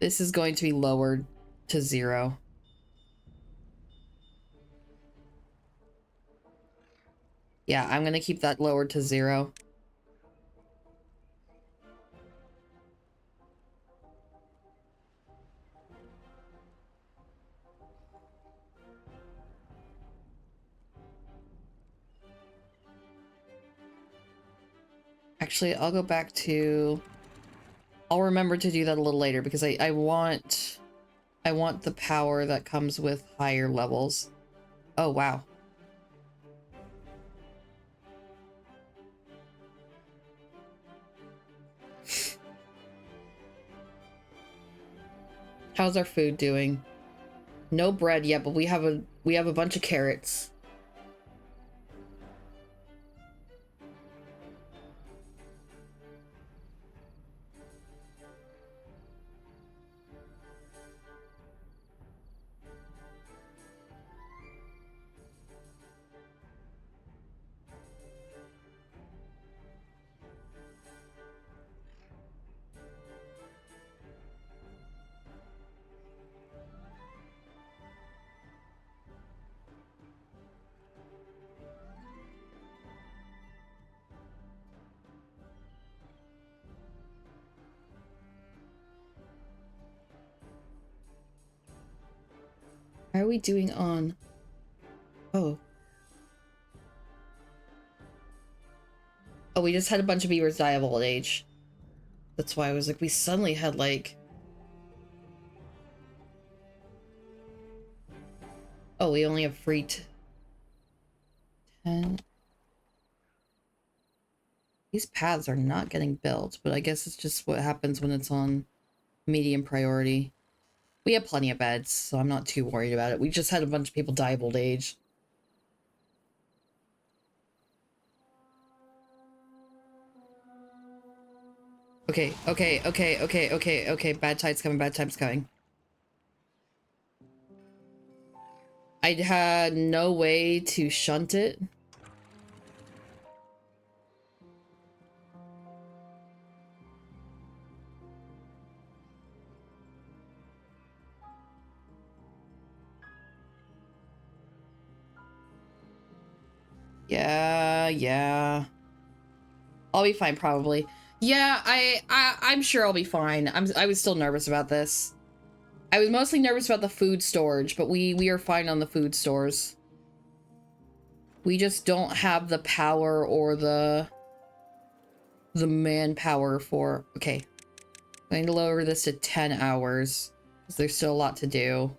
This is going to be lowered to 0. Yeah, I'm gonna keep that lowered to 0. Actually, I'll go back to... I'll remember to do that a little later because I want the power that comes with higher levels. Oh, wow. How's our food doing? No bread yet, but we have a bunch of carrots. How are we doing on? Oh. Oh, we just had a bunch of beavers die of old age. That's why I was like, we suddenly had like... Oh, we only have free 10. These paths are not getting built, but I guess it's just what happens when it's on medium priority. We have plenty of beds, so I'm not too worried about it. We just had a bunch of people die of old age. Okay, okay, okay, okay, okay, okay. Bad tide's coming, bad time's coming. I had no way to shunt it. Yeah. I'll be fine, probably. Yeah, I'm sure I'll be fine. I was still nervous about this. I was mostly nervous about the food storage, but we are fine on the food stores. We just don't have the power or the manpower for... Okay. I'm going to lower this to 10 hours, because there's still a lot to do.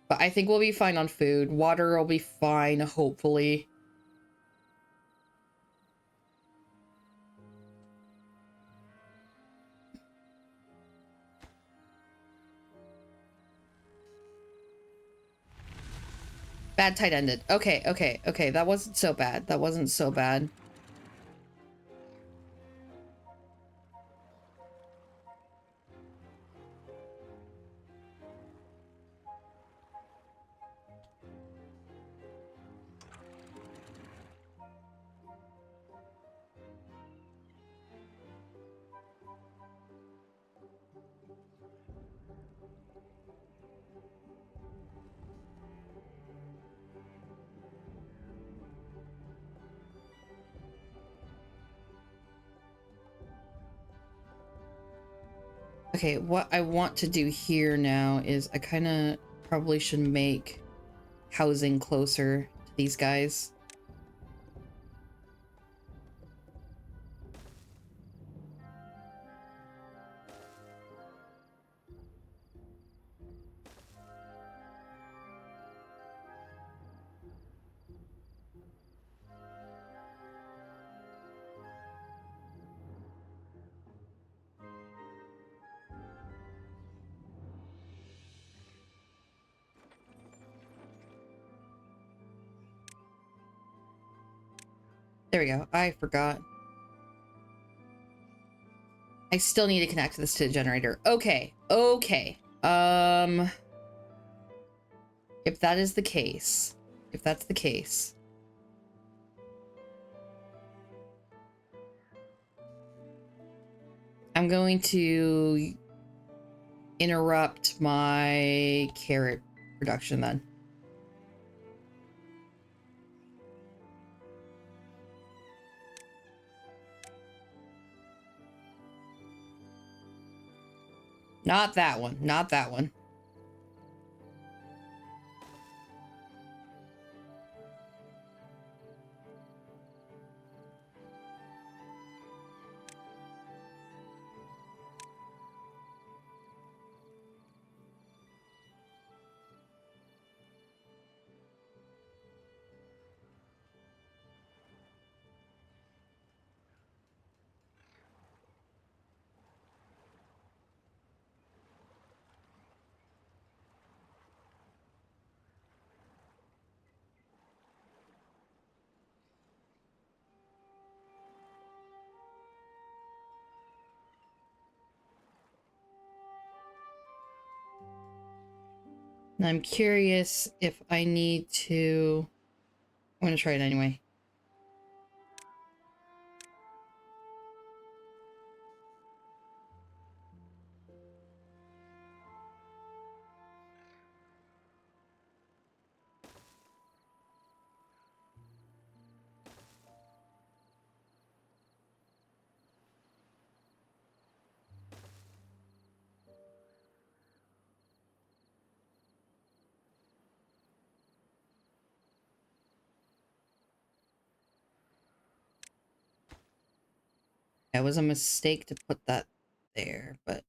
But I think we'll be fine on food. Water will be fine, hopefully. Bad tide ended. Okay, okay, okay. That wasn't so bad. That wasn't so bad. Okay, what I want to do here now is I kind of probably should make housing closer to these guys. There we go. I forgot. I still need to connect this to the generator. Okay. Okay. If that is the case, if that's the case, I'm going to interrupt my carrot production then. Not that one. Not that one. I'm curious if I need to... I'm gonna try it anyway. It was a mistake to put that there, but...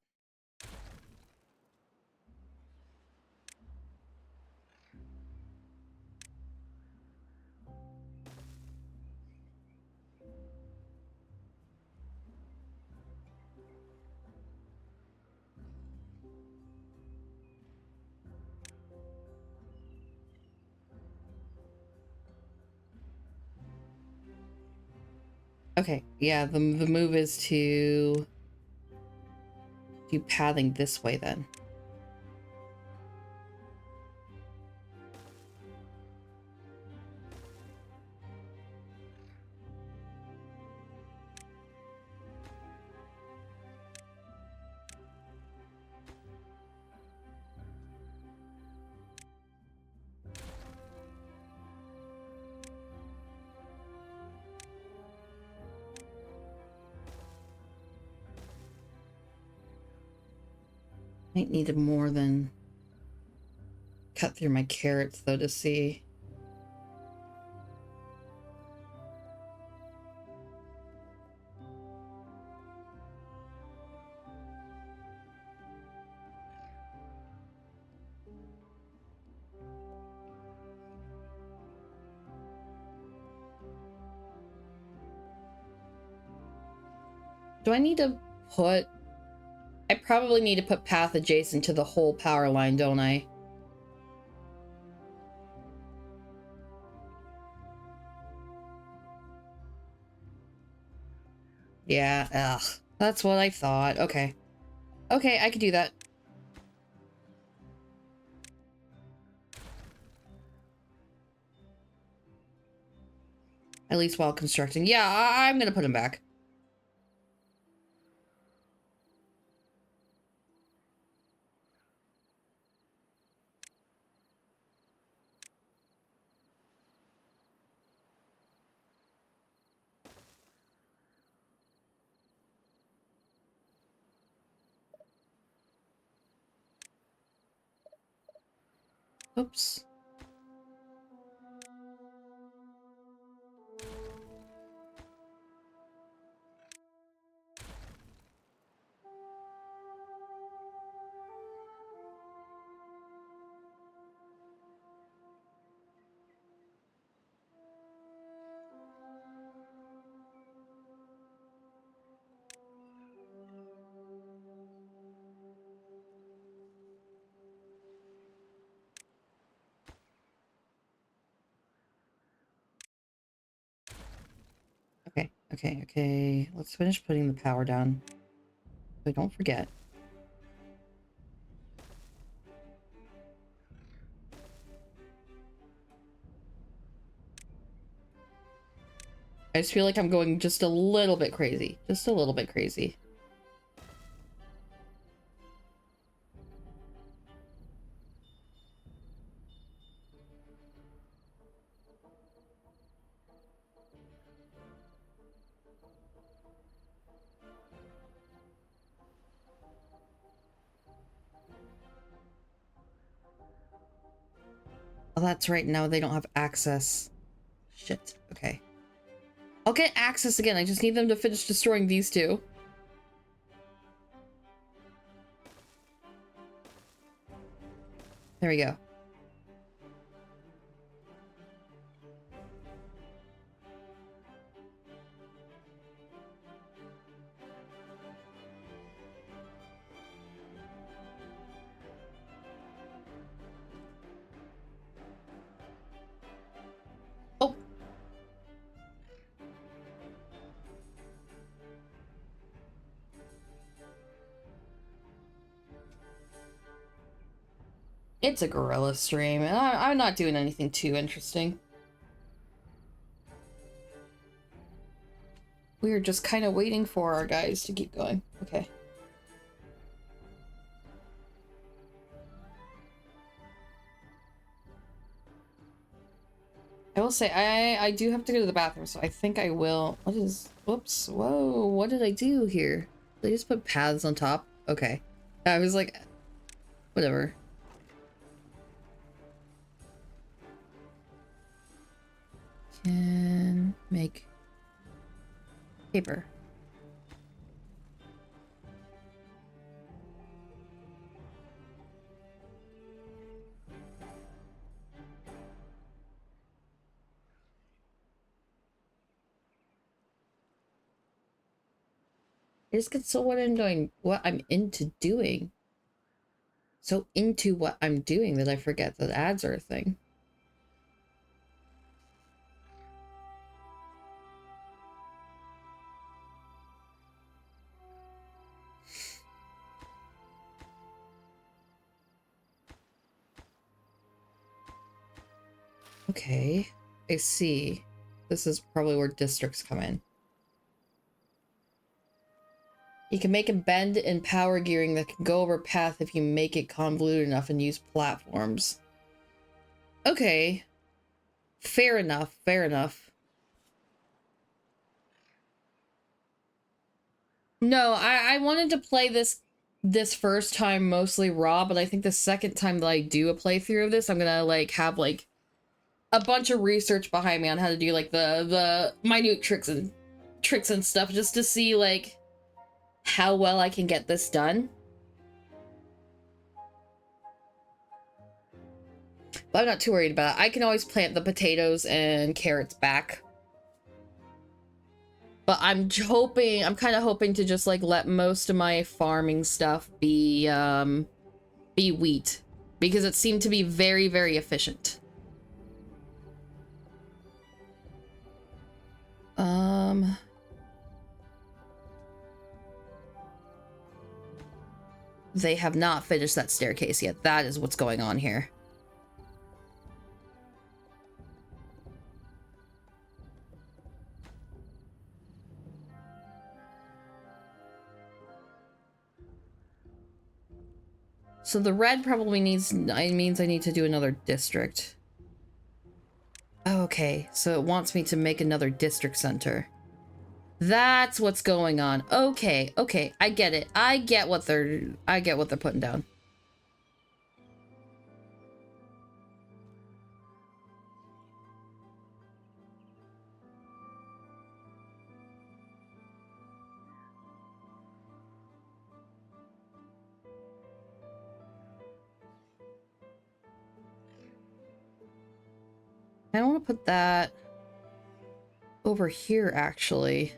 Okay, yeah, the move is to do pathing this way then. Might need more than cut through my carrots though to see. Do I need to put... I probably need to put path adjacent to the whole power line, don't I? Yeah, ugh. That's what I thought. Okay. Okay, I could do that. At least while constructing. Yeah, I'm gonna put him back. Oops. Okay. Let's finish putting the power down. So don't forget. I just feel like I'm going just a little bit crazy. Just a little bit crazy. Oh, that's right. Now they don't have access. Shit. Okay. I'll get access again. I just need them to finish destroying these two. There we go. Oh. It's a gorilla stream, and I'm not doing anything too interesting. We're just kind of waiting for our guys to keep going. Okay. I will say, I do have to go to the bathroom, so I think I will. What is... Whoops. Whoa, what did I do here? Did I just put paths on top? Okay. I was like... Whatever. Can make paper. I just get so what I'm into doing. So into what I'm doing that I forget that ads are a thing. Okay, I see. This is probably where districts come in. You can make a bend in power gearing that can go over a path if you make it convoluted enough and use platforms. Okay. Fair enough, fair enough. No, I wanted to play this first time mostly raw, but I think the second time that I do a playthrough of this, I'm gonna like have like a bunch of research behind me on how to do like the minute tricks and stuff, just to see like how well I can get this done. But I'm not too worried about it. I can always plant the potatoes and carrots back. But I'm kind of hoping to just like let most of my farming stuff be wheat, because it seemed to be very, very efficient. They have not finished that staircase yet. That is what's going on here. So the red probably means I need to do another district. Okay, so it wants me to make another district center. That's what's going on. Okay, okay, I get it. I get what they're putting down. I want to put that over here, actually.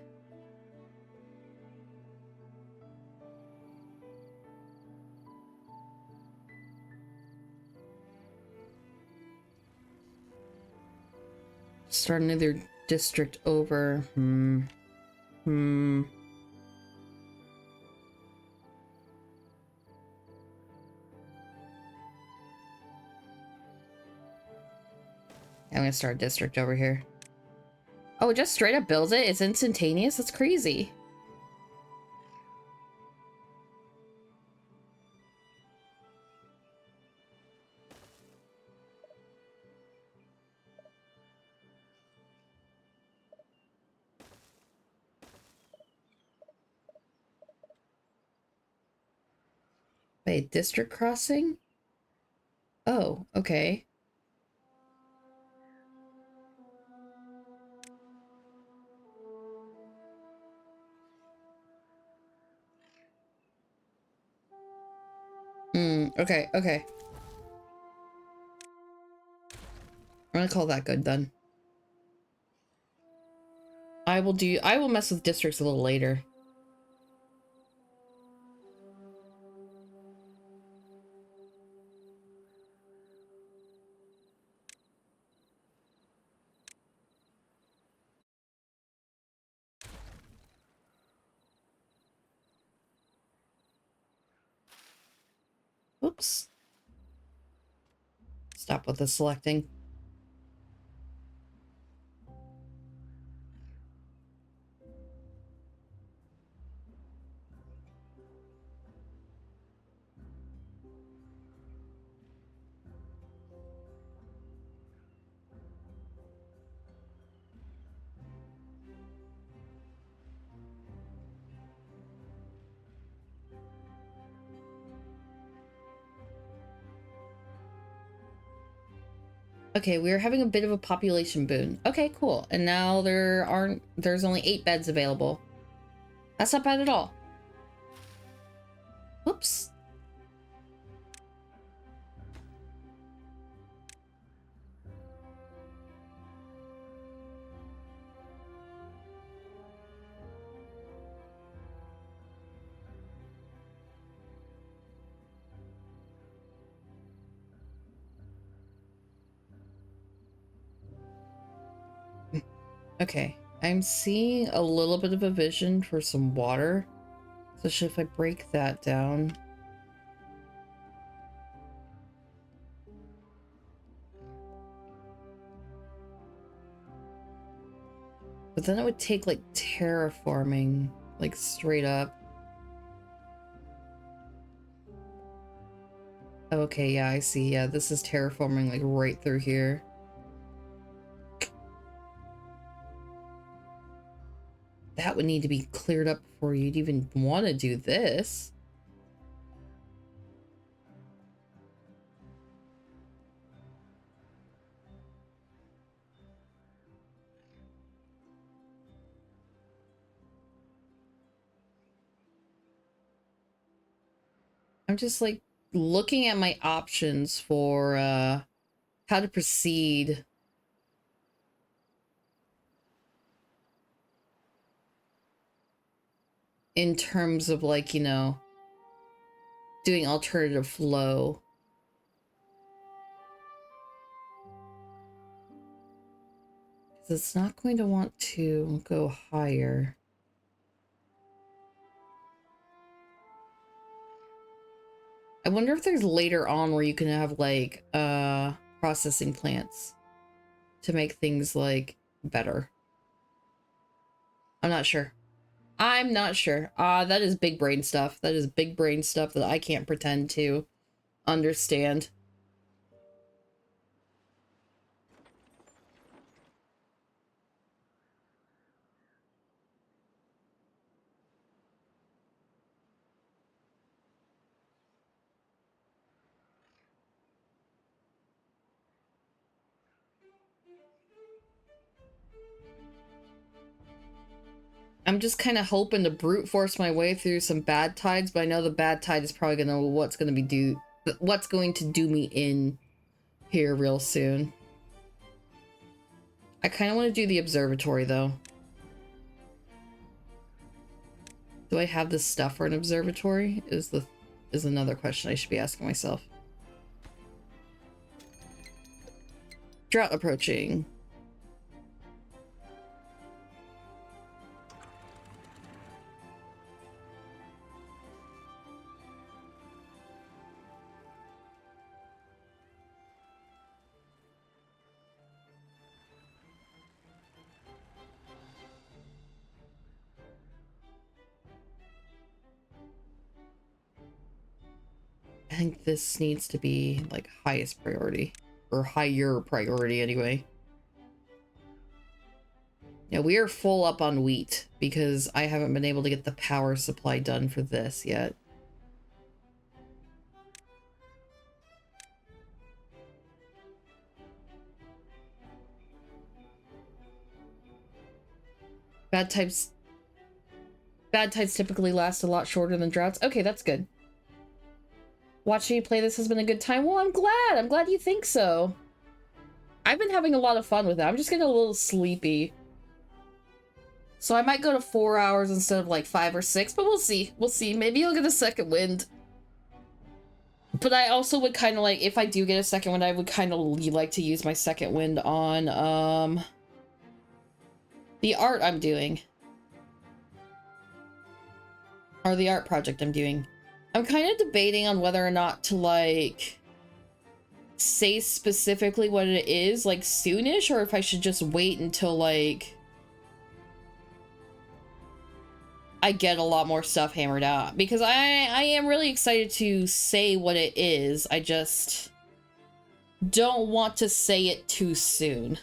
Start another district over. I'm gonna start a district over here. Oh, it just straight up builds it? It's instantaneous? That's crazy. Wait, district crossing? Oh, okay. Okay, okay. I'm gonna call that good then. I will mess with districts a little later. Oops. Stop with the selecting. Okay, we're having a bit of a population boon. Okay, cool. And now there's only 8 beds available. That's not bad at all. Oops. Okay, I'm seeing a little bit of a vision for some water. Especially if I break that down. But then it would take like terraforming, like straight up. Okay, yeah, I see. Yeah, this is terraforming like right through here. That would need to be cleared up before you'd even want to do this. I'm just like looking at my options for how to proceed. In terms of like, you know, doing alternative flow. Because it's not going to want to go higher. I wonder if there's later on where you can have like processing plants to make things like better. I'm not sure. I'm not sure. That is big brain stuff. That is big brain stuff that I can't pretend to understand. I'm just kind of hoping to brute force my way through some bad tides, but I know the bad tide is probably gonna what's going to do me in here real soon. I kind of want to do the observatory though. Do I have the stuff for an observatory? Is another question I should be asking myself. Drought approaching. I think this needs to be like highest priority, or higher priority anyway. Yeah, we are full up on wheat because I haven't been able to get the power supply done for this yet. Bad tides typically last a lot shorter than droughts. Okay, that's good. Watching you play this has been a good time. Well, I'm glad. I'm glad you think so. I've been having a lot of fun with it. I'm just getting a little sleepy. So I might go to 4 hours instead of like 5 or 6, but we'll see. We'll see. Maybe you'll get a second wind. But I also would kind of like, if I do get a second wind, I would kind of like to use my second wind on the art I'm doing. Or the art project I'm doing. I'm kind of debating on whether or not to like say specifically what it is, like, soonish, or if I should just wait until, like, I get a lot more stuff hammered out. Because I am really excited to say what it is. I just don't want to say it too soon.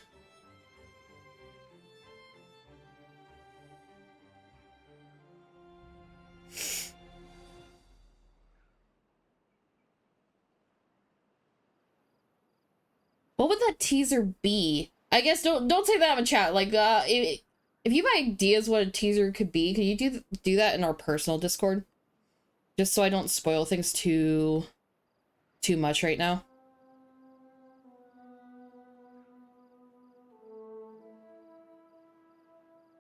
What would that teaser be? I guess don't say that in chat. Like, if you have ideas what a teaser could be, can you do that in our personal Discord? Just so I don't spoil things too much right now.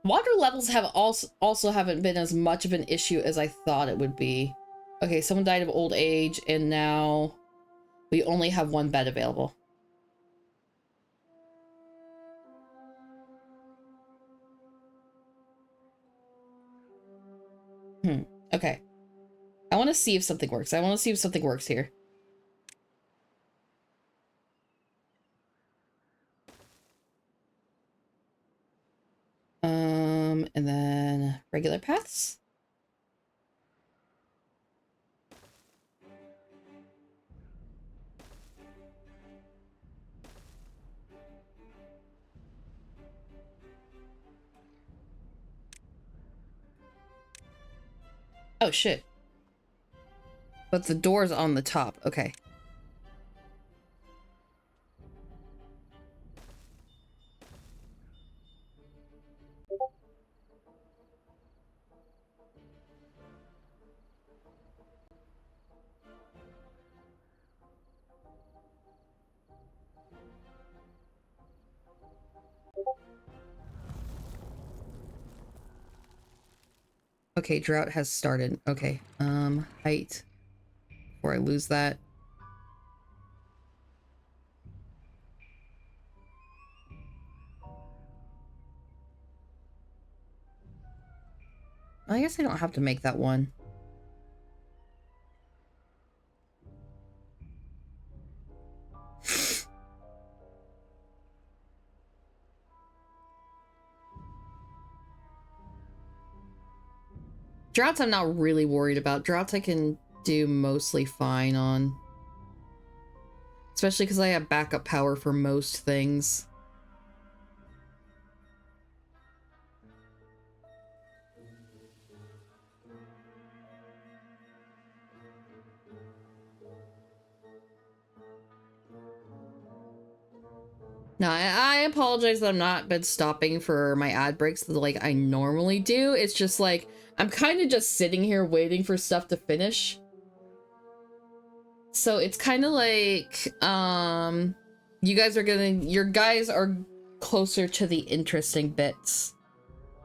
Water levels have also haven't been as much of an issue as I thought it would be. Okay, someone died of old age, and now we only have one bed available. Okay. I want to see if something works. I want to see if something works here. And then regular paths. Oh, shit. But the door's on the top. Okay. Okay, drought has started. Okay. Height. Before I lose that. I guess I don't have to make that one. Droughts I'm not really worried about. Droughts I can do mostly fine on. Especially because I have backup power for most things. No, I apologize that I'm not been stopping for my ad breaks like I normally do. It's just like, I'm kind of just sitting here waiting for stuff to finish. So it's kind of like, your guys are closer to the interesting bits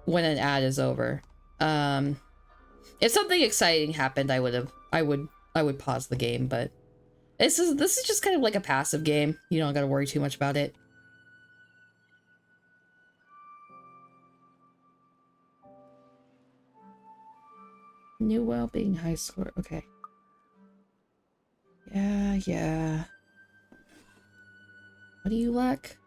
when an ad is over. If something exciting happened, I would pause the game, but this is just kind of like a passive game. You don't gotta worry too much about it. New well-being high score. Okay. Yeah. What do you lack?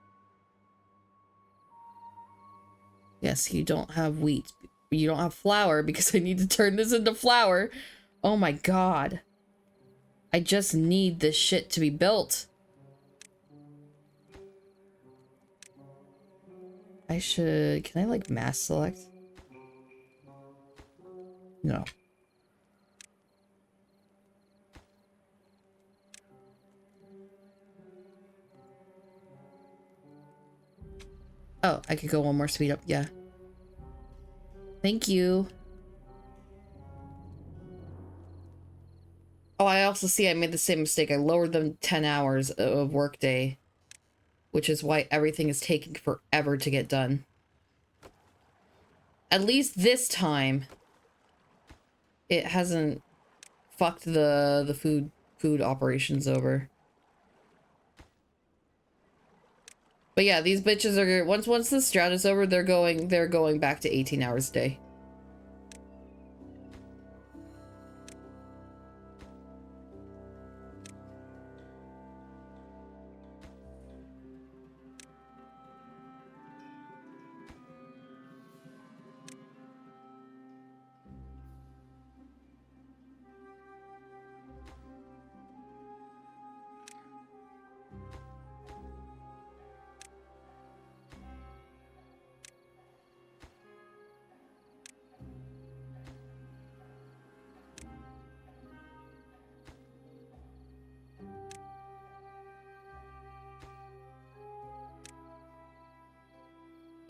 Yes, you don't have wheat. You don't have flour because I need to turn this into flour. Oh my god. I just need this shit to be built. Can I like mass select? No. Oh, I could go one more speed up. Yeah. Thank you. Oh, I also see I made the same mistake. I lowered them 10 hours of workday, which is why everything is taking forever to get done. At least this time, it hasn't fucked the food operations over. But yeah, these bitches are once this drought is over, they're going back to 18 hours a day.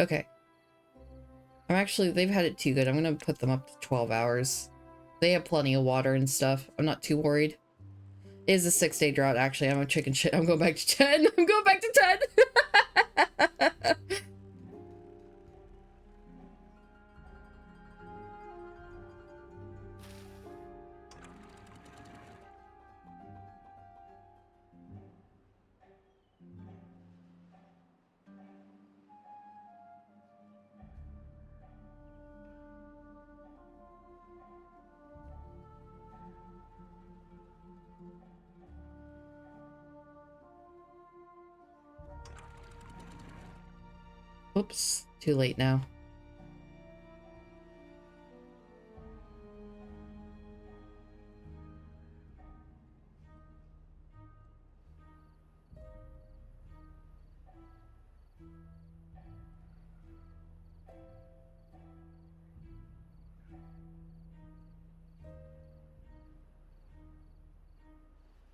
Okay. They've had it too good. I'm gonna put them up to 12 hours. They have plenty of water and stuff. I'm not too worried. It is a 6-day drought, actually. I'm a chicken shit. I'm going back to 10. I'm going back to 10. Oops, too late now.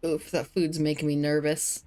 Oof, that food's making me nervous.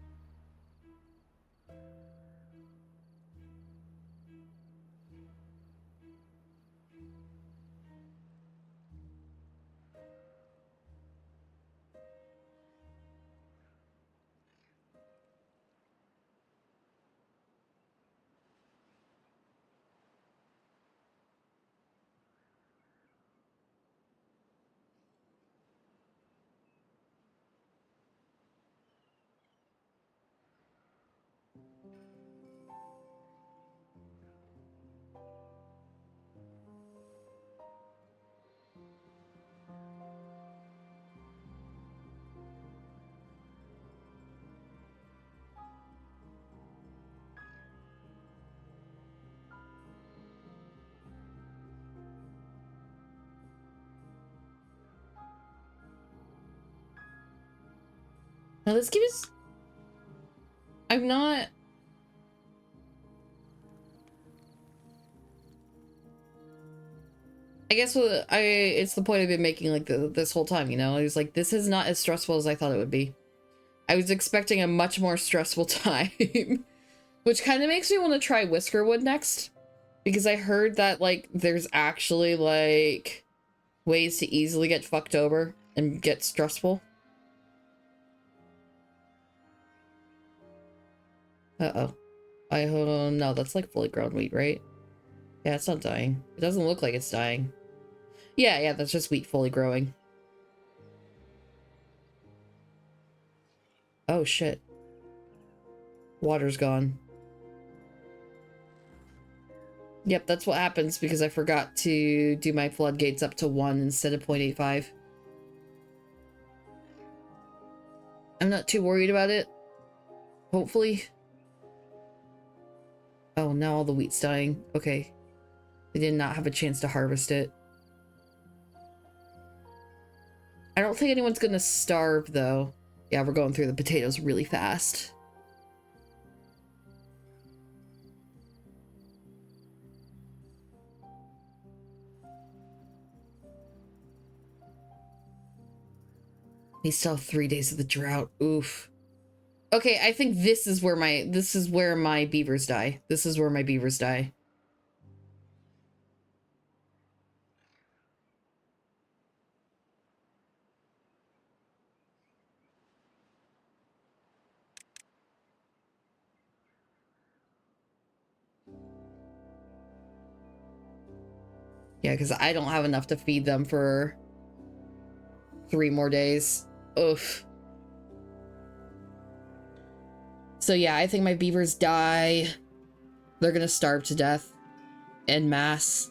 Now this game is... I'm not... I guess it's the point I've been making like this whole time, you know? I was like, this is not as stressful as I thought it would be. I was expecting a much more stressful time. Which kind of makes me want to try Whiskerwood next. Because I heard that, like, there's actually, like, ways to easily get fucked over and get stressful. Uh-oh. Hold on. No, that's like fully grown wheat, right? Yeah, it's not dying. It doesn't look like it's dying. Yeah, that's just wheat fully growing. Oh, shit. Water's gone. Yep, that's what happens because I forgot to do my floodgates up to 1 instead of 0.85. I'm not too worried about it. Hopefully. Oh, now all the wheat's dying. Okay. I did not have a chance to harvest it. I don't think anyone's gonna starve, though. Yeah, we're going through the potatoes really fast. We still have 3 days of the drought. Oof. Okay, I think this is where my beavers die. This is where my beavers die. Yeah, because I don't have enough to feed them for 3 more days. Oof. So yeah, I think my beavers die. They're gonna starve to death. En masse.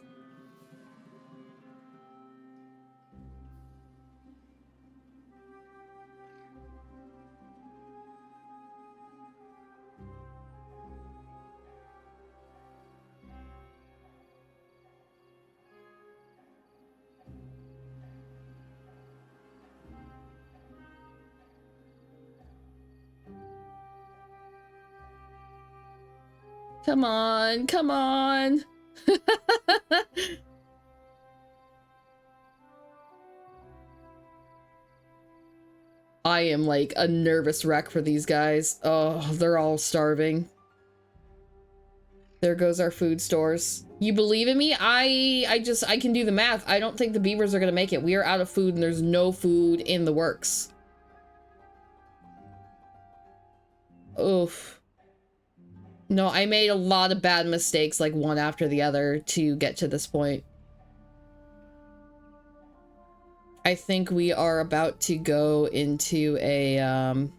Come on, come on. I am like a nervous wreck for these guys. Oh, they're all starving. There goes our food stores. You believe in me? I can do the math. I don't think the beavers are gonna make it. We are out of food and there's no food in the works. Oof. No, I made a lot of bad mistakes, like one after the other, to get to this point. I think we are about to go into a,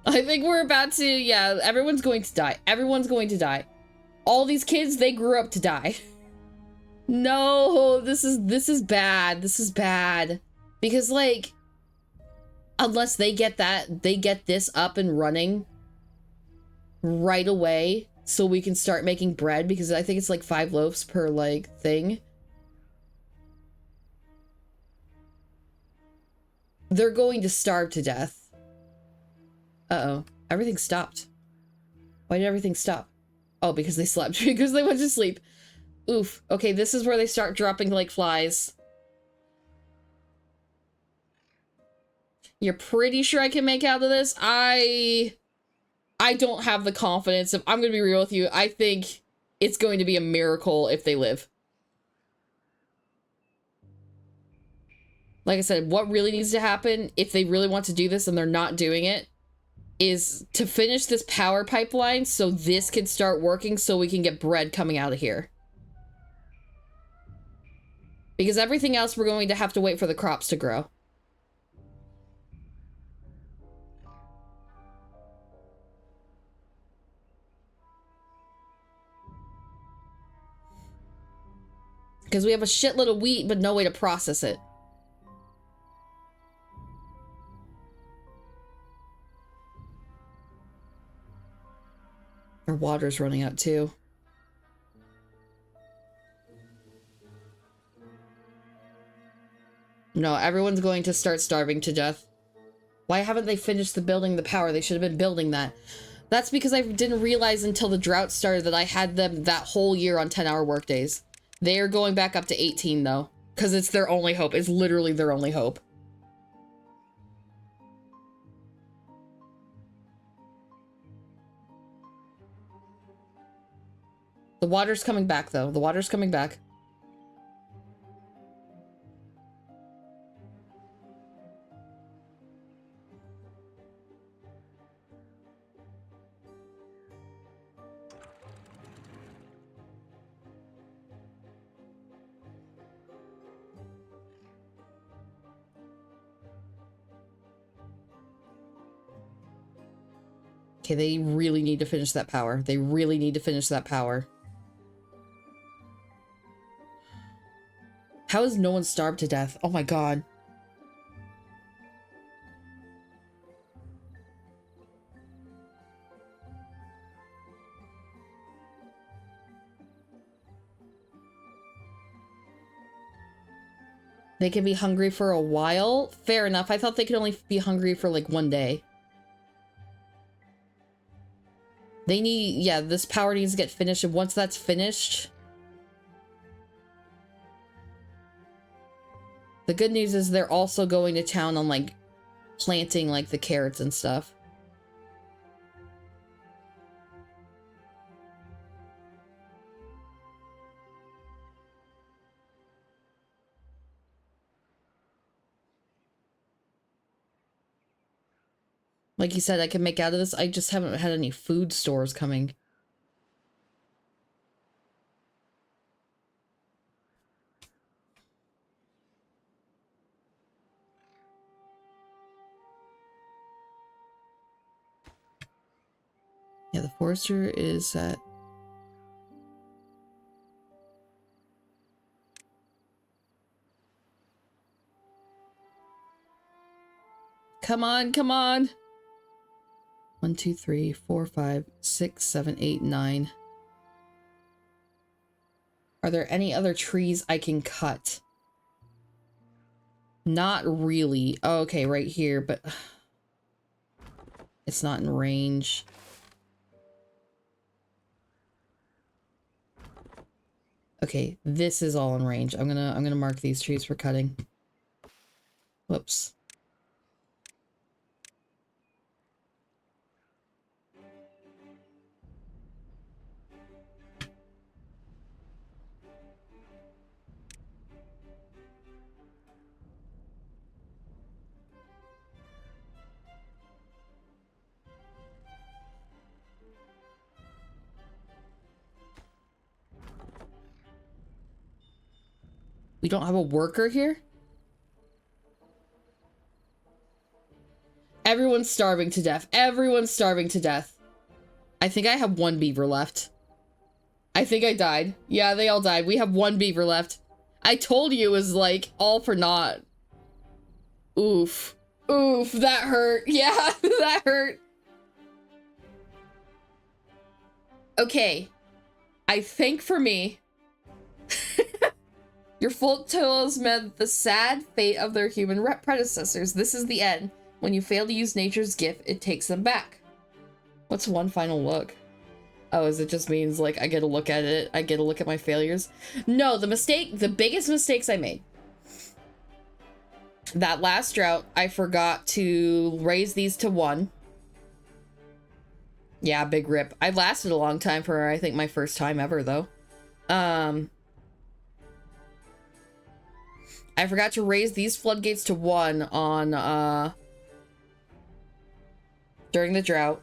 I think we're about to, yeah, everyone's going to die. Everyone's going to die. All these kids, they grew up to die. No, this is bad. This is bad. Because, like, unless they get this up and running right away so we can start making bread, because I think it's like 5 loaves per, like, thing. They're going to starve to death. Uh-oh. Everything stopped. Why did everything stop? Oh, because they slept. Because they went to sleep. Oof. Okay, this is where they start dropping like flies. You're pretty sure I can make out of this? I don't have the confidence. If I'm gonna be real with you, I think it's going to be a miracle if they live. Like I said, what really needs to happen, if they really want to do this and they're not doing it, is to finish this power pipeline so this can start working so we can get bread coming out of here. Because everything else we're going to have to wait for the crops to grow. Because we have a shitload of wheat but no way to process it. Our water's running out too. No, everyone's going to start starving to death. Why haven't they finished building the power? They should have been building that. That's because I didn't realize until the drought started that I had them that whole year on 10-hour workdays. They are going back up to 18 though, because it's their only hope. It's literally their only hope. The water's coming back though. The water's coming back. Okay, they really need to finish that power. They really need to finish that power. How is no one starved to death? Oh my god. They can be hungry for a while? Fair enough. I thought they could only be hungry for like 1 day. They need, yeah, this power needs to get finished, and once that's finished... The good news is they're also going to town on, like, planting, like, the carrots and stuff. Like you said, I can make out of this. I just haven't had any food stores coming. Yeah, the forester is at... Come on, come on! 1, 2, 3, 4, 5, 6, 7, 8, 9. Are there any other trees I can cut? Not really. Oh, okay, right here, but... It's not in range. Okay, this is all in range. I'm gonna mark these trees for cutting. Whoops. We don't have a worker here? Everyone's starving to death. Everyone's starving to death. I think I have 1 beaver left. I think I died. Yeah, they all died. We have 1 beaver left. I told you it was like all for naught. Oof. Oof, that hurt. Yeah, that hurt. Okay. I think for me, your folk tales meant the sad fate of their human predecessors. This is the end. When you fail to use nature's gift, it takes them back. What's one final look? Oh, is it just means like I get a look at it? I get a look at my failures? No, the biggest mistakes I made. That last drought, I forgot to raise these to 1. Yeah, big rip. I lasted a long time for, I think, my first time ever, though. I forgot to raise these floodgates to 1 on, during the drought.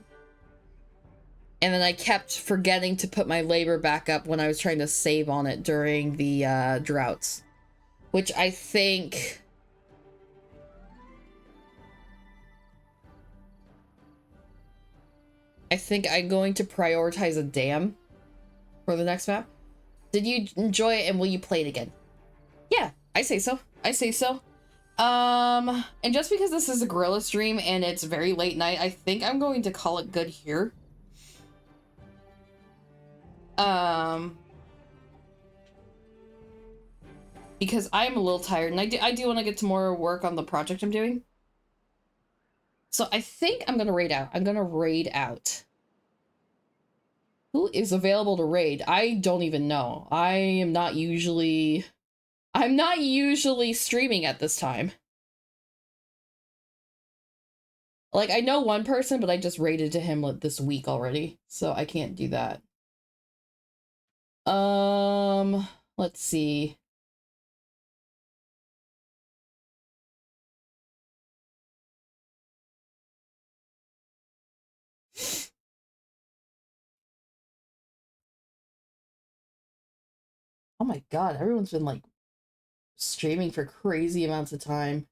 And then I kept forgetting to put my labor back up when I was trying to save on it during the, droughts. Which I think... I'm going to prioritize a dam for the next map. Did you enjoy it and will you play it again? Yeah, I say so. I say so. And just because this is a gorilla stream and it's very late night, I think I'm going to call it good here. Because I'm a little tired and I do want to get to more work on the project I'm doing. So I think I'm going to raid out. I'm going to raid out. Who is available to raid? I don't even know. I'm not usually streaming at this time. Like, I know one person, but I just raided to him this week already, so I can't do that. Let's see. Oh my god, everyone's been like streaming for crazy amounts of time.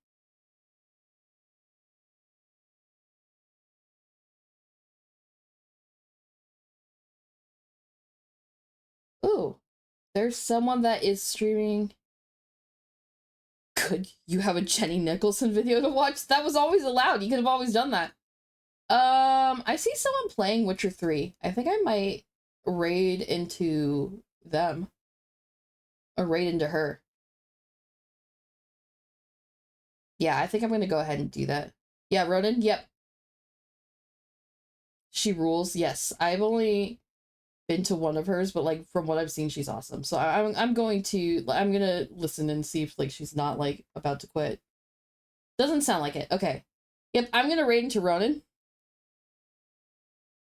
Ooh, there's someone that is streaming. Could you have a Jenny Nicholson video to watch? That was always allowed. You could have always done that. I see someone playing Witcher 3. I think I might raid into them. Or raid into her. Yeah, I think I'm gonna go ahead and do that. Yeah, Ronan, yep. She rules, yes. I've only been to one of hers, but like from what I've seen, she's awesome. So I'm gonna listen and see if like she's not like about to quit. Doesn't sound like it. Okay. Yep, I'm gonna raid into Ronan,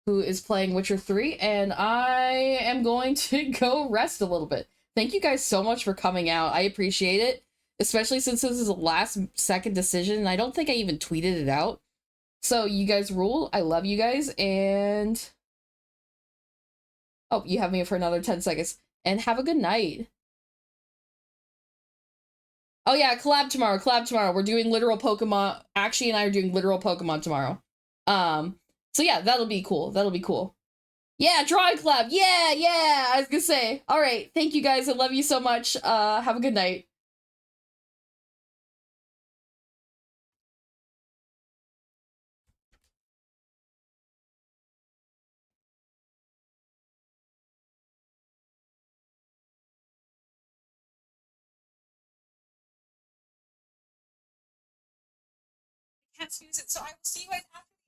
who is playing Witcher 3, and I am going to go rest a little bit. Thank you guys so much for coming out. I appreciate it, especially since this is a last second decision, and I don't think I even tweeted it out. So you guys rule. I love you guys, and... Oh, you have me for another 10 seconds. And have a good night. Oh yeah, collab tomorrow, collab tomorrow. We're doing literal Pokemon. Actually, and I are doing literal Pokemon tomorrow. So yeah, that'll be cool. That'll be cool. Yeah, drawing collab. Yeah. I was gonna say. All right. Thank you guys. I love you so much. Have a good night. Can't snooze it, so I will see you guys after.